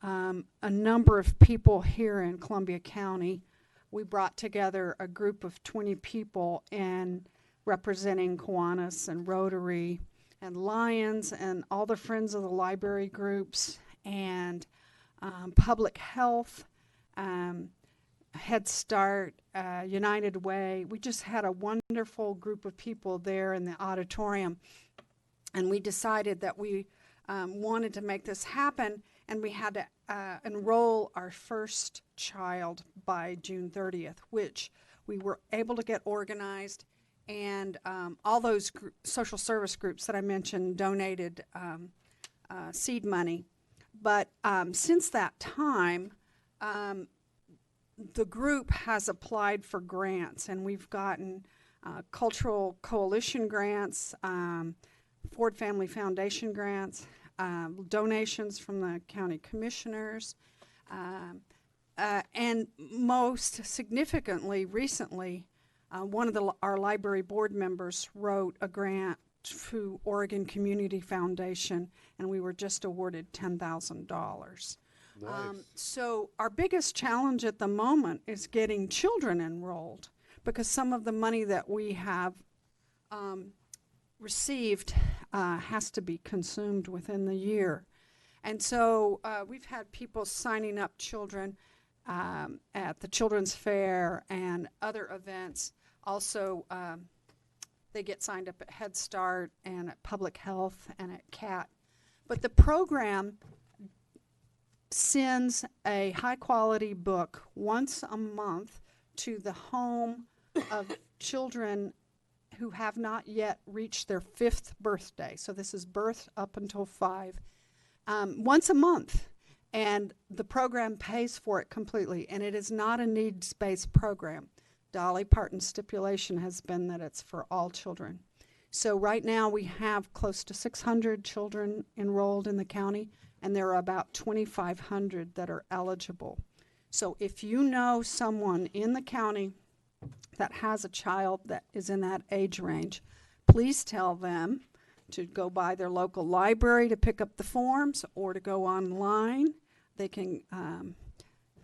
a number of people here in Columbia County, we brought together a group of 20 people and representing Kiwanis and Rotary and Lions and all the Friends of the Library groups and public health, Head Start, United Way. We just had a wonderful group of people there in the auditorium, and we decided that we wanted to make this happen, and we had to enroll our first child by June 30th, which we were able to get organized, and all those social service groups that I mentioned donated seed money. But since that time, the group has applied for grants, and we've gotten Cultural Coalition grants, Ford Family Foundation grants, donations from the county commissioners, and most significantly, recently, one of our library board members wrote a grant to Oregon Community Foundation, and we were just awarded $10,000. Nice. So our biggest challenge at the moment is getting children enrolled, because some of the money that we have received has to be consumed within the year. And so we've had people signing up children at the Children's Fair and other events. Also, they get signed up at Head Start and at Public Health and at CAT. But the program sends a high-quality book once a month to the home of children who have not yet reached their 5th birthday. So this is birth up until 5. Once a month. And the program pays for it completely. And it is not a needs-based program. Dolly Parton's stipulation has been that it's for all children. So right now we have close to 600 children enrolled in the county, and there are about 2,500 that are eligible. So if you know someone in the county that has a child that is in that age range, please tell them to go by their local library to pick up the forms or to go online. They can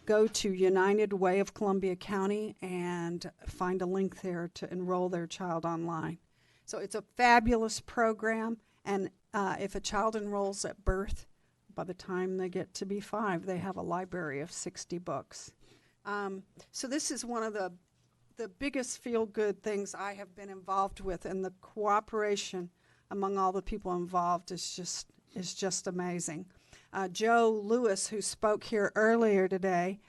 go to United Way of Columbia County and find a link there to enroll their child online. So it's a fabulous program, and if a child enrolls at birth, by the time they get to be 5, they have a library of 60 books. So this is one of the biggest feel-good things I have been involved with, and the cooperation among all the people involved is just amazing. Joe Lewis, who spoke here earlier today,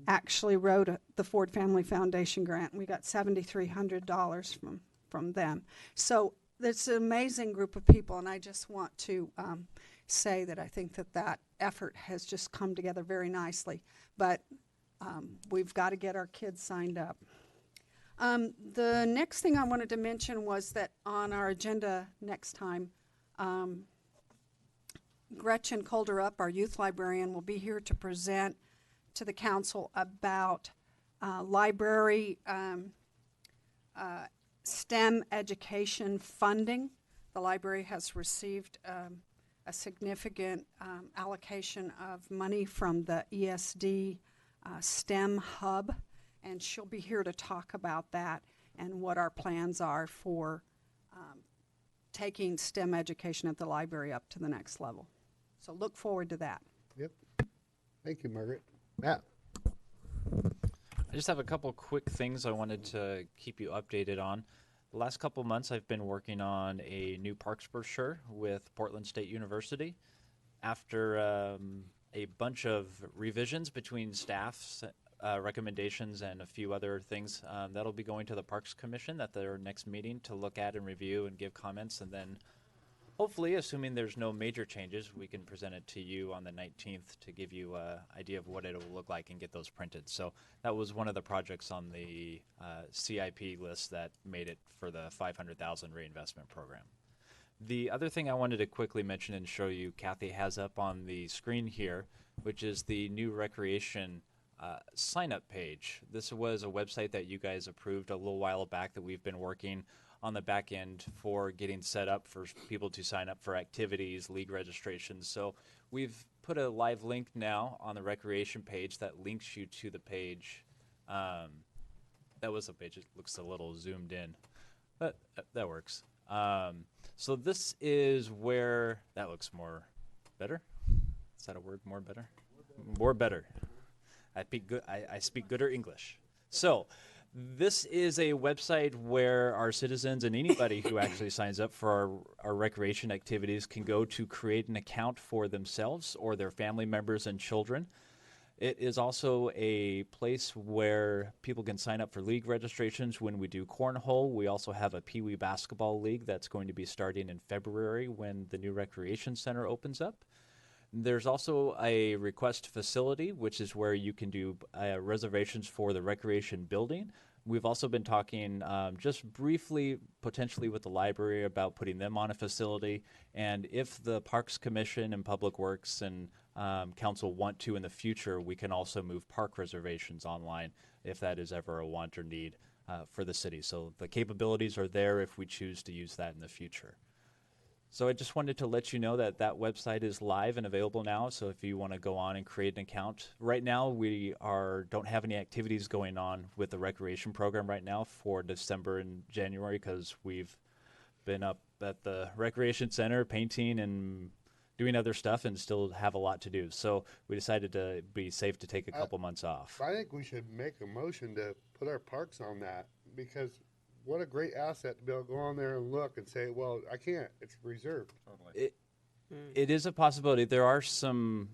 actually wrote the Ford Family Foundation grant. We got $7,300 from them. So it's an amazing group of people, and I just want to say that I think that effort has just come together very nicely. But we've got to get our kids signed up. The next thing I wanted to mention was that on our agenda next time, Gretchen Kolderup, our youth librarian, will be here to present to the council about library STEM education funding. The library has received a significant allocation of money from the ESD STEM hub, and she'll be here to talk about that and what our plans are for taking STEM education at the library up to the next level. So look forward to that. Yep. Thank you, Margaret. Matt. I just have a couple quick things I wanted to keep you updated on. The last couple months I've been working on a new parks brochure with Portland State University. After a bunch of revisions between staff's recommendations and a few other things, that'll be going to the Parks Commission at their next meeting to look at and review and give comments, and then hopefully, assuming there's no major changes, we can present it to you on the 19th to give you an idea of what it will look like and get those printed. So that was one of the projects on the CIP list that made it for the $500,000 reinvestment program. The other thing I wanted to quickly mention and show you, Kathy has up on the screen here, which is the new recreation sign-up page. This was a website that you guys approved a little while back that we've been working on the back end for getting set up for people to sign up for activities, league registrations. So we've put a live link now on the recreation page that links you to the page. That was a page, it looks a little zoomed in, but that works. So this is where, that looks more better. Is that a word, more better? More better. I speak gooder English. So, this is a website where our citizens and anybody who actually signs up for our recreation activities can go to create an account for themselves or their family members and children. It is also a place where people can sign up for league registrations when we do cornhole. We also have a Pee Wee basketball league that's going to be starting in February when the new recreation center opens up. There's also a request facility, which is where you can do reservations for the recreation building. We've also been talking just briefly, potentially with the library, about putting them on a facility. And if the Parks Commission and Public Works and Council want to in the future, we can also move park reservations online if that is ever a want or need for the city. So the capabilities are there if we choose to use that in the future. So I just wanted to let you know that that website is live and available now. So if you want to go on and create an account, right now we don't have any activities going on with the recreation program right now for December and January because we've been up at the recreation center painting and doing other stuff and still have a lot to do. So we decided to be safe to take a couple months off. I think we should make a motion to put our parks on that because what a great asset to be able to go on there and look and say, well, I can't. It's reserved. It is a possibility. There are some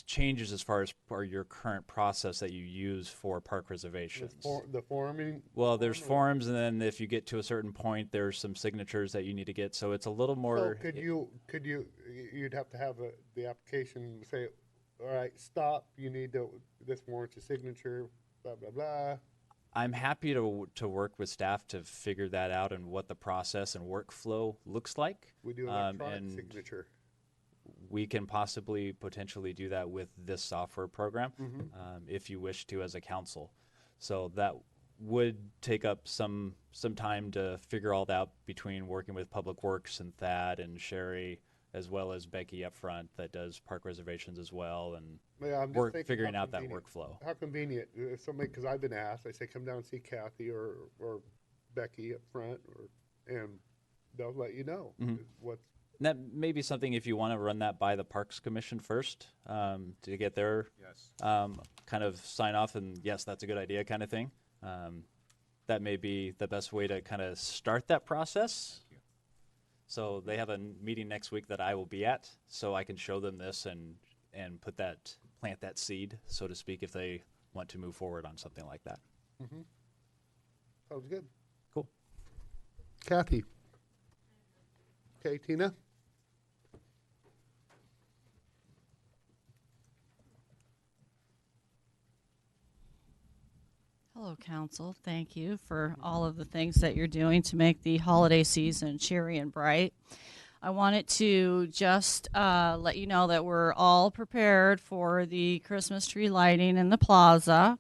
changes as far as your current process that you use for park reservations. The forming? Well, there's forms, and then if you get to a certain point, there's some signatures that you need to get. So it's a little more. So you'd have to have the application say, all right, stop. You need this warrants a signature, blah, blah, blah. I'm happy to work with staff to figure that out and what the process and workflow looks like. We do electronic signature. We can potentially do that with this software program if you wish to as a council. So that would take up some time to figure all that out between working with Public Works and Thad and Sherry, as well as Becky up front that does park reservations as well, and figuring out that workflow. How convenient. If somebody, because I've been asked, I say come down and see Kathy or Becky up front, and they'll let you know what's. That may be something if you want to run that by the Parks Commission first to get their kind of sign off and yes, that's a good idea kind of thing. That may be the best way to kind of start that process. So they have a meeting next week that I will be at, so I can show them this and plant that seed, so to speak, if they want to move forward on something like that. Sounds good. Cool. Kathy. Okay, Tina. Hello, Council. Thank you for all of the things that you're doing to make the holiday season cheery and bright. I wanted to just let you know that we're all prepared for the Christmas tree lighting in the plaza.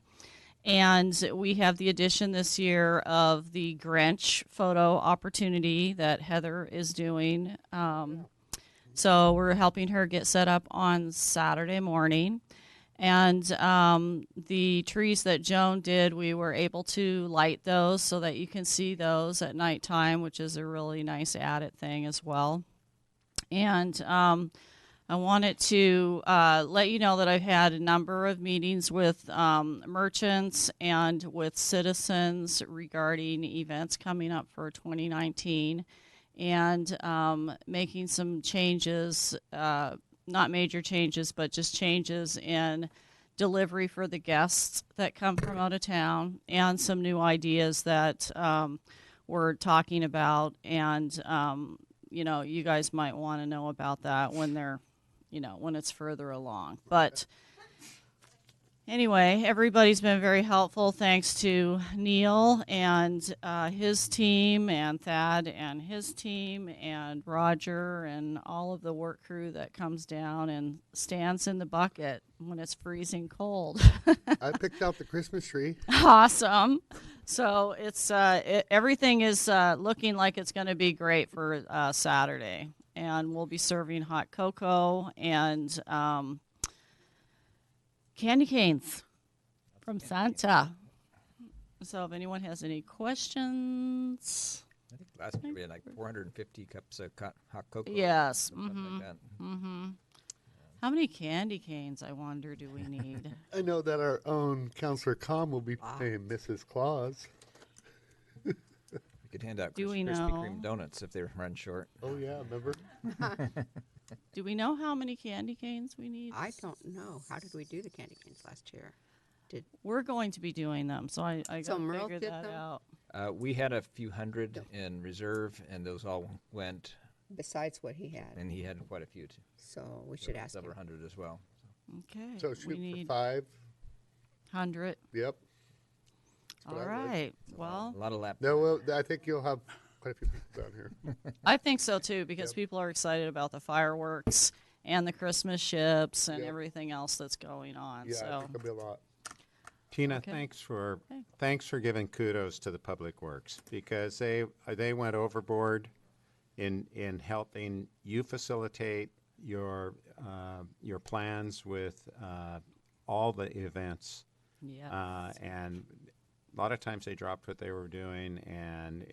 And we have the addition this year of the Grinch photo opportunity that Heather is doing. So we're helping her get set up on Saturday morning. And the trees that Joan did, we were able to light those so that you can see those at nighttime, which is a really nice added thing as well. And I wanted to let you know that I've had a number of meetings with merchants and with citizens regarding events coming up for 2019 and making some changes, not major changes, but just changes in delivery for the guests that come from out of town and some new ideas that we're talking about. And, you guys might want to know about that when when it's further along. But anyway, everybody's been very helpful. Thanks to Neil and his team, and Thad and his team, and Roger, and all of the work crew that comes down and stands in the bucket when it's freezing cold. I picked out the Christmas tree. Awesome. So it's everything is looking like it's going to be great for Saturday. And we'll be serving hot cocoa and candy canes from Santa. So if anyone has any questions. I think last year we had like 450 cups of hot cocoa. Yes. Something like that. How many candy canes, I wonder, do we need? I know that our own Councilor Com will be playing Mrs. Claus. We could hand out Do we Krispy know? Kreme donuts if they run short. Oh yeah, remember? Do we know how many candy canes we need? I don't know. How did we do the candy canes last year? We're going to be doing them, so I So got to Merle figure did that them? out. We had a few hundred in reserve, and those all went. Besides what he had. And he had quite a few too. So we There should were ask several him. hundred as well. Okay. So we shoot for need 500. 100. Yep. All what I would. right. Well, A lot of lap. No, well, I think you'll have quite a few people down here. I think so too, because people are excited about the fireworks and the Christmas ships and Yep. everything else that's going on. Yeah, I so think there'll be a lot. Tina, Okay. thanks for giving kudos to the Public Works because they went overboard in helping you facilitate your plans with all the events. Yeah. And a lot of times they dropped what they were doing and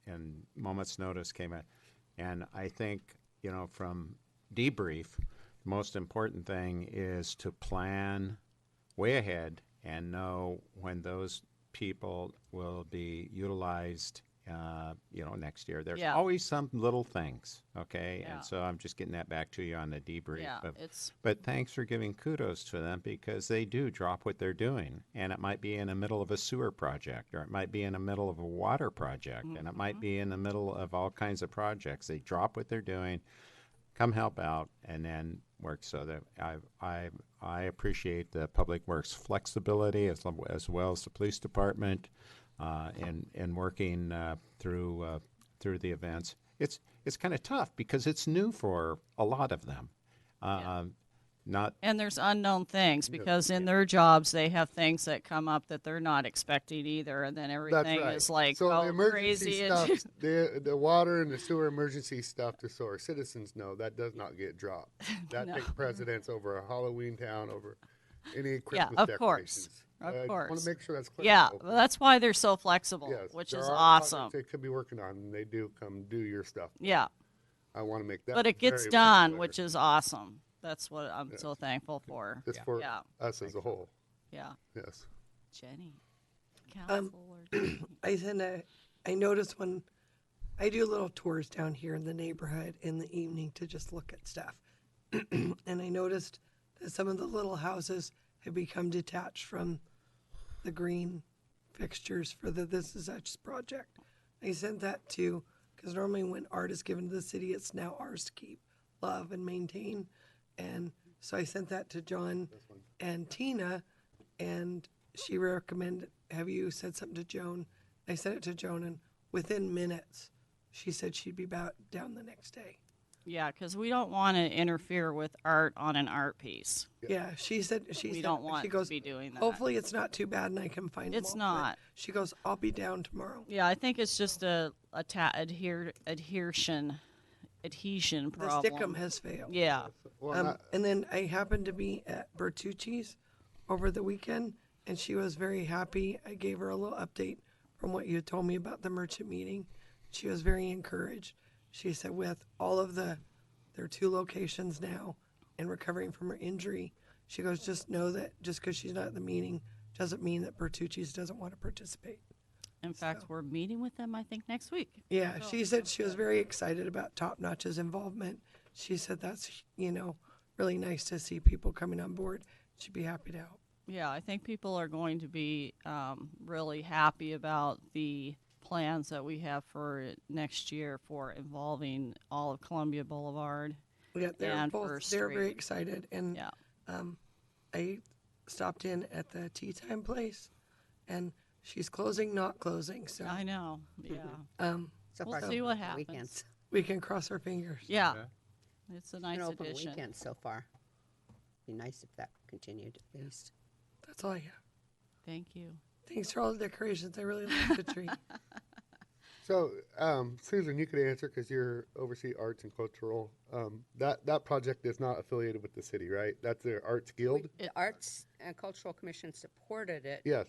in moments notice came out. And I think, from debrief, the most important thing is to plan way ahead and know when those people will be utilized, next year. There's Yeah. always some little things, okay? Yeah. And so I'm just getting that back to you on the debrief. Yeah, But, but thanks for giving kudos to them because they do drop what they're doing. And it might be in the middle of a sewer project, or it might be in the middle of a water project, and it might be in the middle of all kinds of projects. They drop what they're doing, come help out, and then work. So that I appreciate the Public Works flexibility as well as the police department in working through the events. It's kind of tough because it's new for a lot of them. Not and there's unknown things because in their jobs they have things that come up that they're not expecting either, and then everything That's right. is like so the emergency crazy. stuff, the water and the sewer emergency stuff, just so our citizens know, that does not get dropped. That No. takes precedence over a Halloween town, over any Yeah, Christmas of decorations. course. I Of just course. want to make sure that's clear. Yeah, So, well, that's why they're so flexible, yes, which there is are awesome. projects they could be working on, and they do come do your stuff. Yeah. I want to make that. But it gets very done, clear. which is awesome. That's what I'm so thankful for. It's for yeah. us as a whole. Yeah. Yes. Jenny, Counselor. I notice when I do little tours down here in the neighborhood in the evening to just look at stuff. And I noticed that some of the little houses have become detached from the green fixtures for the This Is Us project. I sent that to, because normally when art is given to the city, it's now ours to keep, love, and maintain. And so I sent that to John and Tina, and she recommended, have you said something to Joan? I sent it to Joan, and within minutes, she said she'd be down the next day. Yeah, because we don't want to interfere with art on an art piece. Yeah, she said we don't want she goes, to be doing that. Hopefully it's not too bad and I can find them It's all," but not. She goes, I'll be down tomorrow. Yeah, I think it's just a adhesion problem. The stickum has failed. Yeah. And then I happened to be at Bertucci's over the weekend, and she was very happy. I gave her a little update from what you had told me about the merchant meeting. She was very encouraged. She said with all of their 2 locations now and recovering from her injury, she goes, just know that just because she's not at the meeting doesn't mean that Bertucci's doesn't want to participate. In fact, we're meeting with them, I think, next week. Yeah, So- she said she was very excited about Top Notch's involvement. She said that's, really nice to see people coming on board. She'd be happy to help. Yeah, I think people are going to be really happy about the plans that we have for next year for involving all of Columbia Boulevard. Yeah, they're and both, First they're very Street. excited. And I stopped in at the Tea Time place, and she's closing, not closing. So I know, yeah. So We'll far, see so what good. happens. Weekends. we can cross our fingers. Yeah. It's a nice An open addition. weekend so far. Be nice if that continued at least. That's all I have. Thank you. Thanks for all the decorations. I really like the tree. So, Susan, you could answer because you're oversee arts and cultural. That project is not affiliated with the city, right? That's their Arts Guild. The Arts and Cultural Commission supported it. Yes.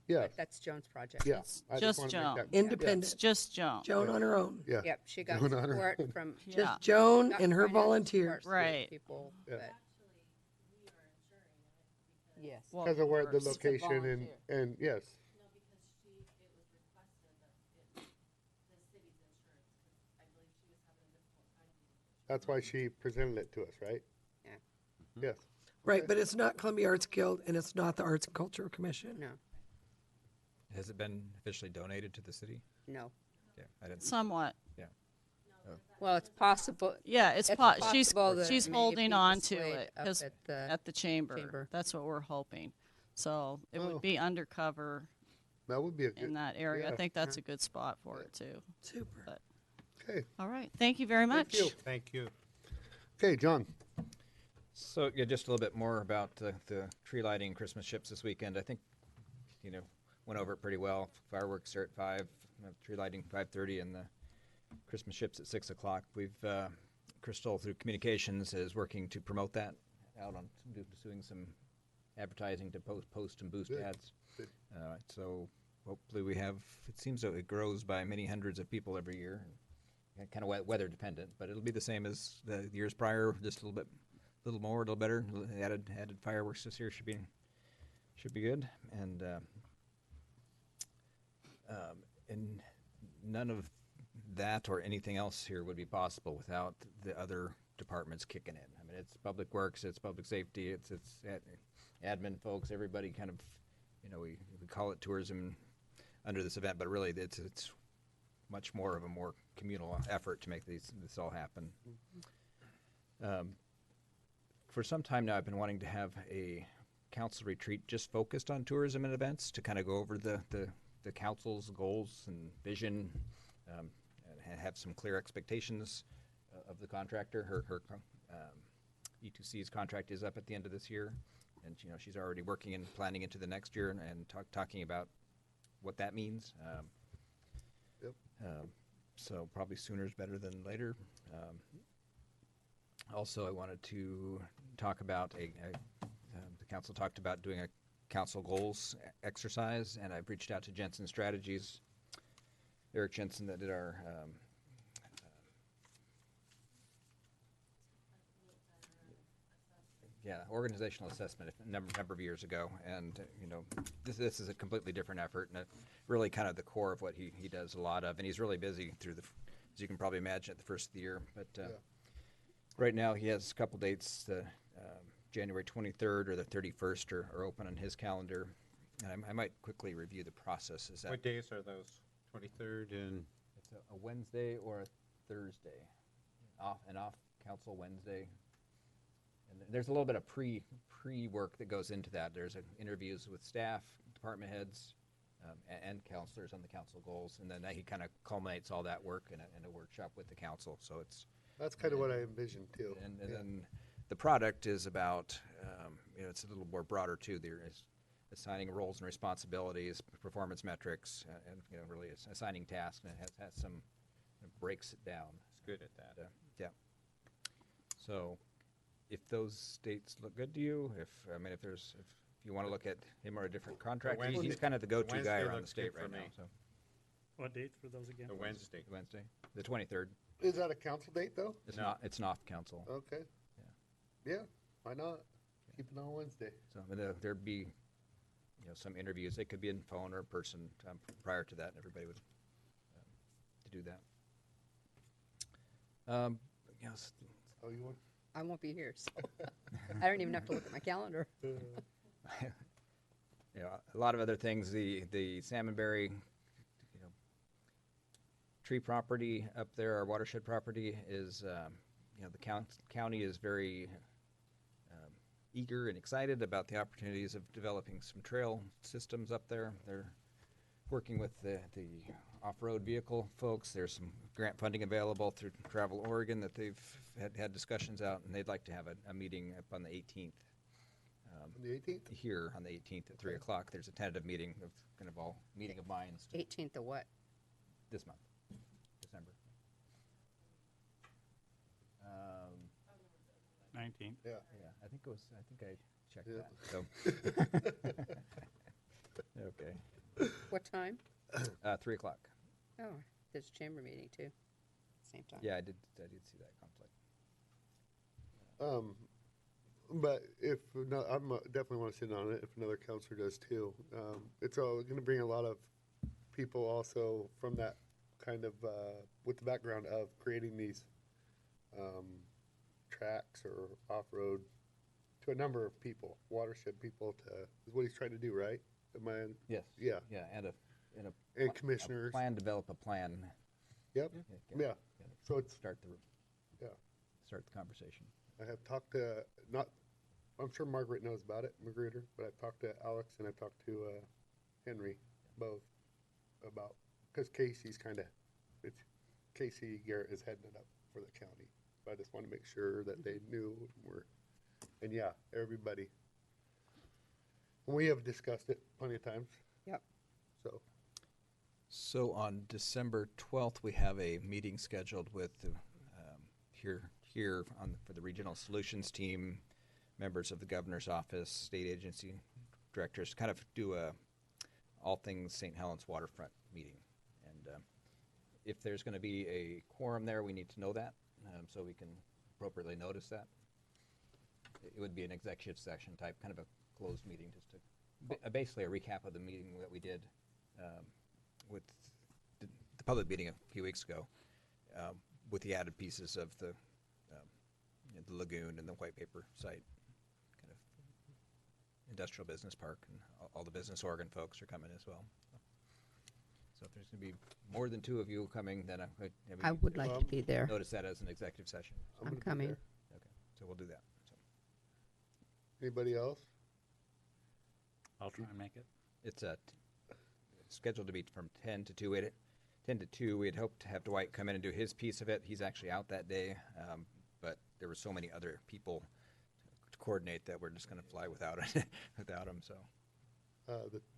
Yes. But that's Joan's project. Yeah. I Just wanna make Joan. that- Independent. It's just Joan. Joan on her own. Yeah. Yep, she got Joan on her support own. from Just Joan got and her financial volunteers. support from Right. People, Yeah. but Yes. what Because of where the works. location and yes. That's why she presented it to us, right? Yeah. Yes. Right, but it's not Columbia Arts Guild and it's not the Arts and Cultural Commission. No. Has it been officially donated to the city? No. Yeah, I didn't. Somewhat. Yeah. Oh. Well, it's possible. Yeah, it's possible that she's it may holding be on to displayed it up 'cause at at the chamber. chamber. That's what we're hoping. So it Oh. would be undercover That would be a good in that area. I yeah. think that's a good spot for it too. Super. But, Okay. all right. Thank you very much. you. Thank you. Okay, John. So yeah, just a little bit more about the tree lighting Christmas ships this weekend. I think, went over it pretty well. Fireworks are at 5, tree lighting 5:30, and the Christmas ships at 6 o'clock. We've Crystal through communications is working to promote that out on doing some advertising to post and boost Good. ads. Good. So hopefully we have. It seems that it grows by many hundreds of people every year. Kind of weather dependent, but it'll be the same as the years prior, just a little more, a little better. Added fireworks this year should be good, and none of that or anything else here would be possible without the other departments kicking in. I mean, it's public works, it's public safety, it's admin folks, everybody kind of, we call it tourism under this event, but really it's much more of a more communal effort to make this all happen. For some time now, I've been wanting to have a council retreat just focused on tourism and events to kind of go over the council's goals and vision, and have some clear expectations of the contractor. Her E2C's contract is up at the end of this year, and she's already working and planning into the next year and talking about what that means. So probably sooner is better than later. Also, I wanted to talk about the council talked about doing a council goals exercise, and I've reached out to Jensen Strategies, Eric Jensen, that did our organizational assessment a number of years ago, and this is a completely different effort and really kind of the core of what he does a lot of, and he's really busy through as you can probably imagine, at the first of the year. But right now he has a couple dates. January 23rd or the 31st are open on his calendar, and I might quickly review the process. What days are those? 23rd and it's a Wednesday or a Thursday, off council Wednesday. And there's a little bit of pre work that goes into that. There's interviews with staff, department heads, and counselors on the council goals, and then he kind of culminates all that work in a workshop with the council. So that's kind of what I envisioned too. And then the product is about it's a little more broader too. There is assigning roles and responsibilities, performance metrics, and really assigning tasks, and it has some breaks it down. It's good at that. Yeah. So, if those dates look good to you, if you want to look at him or a different contractor, he's kind of the go-to guy around the state right now. So, what dates were those again? The Wednesday, the 23rd. Is that a council date though? It's not. It's an off council. Okay. Yeah. Why not? Keep it on Wednesday. So there'd be, some interviews. They could be in phone or in person prior to that, and everybody would to do that. Yes. Oh, you want? I won't be here, so I don't even have to look at my calendar. A lot of other things. The Salmonberry, tree property up there, our watershed property is, the county is very eager and excited about the opportunities of developing some trail systems up there. They're working with the off-road vehicle folks. There's some grant funding available through Travel Oregon that they've had discussions out, and they'd like to have a meeting up on the 18th. On the 18th? Here on the 18th at 3 o'clock. There's a tentative meeting of kind of all meeting of minds. 18th of what? This month, December. 19th. Yeah. I think I checked that. So. Okay. What time? 3 o'clock. Oh, there's a chamber meeting too. Same time. Yeah, I did see that conflict. But if no, I'm definitely want to sit on it. If another counselor does too, it's all going to bring a lot of people also from that kind of with the background of creating these tracks or off road to a number of people, watershed people. To is what he's trying to do, right? Am I? Yes. Yeah. Yeah, and and commissioners. Develop a plan. Yep. Yeah. So it's start the conversation. I have talked to I'm sure Margaret knows about it, Magruder, but I've talked to Alex and I've talked to Henry, both about because Casey Garrett is heading it up for the county. So I just want to make sure that they knew and yeah, everybody. We have discussed it plenty of times. Yep. So on December 12th, we have a meeting scheduled with for the Regional Solutions team, members of the Governor's Office, state agency directors, kind of do a all things St. Helens waterfront meeting. And if there's going to be a quorum there, we need to know that so we can appropriately notice that. It would be an executive session type, kind of a closed meeting, just to basically a recap of the meeting that we did with the public meeting a few weeks ago, with the added pieces of the lagoon and the white paper site, kind of industrial business park, and all the business Oregon folks are coming as well. So if there's going to be more than two of you coming, then I would like to be there. Notice that as an executive session. I'm coming. Okay, so we'll do that. So. Anybody else? I'll try and make it. It's scheduled to be from 10 to 2. 10 to 2, we had hoped to have Dwight come in and do his piece of it. He's actually out that day, but there were so many other people to coordinate that we're just going to fly without him. So.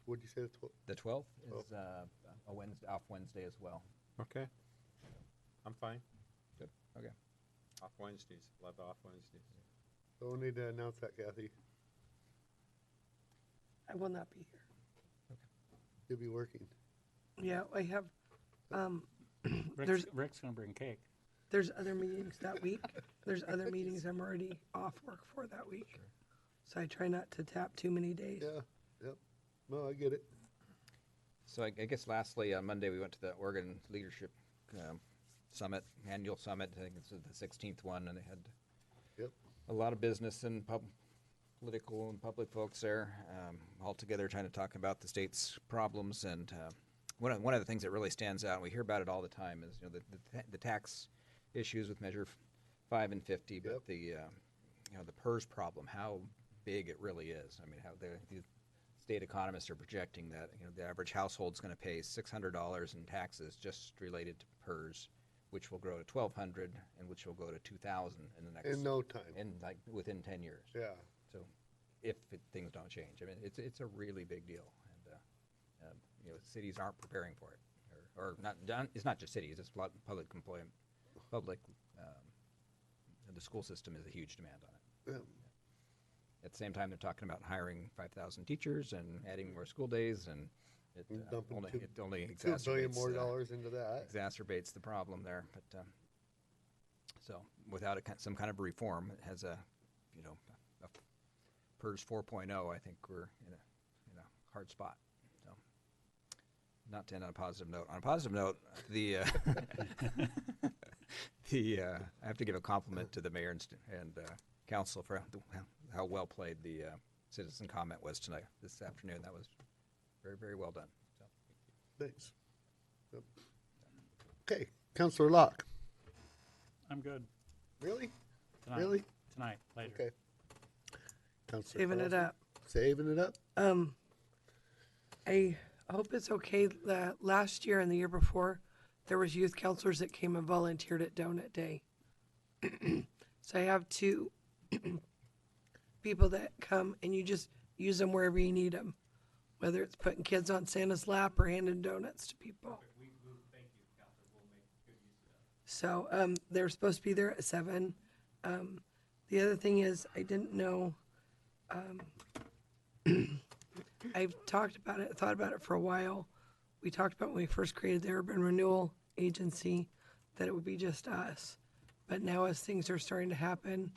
What'd you say? The 12th is a Wednesday, off Wednesday as well. Okay. I'm fine. Good. Okay. Off Wednesdays. Love off Wednesdays. So we'll need to announce that, Kathy. I will not be here. You'll be working. Yeah, I have. Rick's going to bring cake. There's other meetings that week. There's other meetings I'm already off work for that week. Sure. So I try not to tap too many days. Yeah. Yep. No, I get it. So I guess lastly, on Monday we went to the Oregon Leadership Summit, annual summit. I think it's the 16th one, and they had a lot of business and political and public folks there, all together trying to talk about the state's problems. And one of the things that really stands out, and we hear about it all the time, is the tax issues with Measure 5 and 50, but the PERS problem, how big it really is. I mean, how the state economists are projecting that the average household is going to pay $600 in taxes just related to PERS, which will grow to $1,200 and which will go to $2,000 in the next in no time, within 10 years. Yeah. So if things don't change, I mean, it's a really big deal, and cities aren't preparing for it, or not. It's not just cities; it's public employment, the school system is a huge demand on it. Yeah. At the same time, they're talking about hiring 5,000 teachers and adding more school days, and it only exacerbates $2 billion more dollars into that. Exacerbates the problem there. But so without some kind of reform, it has a PERS 4.0. I think we're in a hard spot. So not to end on a positive note. On a positive note, I have to give a compliment to the mayor and council for how well played the citizen comment was this afternoon. That was very, very well done. So. Thanks. Yep. Okay, Councilor Locke. I'm good. Really? Tonight. Really? Tonight, later. Okay. Councilor Saving it up. Saving it up? I hope it's okay that last year and the year before, there was youth counselors that came and volunteered at Donut Day. So I have 2 people that come, and you just use them wherever you need them, whether it's putting kids on Santa's lap or handing donuts to people. So they're supposed to be there at 7. The other thing is, I didn't know. I've thought about it for a while. We talked about when we first created the Urban Renewal Agency that it would be just us. But now as things are starting to happen,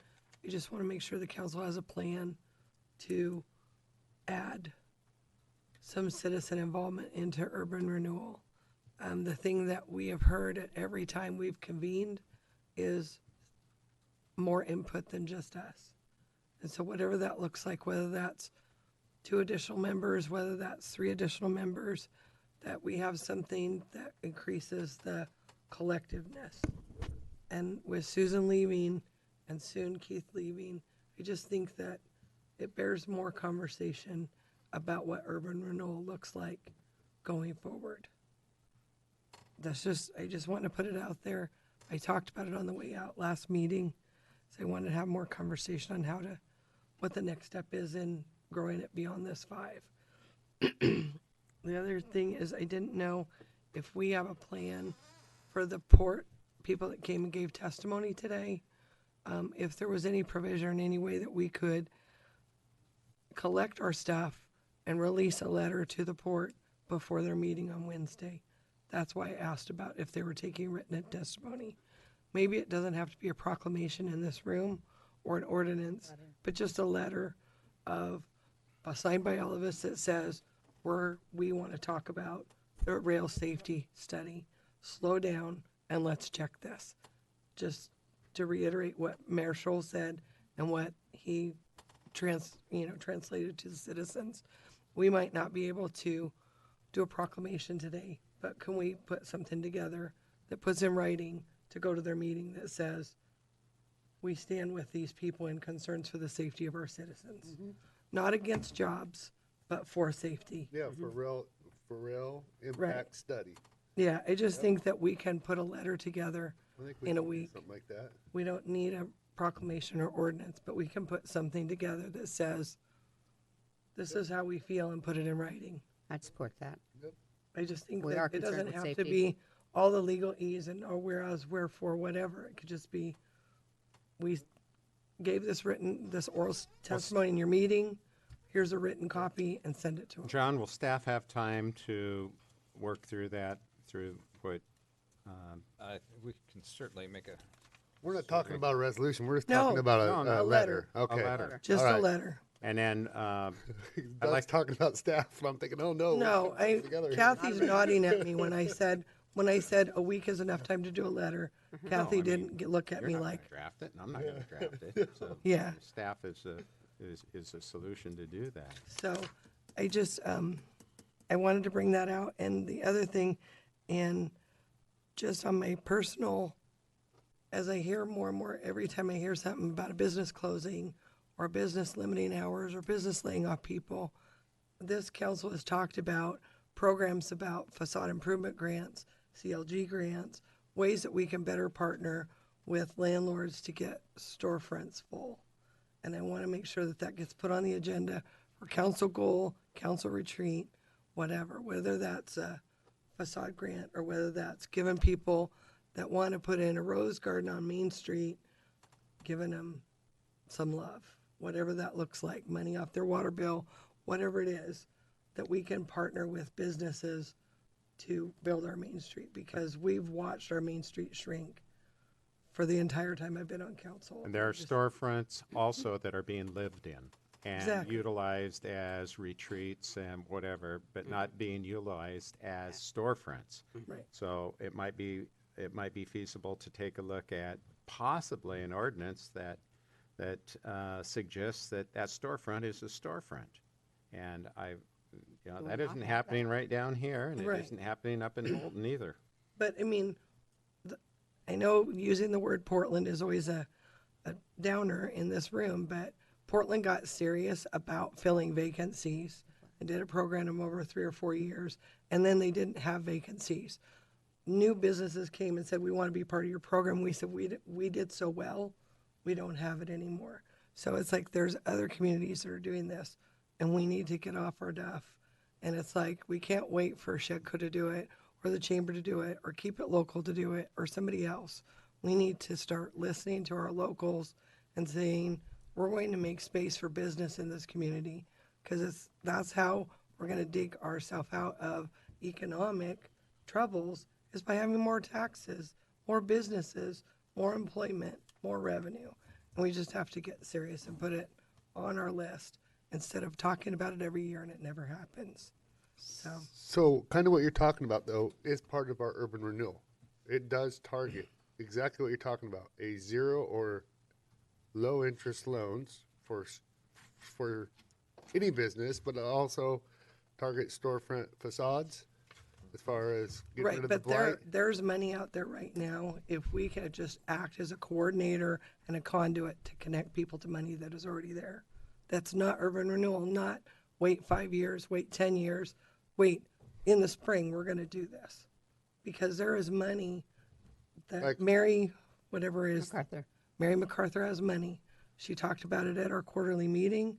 I just want to make sure the council has a plan to add some citizen involvement into urban renewal. The thing that we have heard at every time we've convened is more input than just us. And so whatever that looks like, whether that's 2 additional members, whether that's 3 additional members, that we have something that increases the collectiveness. And with Susan leaving and soon Keith leaving, I just think that it bears more conversation about what urban renewal looks like going forward. I just want to put it out there. I talked about it on the way out last meeting. So I wanted to have more conversation on what the next step is in growing it beyond this 5. The other thing is I didn't know if we have a plan for the port people that came and gave testimony today, if there was any provision in any way that we could collect our stuff and release a letter to the port before their meeting on Wednesday. That's why I asked about if they were taking written testimony. Maybe it doesn't have to be a proclamation in this room or an ordinance, but just a letter signed by all of us that says we want to talk about the rail safety study. Slow down and let's check this. Just to reiterate what Mayor Scholl said and what he translated to the citizens. We might not be able to do a proclamation today, but can we put something together that puts in writing to go to their meeting that says, we stand with these people in concerns for the safety of our citizens. Not against jobs, but for safety. Yeah, for real impact study. Yeah, I just think that we can put a letter together I think we in a can do week. something like that. We don't need a proclamation or ordinance, but we can put something together that says, this is how we feel, and put it in writing. I'd support that. I just think We that are it concerned doesn't with have safety. to be all the legalese and or whereas, wherefore, whatever. It could just be, we gave this oral testimony in your meeting. Here's a written copy, and send it to them. John, will staff have time to work through that, through what? We can certainly make a. We're not talking about a resolution. We're just No. talking about No, a letter. Okay. A letter. Just All a right. letter. And then That's like talking about staff, and I'm thinking, oh no. No, we're putting together here. Kathy's nodding at me when I said a week is enough time to do a letter. Kathy I mean, didn't look at you're me not like, gonna draft it, and I'm not going to draft it. So Yeah. staff is a solution to do that. so I just, I wanted to bring that out. And the other thing, and just on my personal, as I hear more and more, every time I hear something about a business closing or a business limiting hours or business laying off people, this council has talked about programs about facade improvement grants, CLG grants, ways that we can better partner with landlords to get storefronts full. And I want to make sure that that gets put on the agenda for council goal, council retreat, whatever, whether that's a facade grant or whether that's giving people that want to put in a rose garden on Main Street, giving them some love, whatever that looks like, money off their water bill, whatever it is, that we can partner with businesses to build our Main Street, because we've watched our Main Street shrink for the entire time I've been on council. And there are storefronts also that are being lived in and Exactly. utilized as retreats and whatever, but not being utilized as storefronts. Right. So it might be feasible to take a look at possibly an ordinance that suggests that storefront is a storefront. And that isn't happening right down here, and Right. it isn't happening up in Holton either. But I mean, I know using the word Portland is always a downer in this room, but Portland got serious about filling vacancies and did a program over 3 or 4 years, and then they didn't have vacancies. New businesses came and said, we want to be part of your program. We said, we did so well, we don't have it anymore. So it's like there's other communities that are doing this, and we need to get off our duff. And it's like, we can't wait for Shedco to do it, or the chamber to do it, or Keep It Local to do it, or somebody else. We need to start listening to our locals and saying, we're going to make space for business in this community, because that's how we're going to dig ourselves out of economic troubles, is by having more taxes, more businesses, more employment, more revenue. And we just have to get serious and put it on our list instead of talking about it every year and it never happens. So kind of what you're talking about, though, is part of our urban renewal. It does target exactly what you're talking about, a zero or low interest loans for any business, but also target storefront facades as far as getting Right, rid of the but blight. there's money out there right now. If we could just act as a coordinator and a conduit to connect people to money that is already there. That's not urban renewal, not wait 5 years, wait 10 years, wait, in the spring, we're going to do this. Because there is money that Like- Mary, whatever is. MacArthur. Mary MacArthur has money. She talked about it at our quarterly meeting.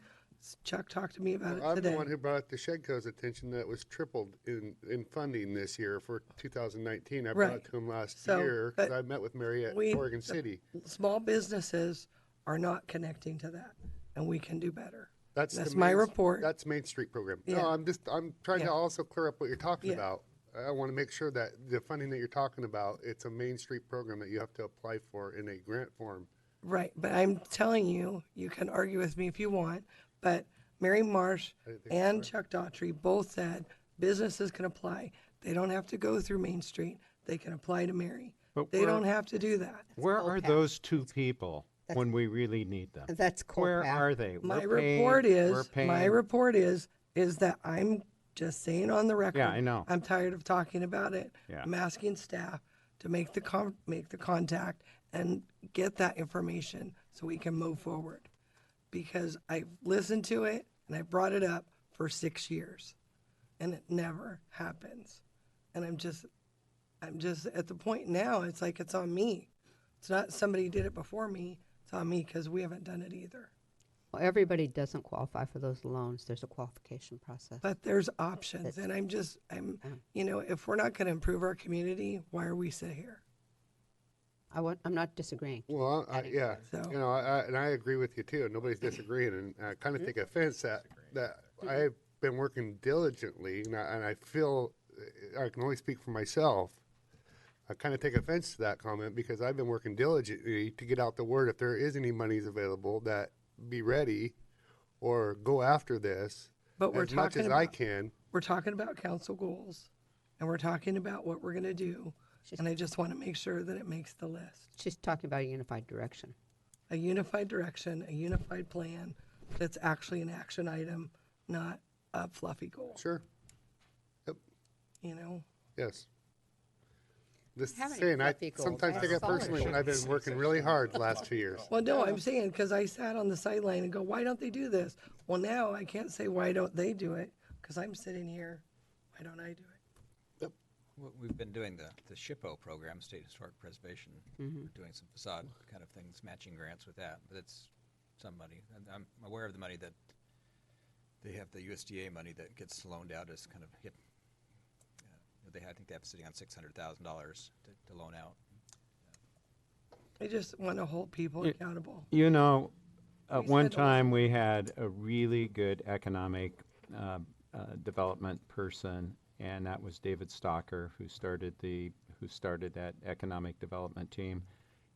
Chuck talked to me about Well, it I'm today. the one who brought it to Shedco's attention that it was tripled in funding this year for 2019. I brought Right. it to him last So, year because but I met with Mary at we- Oregon City. Small businesses are not connecting to that, and we can do better. That's my Main- report. That's Main Street program. Yeah. No, I'm trying Yeah. to also clear up what you're talking Yeah. about. I want to make sure that the funding that you're talking about, it's a Main Street program that you have to apply for in a grant form. Right, but I'm telling you, you can argue with me if you want, but Mary Marsh and Chuck Daughtry both said businesses can apply. They don't have to go through Main Street. They can apply to Mary. But They where- don't have to do that. Where are OPAC. those two people when we really need them? That's Where COPAC. are they? My We're paying- report we're is, paying- my report is that I'm just saying on the record. Yeah, I know. I'm tired of talking about it. Yeah. I'm asking staff to make the contact and get that information so we can move forward. Because I've listened to it and I brought it up for 6 years and it never happens. And I'm just at the point now, it's like it's on me. It's not somebody did it before me. It's on me because we haven't done it either. Well, everybody doesn't qualify for those loans. There's a qualification process. But there's options, and if we're not going to improve our community, why are we sit here? I'm not disagreeing. Well, yeah, So- and I agree with you too. Nobody's disagreeing, and I kind of take offense that I've been working diligently, and I feel I can only speak for myself. I kind of take offense to that comment because I've been working diligently to get out the word if there is any monies available that be ready or go after this But we're as much talking as about, I can. We're talking about council goals, and we're talking about what we're going to do, and I just want to make sure that it makes the list. She's talking about a unified direction. A unified direction, a unified plan that's actually an action item, not a fluffy goal. Sure. Yep. You know? Yes. Just Have any saying, I fluffy goals. sometimes Have take it solid personally when I've been working really hard the last 2 years. Well, no, I'm saying because I sat on the sideline and go, why don't they do this? Well, now I can't say why don't they do it because I'm sitting here. Why don't I do it? Well, we've been doing the SHPO program, State Historic Preservation. Mhm. We're doing some facade kind of things, matching grants with that, but it's some money. And I'm aware of the money that they have, the USDA money that gets loaned out as kind of hit. I think they have sitting on $600,000 to loan out. I just want to hold people You- accountable. You know, at We one spend a time we had a really good economic development person, and that was David Stalker, who started that economic development team.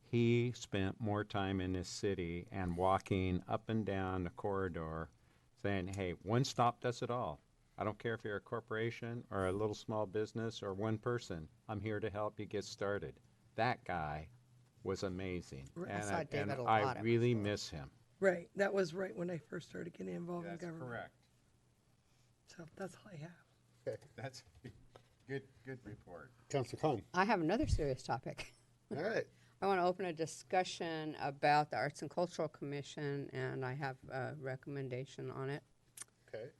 He spent more time in this city and walking up and down the corridor, saying, "Hey, one stop does it all. I don't care if you're a corporation or a little small business or one person. I'm here to help you get started." That guy was amazing, Right. I and saw David a I lot at really miss him. Right. That was right when I first started getting involved That's in government. correct. So that's all I have. That's good report. Councilor Khan. I have another serious topic. All right. I want to open a discussion about the Arts and Cultural Commission, and I have a recommendation on it. Okay.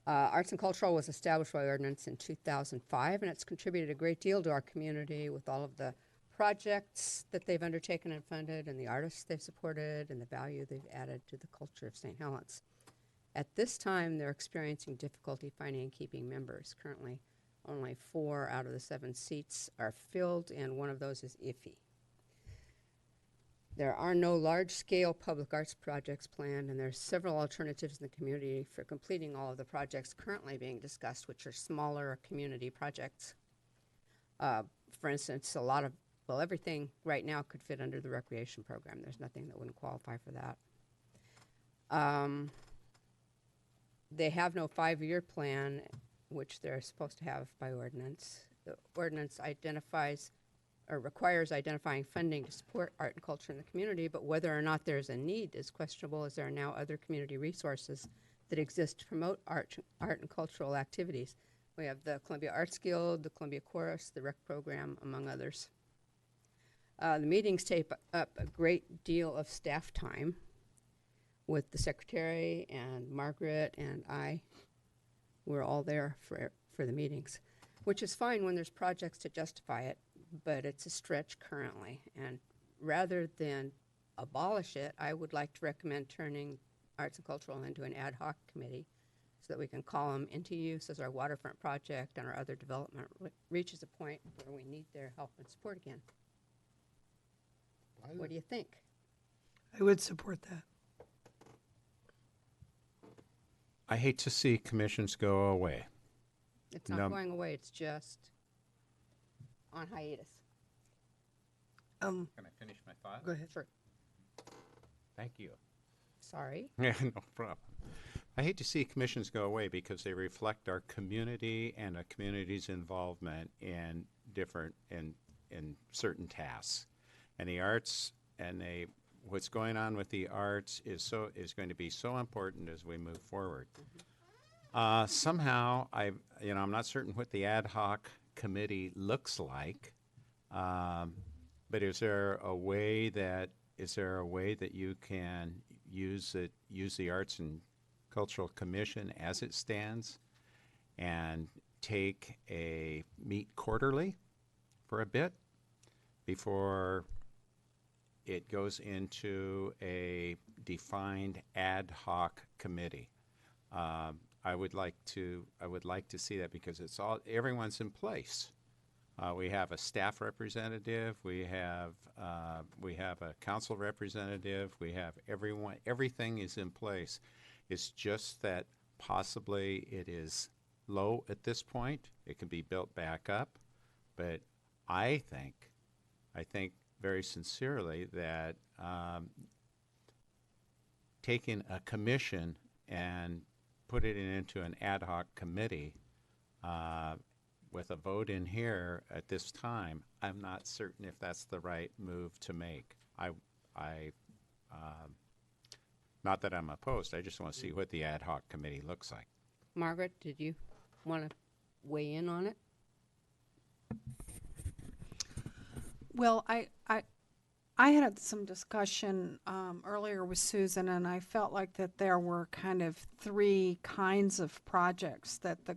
Arts and Cultural was established by ordinance in 2005, and it's contributed a great deal to our community with all of the projects that they've undertaken and funded, and the artists they've supported, and the value they've added to the culture of St. Helens. At this time, they're experiencing difficulty finding and keeping members. Currently, only 4 out of the 7 seats are filled, and one of those is iffy. There are no large-scale public arts projects planned, and there are several alternatives in the community for completing all of the projects currently being discussed, which are smaller community projects. For instance, a lot of well, everything right now could fit under the recreation program. There's nothing that wouldn't qualify for that. They have no 5-year plan, which they're supposed to have by ordinance. The ordinance identifies or requires identifying funding to support art and culture in the community, but whether or not there's a need is questionable, as there are now other community resources that exist to promote art and cultural activities. We have the Columbia Arts Guild, the Columbia Chorus, the Rec Program, among others. The meetings take up a great deal of staff time with the secretary and Margaret and I. We're all there for the meetings, which is fine when there's projects to justify it, but it's a stretch currently. And rather than abolish it, I would like to recommend turning Arts and Cultural into an ad hoc committee so that we can call them into use as our waterfront project and our other development reaches a point where we need their help and support again. What do you think? I would support that. I hate to see commissions go away. It's not going away, it's just on hiatus. Can I finish my thought? Go ahead. Sure. Thank you. Sorry. Yeah, no problem. I hate to see commissions go away because they reflect our community and a community's involvement in certain tasks. And the arts and what's going on with the arts is going to be so important as we move forward. Somehow I'm not certain what the ad hoc committee looks like, but is there a way that you can use the Arts and Cultural Commission as it stands and meet quarterly for a bit before it goes into a defined ad hoc committee? I would like to see that because everyone's in place. We have a staff representative. We have a council representative. We have everyone. Everything is in place. It's just that possibly it is low at this point. It can be built back up, but I think very sincerely that taking a commission and put it into an ad hoc committee with a vote in here at this time, I'm not certain if that's the right move to make. Not that I'm opposed, I just want to see what the ad hoc committee looks like. Margaret, did you want to weigh in on it? Well, I had some discussion earlier with Susan, and I felt like that there were kind of 3 kinds of projects that the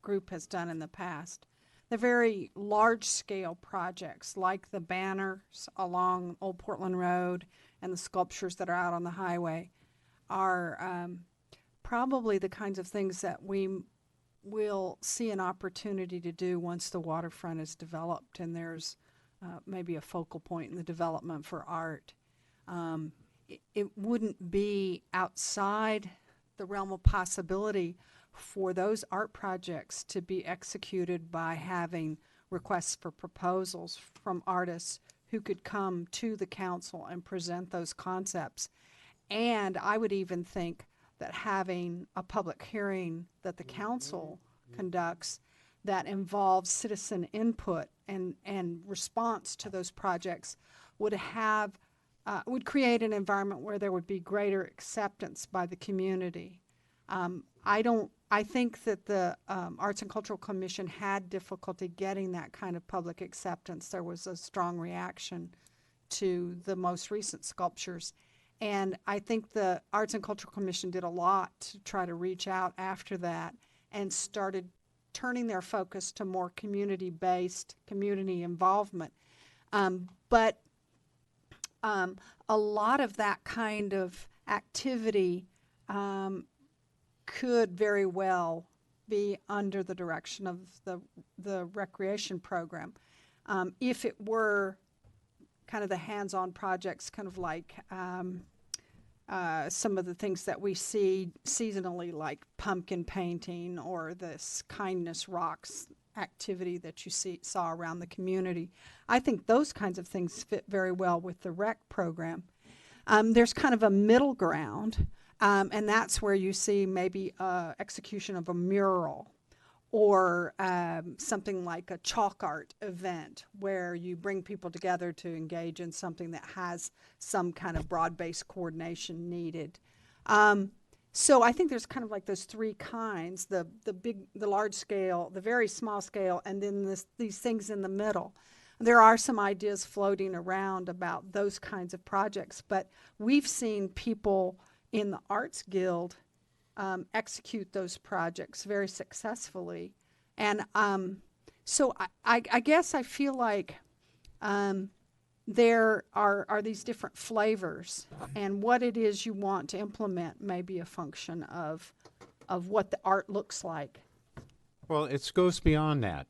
group has done in the past. The very large-scale projects, like the banners along Old Portland Road and the sculptures that are out on the highway, are probably the kinds of things that we will see an opportunity to do once the waterfront is developed and there's maybe a focal point in the development for art. It wouldn't be outside the realm of possibility for those art projects to be executed by having requests for proposals from artists who could come to the council and present those concepts. And I would even think that having a public hearing that the council conducts that involves citizen input and response to those projects would create an environment where there would be greater acceptance by the community. I think that the Arts and Cultural Commission had difficulty getting that kind of public acceptance. There was a strong reaction to the most recent sculptures. And I think the Arts and Cultural Commission did a lot to try to reach out after that and started turning their focus to more community-based community involvement. But a lot of that kind of activity could very well be under the direction of the recreation program. If it were kind of the hands-on projects, kind of like some of the things that we see seasonally, like pumpkin painting or this kindness rocks activity that you saw around the community. I think those kinds of things fit very well with the rec program. There's kind of a middle ground, and that's where you see maybe execution of a mural or something like a chalk art event where you bring people together to engage in something that has some kind of broad-based coordination needed. So I think there's kind of like those three kinds, the large scale, the very small scale, and then these things in the middle. There are some ideas floating around about those kinds of projects, but we've seen people in the Arts Guild execute those projects very successfully. And so I guess I feel like there are these different flavors, and what it is you want to implement may be a function of what the art looks like. Well, it goes beyond that.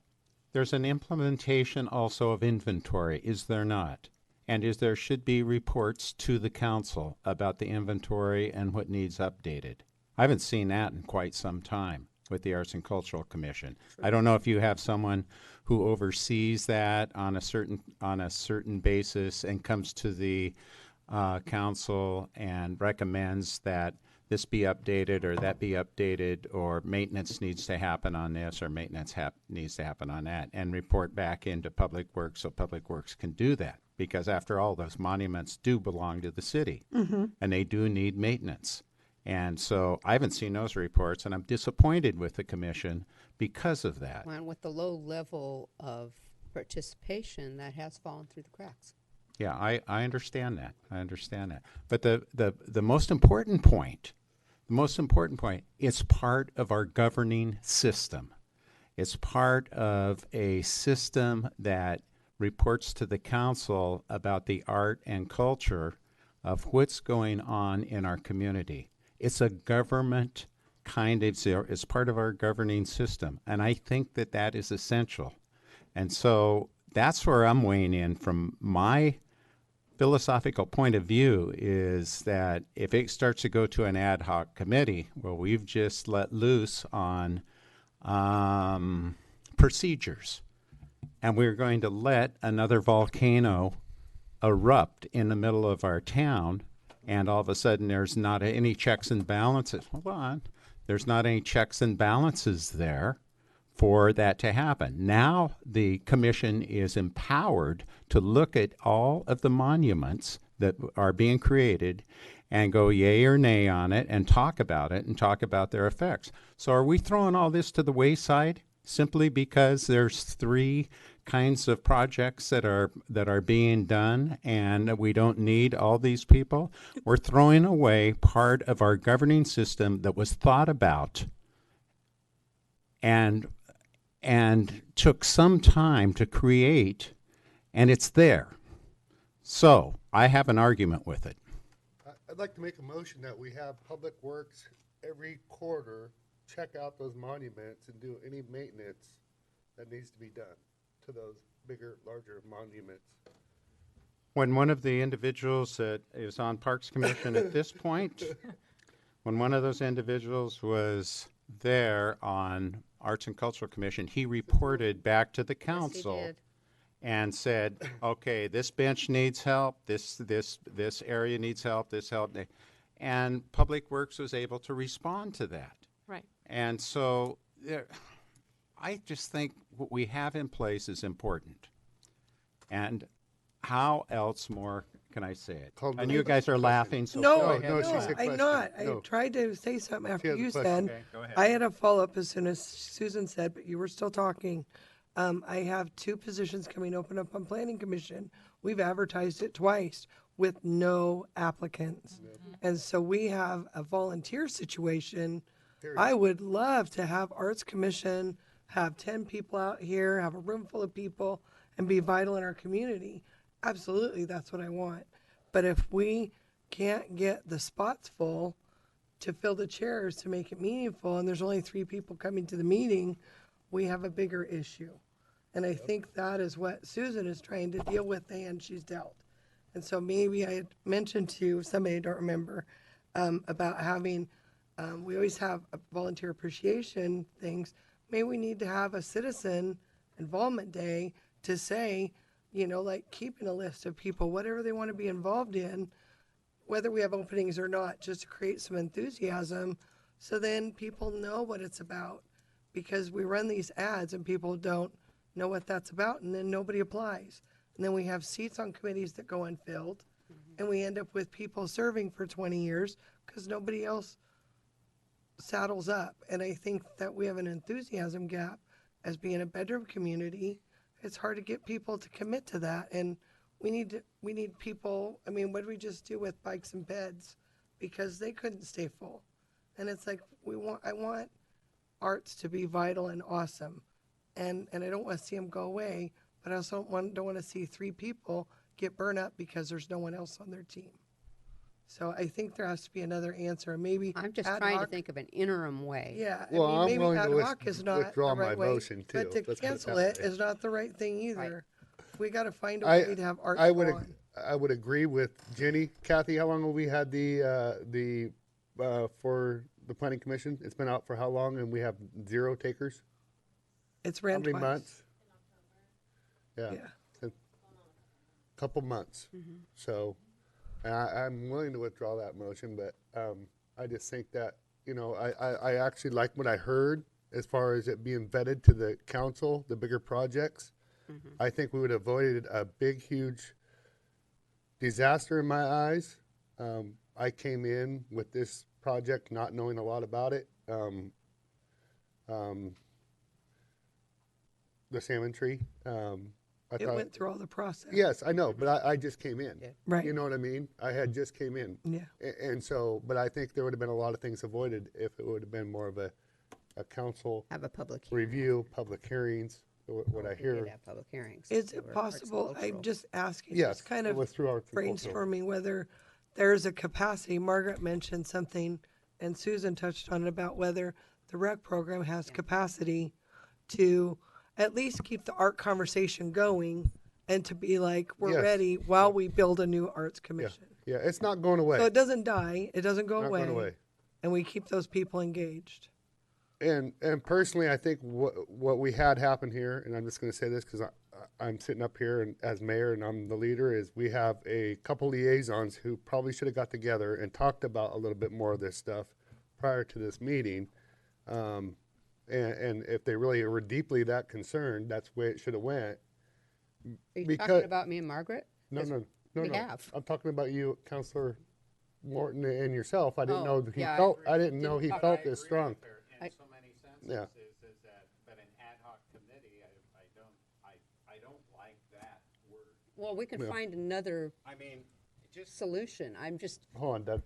There's an implementation also of inventory, is there not? And there should be reports to the council about the inventory and what needs updated. I haven't seen that in quite some time with the Arts and Cultural Commission. I don't know if you have someone who oversees that on a certain basis and comes to the council and recommends that this be updated or that be updated, or maintenance needs to happen on this or maintenance needs to happen on that, and report back into Public Works so Public Works can do that. Because after all, those monuments do belong to the city, and they do need maintenance. And so I haven't seen those reports, and I'm disappointed with the commission because of that. And with the low level of participation, that has fallen through the cracks. Yeah, I understand that. I understand that. But the most important point, it's part of our governing system. It's part of a system that reports to the council about the art and culture of what's going on in our community. It's a government kind of, it's part of our governing system. And I think that that is essential. And so that's where I'm weighing in from my philosophical point of view, is that if it starts to go to an ad hoc committee, well, we've just let loose on procedures, and we're going to let another volcano erupt in the middle of our town, and all of a sudden there's not any checks and balances. Hold on. There's not any checks and balances there for that to happen. Now the commission is empowered to look at all of the monuments that are being created and go yay or nay on it and talk about it and talk about their effects. So are we throwing all this to the wayside simply because there's three kinds of projects that are being done and we don't need all these people? We're throwing away part of our governing system that was thought about and took some time to create, and it's there. So I have an argument with it. I'd like to make a motion that we have Public Works every quarter check out those monuments and do any maintenance that needs to be done to those bigger, larger monuments. When one of the individuals that is on Parks Commission at this point, when one of those individuals was there on Arts and Cultural Commission, he reported back to the council. Yes, he did. And said, okay, this bench needs help, this area needs help, this help. And Public Works was able to respond to that. Right. And so I just think what we have in place is important. And how else more can I say it? And you guys are laughing, so go ahead. I'm not. I tried to say something after you said. Okay, go ahead. I had a follow-up as soon as Susan said, but you were still talking. I have 2 positions coming open up on Planning Commission. We've advertised it twice with no applicants. And so we have a volunteer situation. I would love to have Arts Commission have 10 people out here, have a room full of people, and be vital in our community. Absolutely, that's what I want. But if we can't get the spots full to fill the chairs to make it meaningful, and there's only 3 people coming to the meeting, we have a bigger issue. And I think that is what Susan is trying to deal with, the hand she's dealt. And so maybe I had mentioned to somebody, I don't remember, about having, we always have volunteer appreciation things, maybe we need to have a citizen involvement day to say, you know, like keeping a list of people, whatever they want to be involved in, whether we have openings or not, just to create some enthusiasm so then people know what it's about. Because we run these ads and people don't know what that's about, and then nobody applies. And then we have seats on committees that go unfilled, and we end up with people serving for 20 years because nobody else saddles up. And I think that we have an enthusiasm gap as being a bedroom community. It's hard to get people to commit to that, and we need people. I mean, what did we just do with bikes and beds? Because they couldn't stay full. And it's like I want arts to be vital and awesome, and I don't want to see them go away, but I also don't want to see 3 people get burned up because there's no one else on their team. So I think there has to be another answer, and maybe I'm just ad trying to hoc- think of an interim way. Yeah, Well, I mean, I'm maybe willing ad to hoc is not withdraw the right my way, motion, too. but to Let's put it cancel that it way. is not the right thing either. We got to find a I, way to have art I go would, on. I would agree with Jenny. Kathy, how long have we had for the planning commission? It's been out for how long, and we have 0 takers? It's ran How many twice. months? Yeah. Yeah. A couple months. Mhm. So I'm willing to withdraw that motion, but I just think that, you know, I actually like what I heard as far as it being vetted to the council, the bigger projects. I think we would have avoided a big, huge disaster in my eyes. I came in with this project not knowing a lot about it. The salmon tree. I It went through all the process. Yes, I know, but I just came in. Right. You know what I mean? I had just came in. Yeah. And so, but I think there would have been a lot of things avoided if it would have been more of a council. Have a public review, public hearings, what I We hear. did have public hearings. Is They it were arts possible, cultural. I'm just asking, Yes, just kind it of was through arts and cultural. brainstorming whether there's a capacity, Margaret mentioned something, and Susan touched on it about whether the rec program has capacity to at least keep the art conversation going and to be like, we're Yes. ready while we build a new arts commission. Yeah, it's not going away. So it doesn't die, it doesn't go Not away, going away. and we keep those people engaged. And personally, I think what we had happen here, and I'm just going to say this because I'm sitting up here and as mayor and I'm the leader, is we have a couple liaisons who probably should have got together and talked about a little bit more of this stuff prior to this meeting. And if they really were deeply that concerned, that's the way it should have went. Are you talking about me and Margaret? No, 'Cause no. we have. I'm talking about you, Councilor Morton, and yourself. I didn't Oh, know that he yeah, I felt. agree. I didn't know he Didn't- felt this strong. In so many senses, Yeah. is that, but an ad hoc committee, I don't like that word. Well, we can Yeah. find another I mean, just solution. I'm just, Hold on, Doug.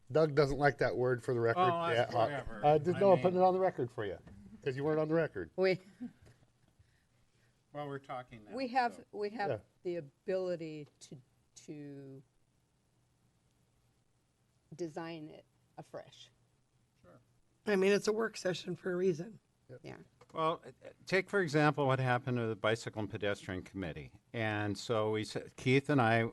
Doug doesn't like that word for the record. Oh, that's ad hoc. whatever. Just I know I'm putting mean- it on the record for you because you weren't on the record. we well, we're talking now. we have so- Yeah. the ability to design it afresh. I mean, it's a work session for a reason. Yeah. Well, take for example what happened to the Bicycle and Pedestrian Committee. And so we said, Keith and I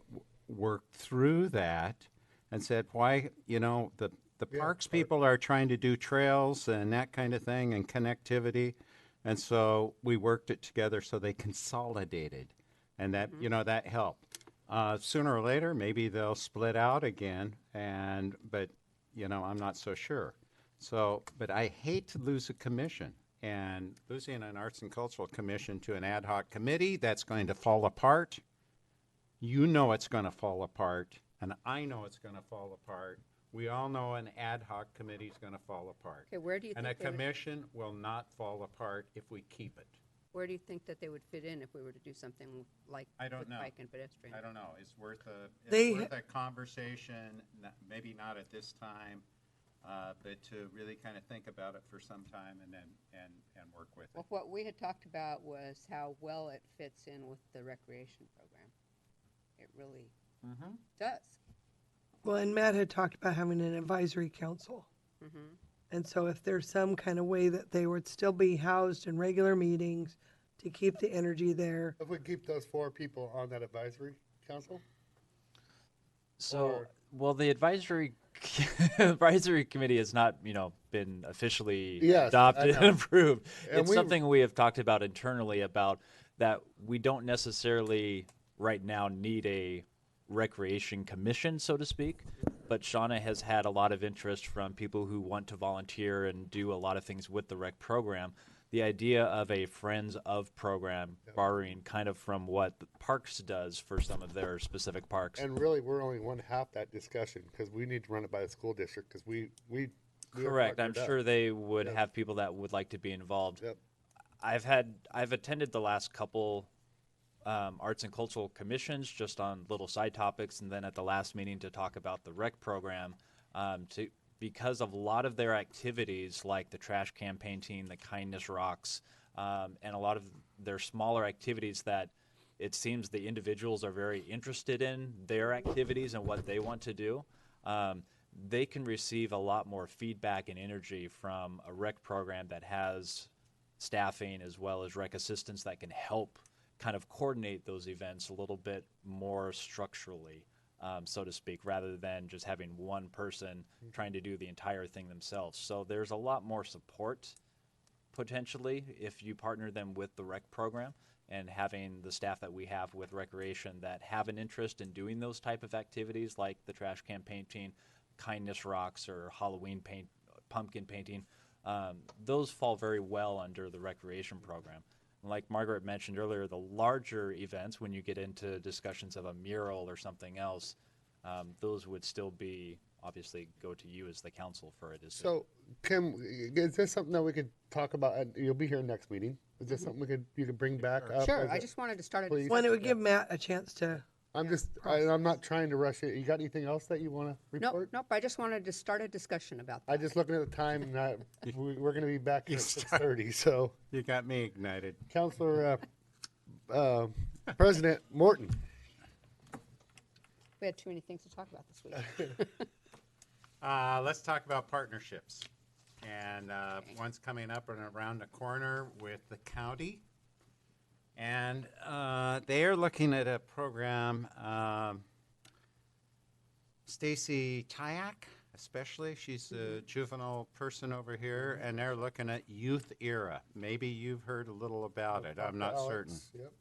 worked through that and said, why, you know, the parks people are trying to do trails and that kind of thing and connectivity. And so we worked it together so they consolidated. And that, you know, that helped. Sooner or later, maybe they'll split out again. But, you know, I'm not so sure. So, but I hate to lose a commission. And losing an Arts and Cultural Commission to an ad hoc committee, that's going to fall apart. You know it's going to fall apart, and I know it's going to fall apart. We all know an ad hoc committee is going to fall apart. Okay, where do you And a think they would- commission will not fall apart if we keep it. Where do you think that they would fit in if we were to do something like I don't with know. bike and pedestrian? I don't know. It's worth They- a conversation, maybe not at this time, but to really kind of think about it for some time and then and work with it. Well, what we had talked about was how well it fits in with the recreation program. It really does. Well, and Matt had talked about having an advisory council. Mhm. And so if there's some kind of way that they would still be housed in regular meetings to keep the energy there. If we keep those 4 people on that advisory council? So Or Well, the advisory advisory committee has not, been officially Yes, I adopted and know. approved. And It's we- something we have talked about internally about that we don't necessarily right now need a recreation commission, so to speak. But Shauna has had a lot of interest from people who want to volunteer and do a lot of things with the rec program. The idea of a Friends of program, borrowing kind of from what the Parks does for some of their specific parks. And really, we're only one half that discussion because we need to run it by the school district because we are Correct. I'm partnered up. sure they would Yep. have people that would like to be involved. Yep. I've attended the last couple arts and cultural commissions just on little side topics, and then at the last meeting to talk about the rec program. Because of a lot of their activities, like the trash can painting, the kindness rocks, and a lot of their smaller activities that it seems the individuals are very interested in their activities and what they want to do. They can receive a lot more feedback and energy from a rec program that has staffing as well as rec assistants that can help kind of coordinate those events a little bit more structurally, so to speak, rather than just having one person trying to do the entire thing themselves. So there's a lot more support potentially if you partner them with the rec program, and having the staff that we have with recreation that have an interest in doing those type of activities like the trash can painting, kindness rocks, or Halloween pumpkin painting, those fall very well under the recreation program. Like Margaret mentioned earlier, the larger events, when you get into discussions of a mural or something else, those would still be, obviously, go to you as the council for a decision. So, Kim, is this something that we could talk about? You'll be here next meeting. Is this something you could bring back up? Sure, as I a- just wanted to start a please? When it would give Matt a chance to. I'm not trying to rush it. You got anything else that you want to report? Nope, I just wanted to start a discussion about that. I just looking at the time, and we're going to be back here at 6:30. So You got me ignited. Councilor President Morton. We had too many things to talk about this week. Let's talk about partnerships. And one's coming up and around the corner with the county. And they are looking at a program, Stacy Tyak, especially. She's a juvenile person over here, and they're looking at Youth Era. Maybe you've heard a little about it. I'm not certain. Yep.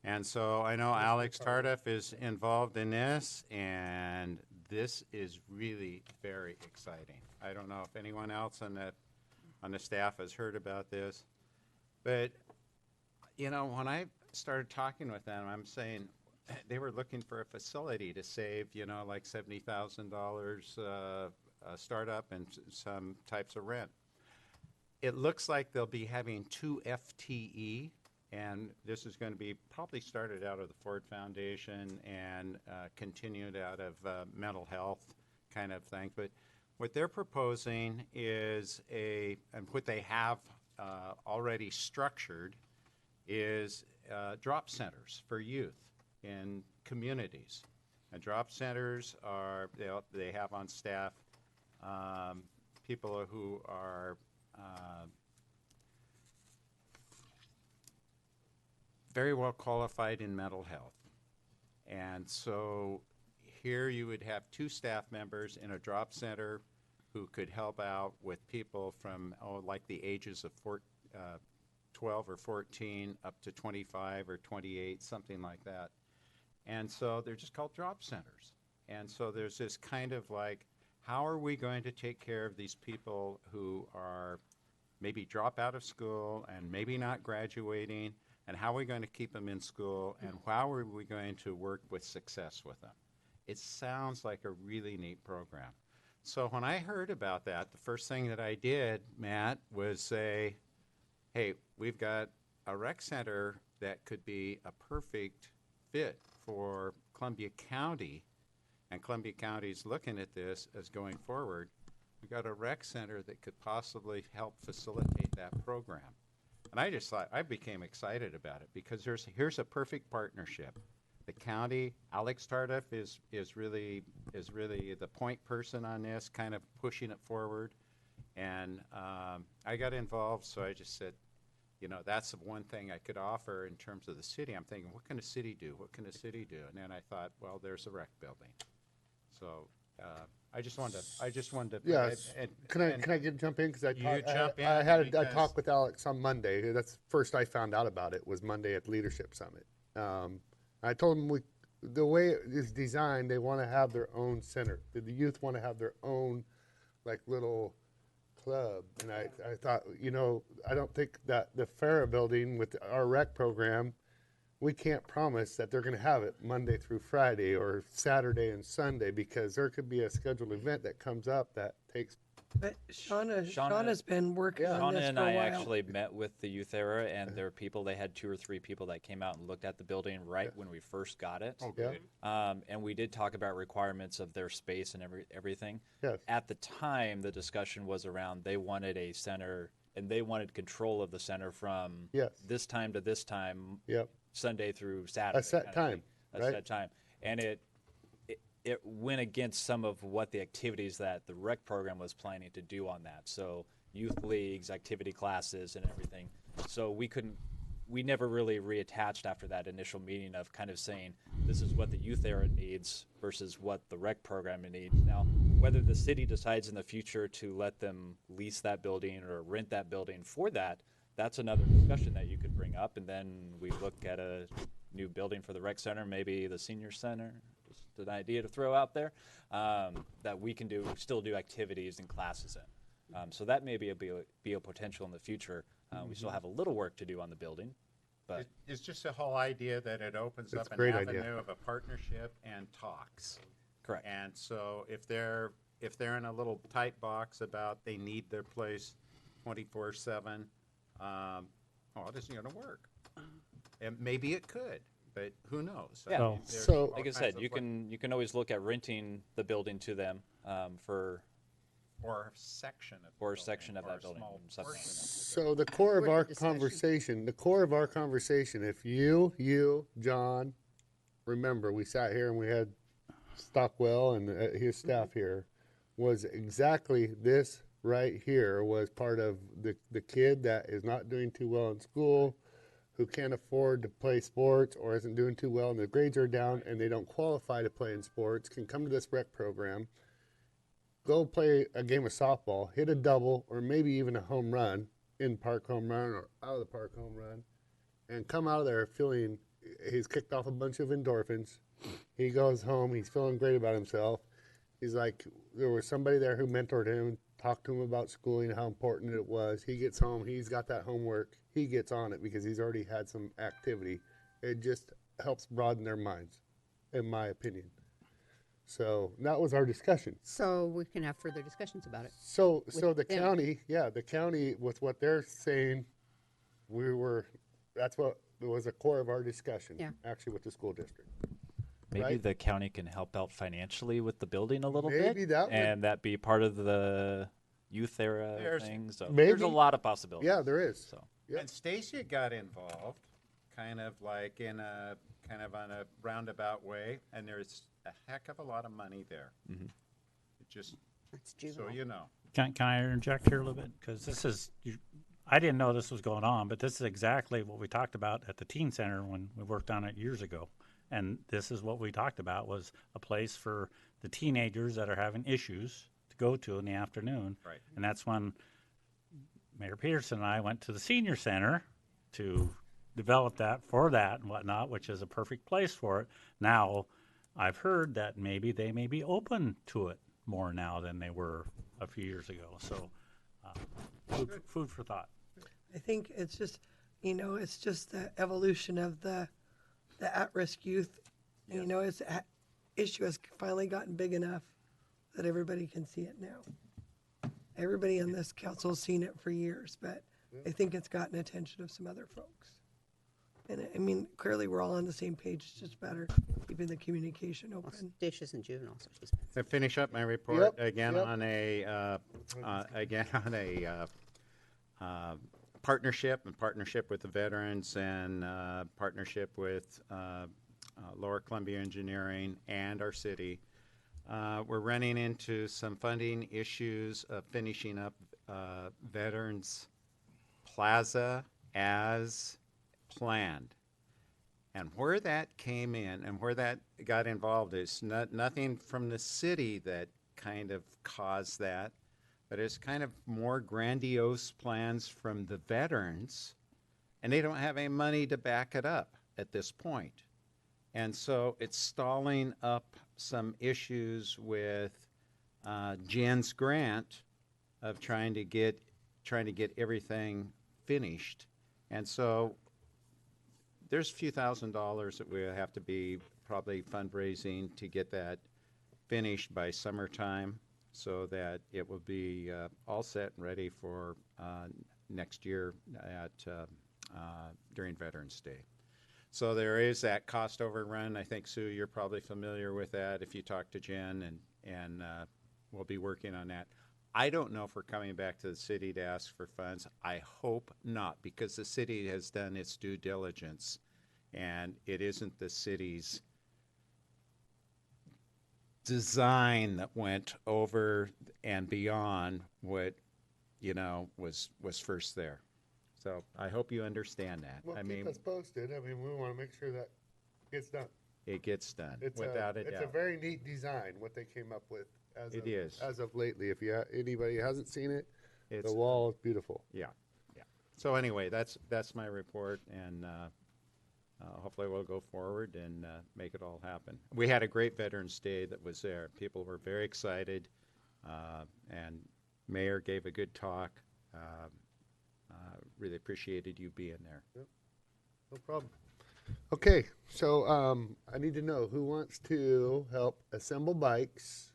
And so I know Alex Tardif is involved in this, and this is really very exciting. I don't know if anyone else on the staff has heard about this, but when I started talking with them, I'm saying they were looking for a facility to save, like $70,000 a startup and some types of rent. It looks like they'll be having 2 FTE. And this is going to be probably started out of the Ford Foundation and continued out of mental health kind of thing. But what they're proposing is and what they have already structured is drop centers for youth in communities. And drop centers they have on staff people who are very well qualified in mental health. And so here you would have 2 staff members in a drop center who could help out with people from like the ages of 12 or 14 up to 25 or 28, something like that. And so they're just called drop centers. And so there's this kind of like, how are we going to take care of these people who are maybe drop out of school and maybe not graduating, and how are we going to keep them in school, and how are we going to work with success with them? It sounds like a really neat program. So when I heard about that, the first thing that I did, Matt, was say, hey, we've got a rec center that could be a perfect fit for Columbia County, and Columbia County's looking at this as going forward. We've got a rec center that could possibly help facilitate that program. And I just thought, I became excited about it because here's a perfect partnership. The county, Alex Tardif is really the point person on this, kind of pushing it forward. And I got involved, so I just said, that's the one thing I could offer in terms of the city. I'm thinking, what can the city do? What can the city do? And then I thought, well, there's a rec building. So I just wanted to. Yes. Can I jump in? Because You jump in I had a because- talk with Alex on Monday. That's first I found out about it was Monday at the Leadership Summit. I told him the way it is designed, they want to have their own center. The youth want to have their own like little club. And I thought, I don't think that the Farah building with our rec program, we can't promise that they're going to have it Monday through Friday or Saturday and Sunday, because there could be a scheduled event that comes up that takes. But Shauna's been working on Shauna this and for a I while. actually met with the youth era, and there were people. They had 2 or 3 people that came out and looked at the building right when we first got it. Oh, good. And we did talk about requirements of their space and everything. Yes. At the time, the discussion was around they wanted a center, and they wanted control of the center from this time to this time, Sunday through Saturday. A set kind of time, thing. A right? set time, and it went against some of what the activities that the rec program was planning to do on that. So youth leagues, activity classes, and everything. So we never really reattached after that initial meeting of kind of saying, this is what the youth era needs versus what the rec program needs. Now, whether the city decides in the future to let them lease that building or rent that building for that, that's another discussion that you could bring up. And then we look at a new building for the rec center, maybe the senior center. An idea to throw out there that we can still do activities and classes in. So that may be a potential in the future. We still have a little work to do on the building, but It's just a whole idea that it opens It's up a an great avenue idea. of a partnership and talks. Correct. And so if they're in a little tight box about they need their place 24/7, it isn't going to work. And maybe it could, but who knows? I yeah. mean, there's all Like I kinds said, of you can always look at renting the building to them for or a section of or a the section of building, that or a building. small something. portion of the So the core of our conversation, if you, John, remember, we sat here and we had Stockwell and his staff here, was exactly this right here was part of the kid that is not doing too well in school, who can't afford to play sports or isn't doing too well and the grades are down and they don't qualify to play in sports, can come to this rec program, go play a game of softball, hit a double or maybe even a home run, in park home run or out of the park home run, and come out of there feeling he's kicked off a bunch of endorphins. He goes home, he's feeling great about himself. He's like, there was somebody there who mentored him, talked to him about schooling, how important it was. He gets home, he's got that homework, he gets on it because he's already had some activity. It just helps broaden their minds, in my opinion. So that was our discussion. So we can have further discussions about it. So with the them. the county with what they're saying, that's what was the core of our discussion, actually with the school district. Maybe Right? the county can help out financially with the building a little bit, Maybe that would- and that be part of the youth era thing. So Maybe. there's a lot of possibilities. Yeah, there is. So And Stacia got involved, kind of like on a roundabout way, and there's a heck of a lot of money there. Mm-hmm. It just That's so you know. Can I interject here a little bit? Because I didn't know this was going on, but this is exactly what we talked about at the teen center when we worked on it years ago. And this is what we talked about was a place for the teenagers that are having issues to go to in the afternoon. Right. And that's when Mayor Peterson and I went to the senior center to develop that for that and whatnot, which is a perfect place for it. Now, I've heard that maybe they may be open to it more now than they were a few years ago. So, food for thought. I think it's just, it's just the evolution of the at-risk youth. Its issue has finally gotten big enough that everybody can see it now. Everybody on this council has seen it for years, but I think it's gotten attention of some other folks. And I mean, clearly we're all on the same page. It's just better keeping the communication open. Dishes and juveniles. To finish up my report Yep, again yep. on a partnership with the veterans and partnership with Lower Columbia Engineering and our city. We're running into some funding issues of finishing up Veterans Plaza as planned. And where that came in and where that got involved is nothing from the city that kind of caused that, but it's kind of more grandiose plans from the veterans, and they don't have any money to back it up at this point. And so it's stalling up some issues with Jen's grant of trying to get everything finished. And so there's a few $1,000s that we have to be probably fundraising to get that finished by summertime, so that it will be all set and ready for next year during Veterans Day. So there is that cost overrun. I think, Sue, you're probably familiar with that if you talk to Jen, and we'll be working on that. I don't know if we're coming back to the city to ask for funds. I hope not, because the city has done its due diligence, and it isn't the city's design that went over and beyond what, was first there. So I hope you understand that. Well, keep us posted. I mean, we want to make sure that gets done. It gets done, It's without a doubt. It's a very neat design, what they came up with. As of lately. If anybody hasn't seen it, the wall is beautiful. Yeah. So anyway, that's my report, and hopefully we'll go forward and make it all happen. We had a great Veterans Day that was there. People were very excited, and Mayor gave a good talk. Really appreciated you being there. Yep. No problem. Okay, so I need to know who wants to help assemble bikes,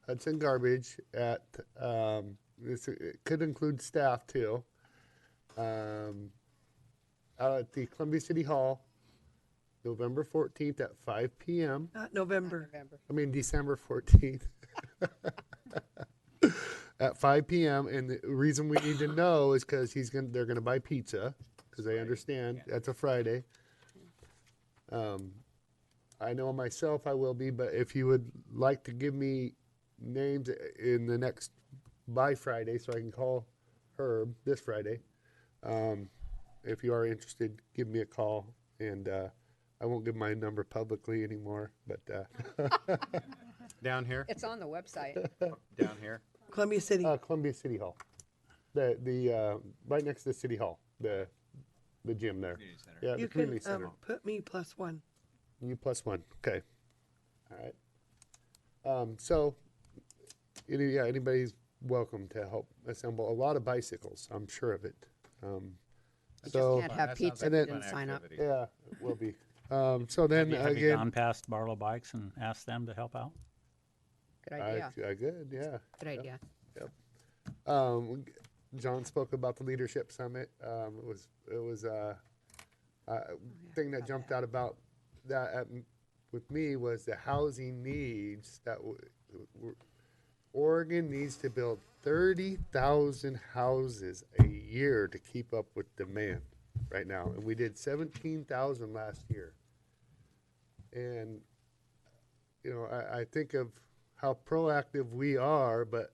Hudson Garbage at, it could include staff too, out at the Columbia City Hall, November 14th at 5 p.m. Not November. I mean, December 14th. At 5 p.m. And the reason we need to know is because they're going to buy pizza, because they understand that's a Friday. I know myself I will be, but if you would like to give me names in the next by Friday, so I can call Herb this Friday. If you are interested, give me a call, and I won't give my number publicly anymore. But down here, It's on the website. down here. Columbia City. Columbia City Hall, the right next to the City Hall, the gym there. Yeah, the You community can center. put me +1. You +1. Okay. All right. So, anybody's welcome to help assemble a lot of bicycles. I'm sure of it. So can't have pizza and if you then- didn't sign up. Yeah, it will be. So then Have you again, gone past Barlow Bikes and asked them to help out? Good idea. I could, yeah. Good idea. Yep. John spoke about the leadership summit. It was a thing that jumped out about that with me was the housing needs that Oregon needs to build 30,000 houses a year to keep up with demand right now, and we did 17,000 last year. And I think of how proactive we are, but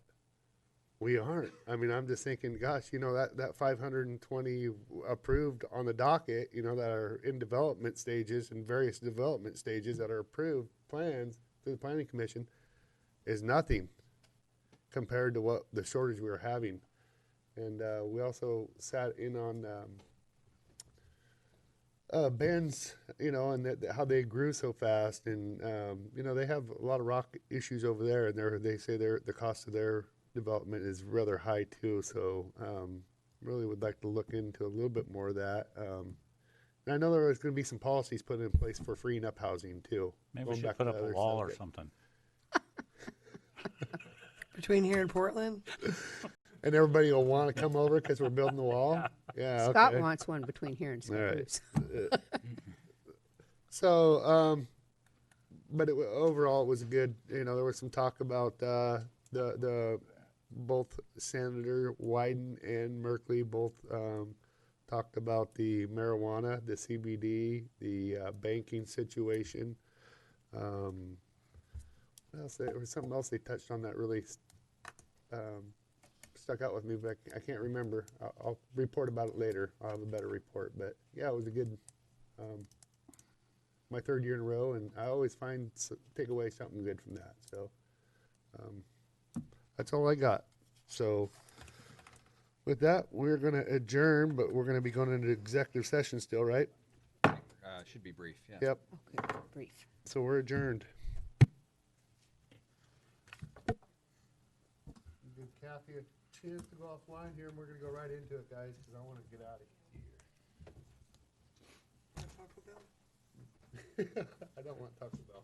we aren't. I mean, I'm just thinking, gosh, that 520 approved on the docket, that are in development stages and various development stages that are approved plans through the Planning Commission is nothing compared to what the shortage we were having. And we also sat in on Ben's, and how they grew so fast, and they have a lot of rock issues over there, and they say the cost of their development is rather high too. So really would like to look into a little bit more of that. And I know there was going to be some policies put in place for freeing up housing too. Maybe we Going should back put to up the a other wall or subject. something. Between here and Portland? And everybody will want to come over because we're building the wall. Yeah, Scott okay. wants one between here and All right. Scott. So, but overall it was good. There was some talk about the both Senator Wyden and Merkley both talked about the marijuana, the CBD, the banking situation. What else? There was something else they touched on that really stuck out with me, but I can't remember. I'll report about it later. I'll have a better report. But yeah, it was a good my third year in a row, and I always take away something good from that. So that's all I got. So with that, we're going to adjourn, but we're going to be going into executive session still, right? Should be brief. Yeah. Yep. Okay, brief. So we're adjourned. Give Kathy a chance to go offline here, and we're going to go right into it, guys, because I want to get out of here. I don't want Taco Bell.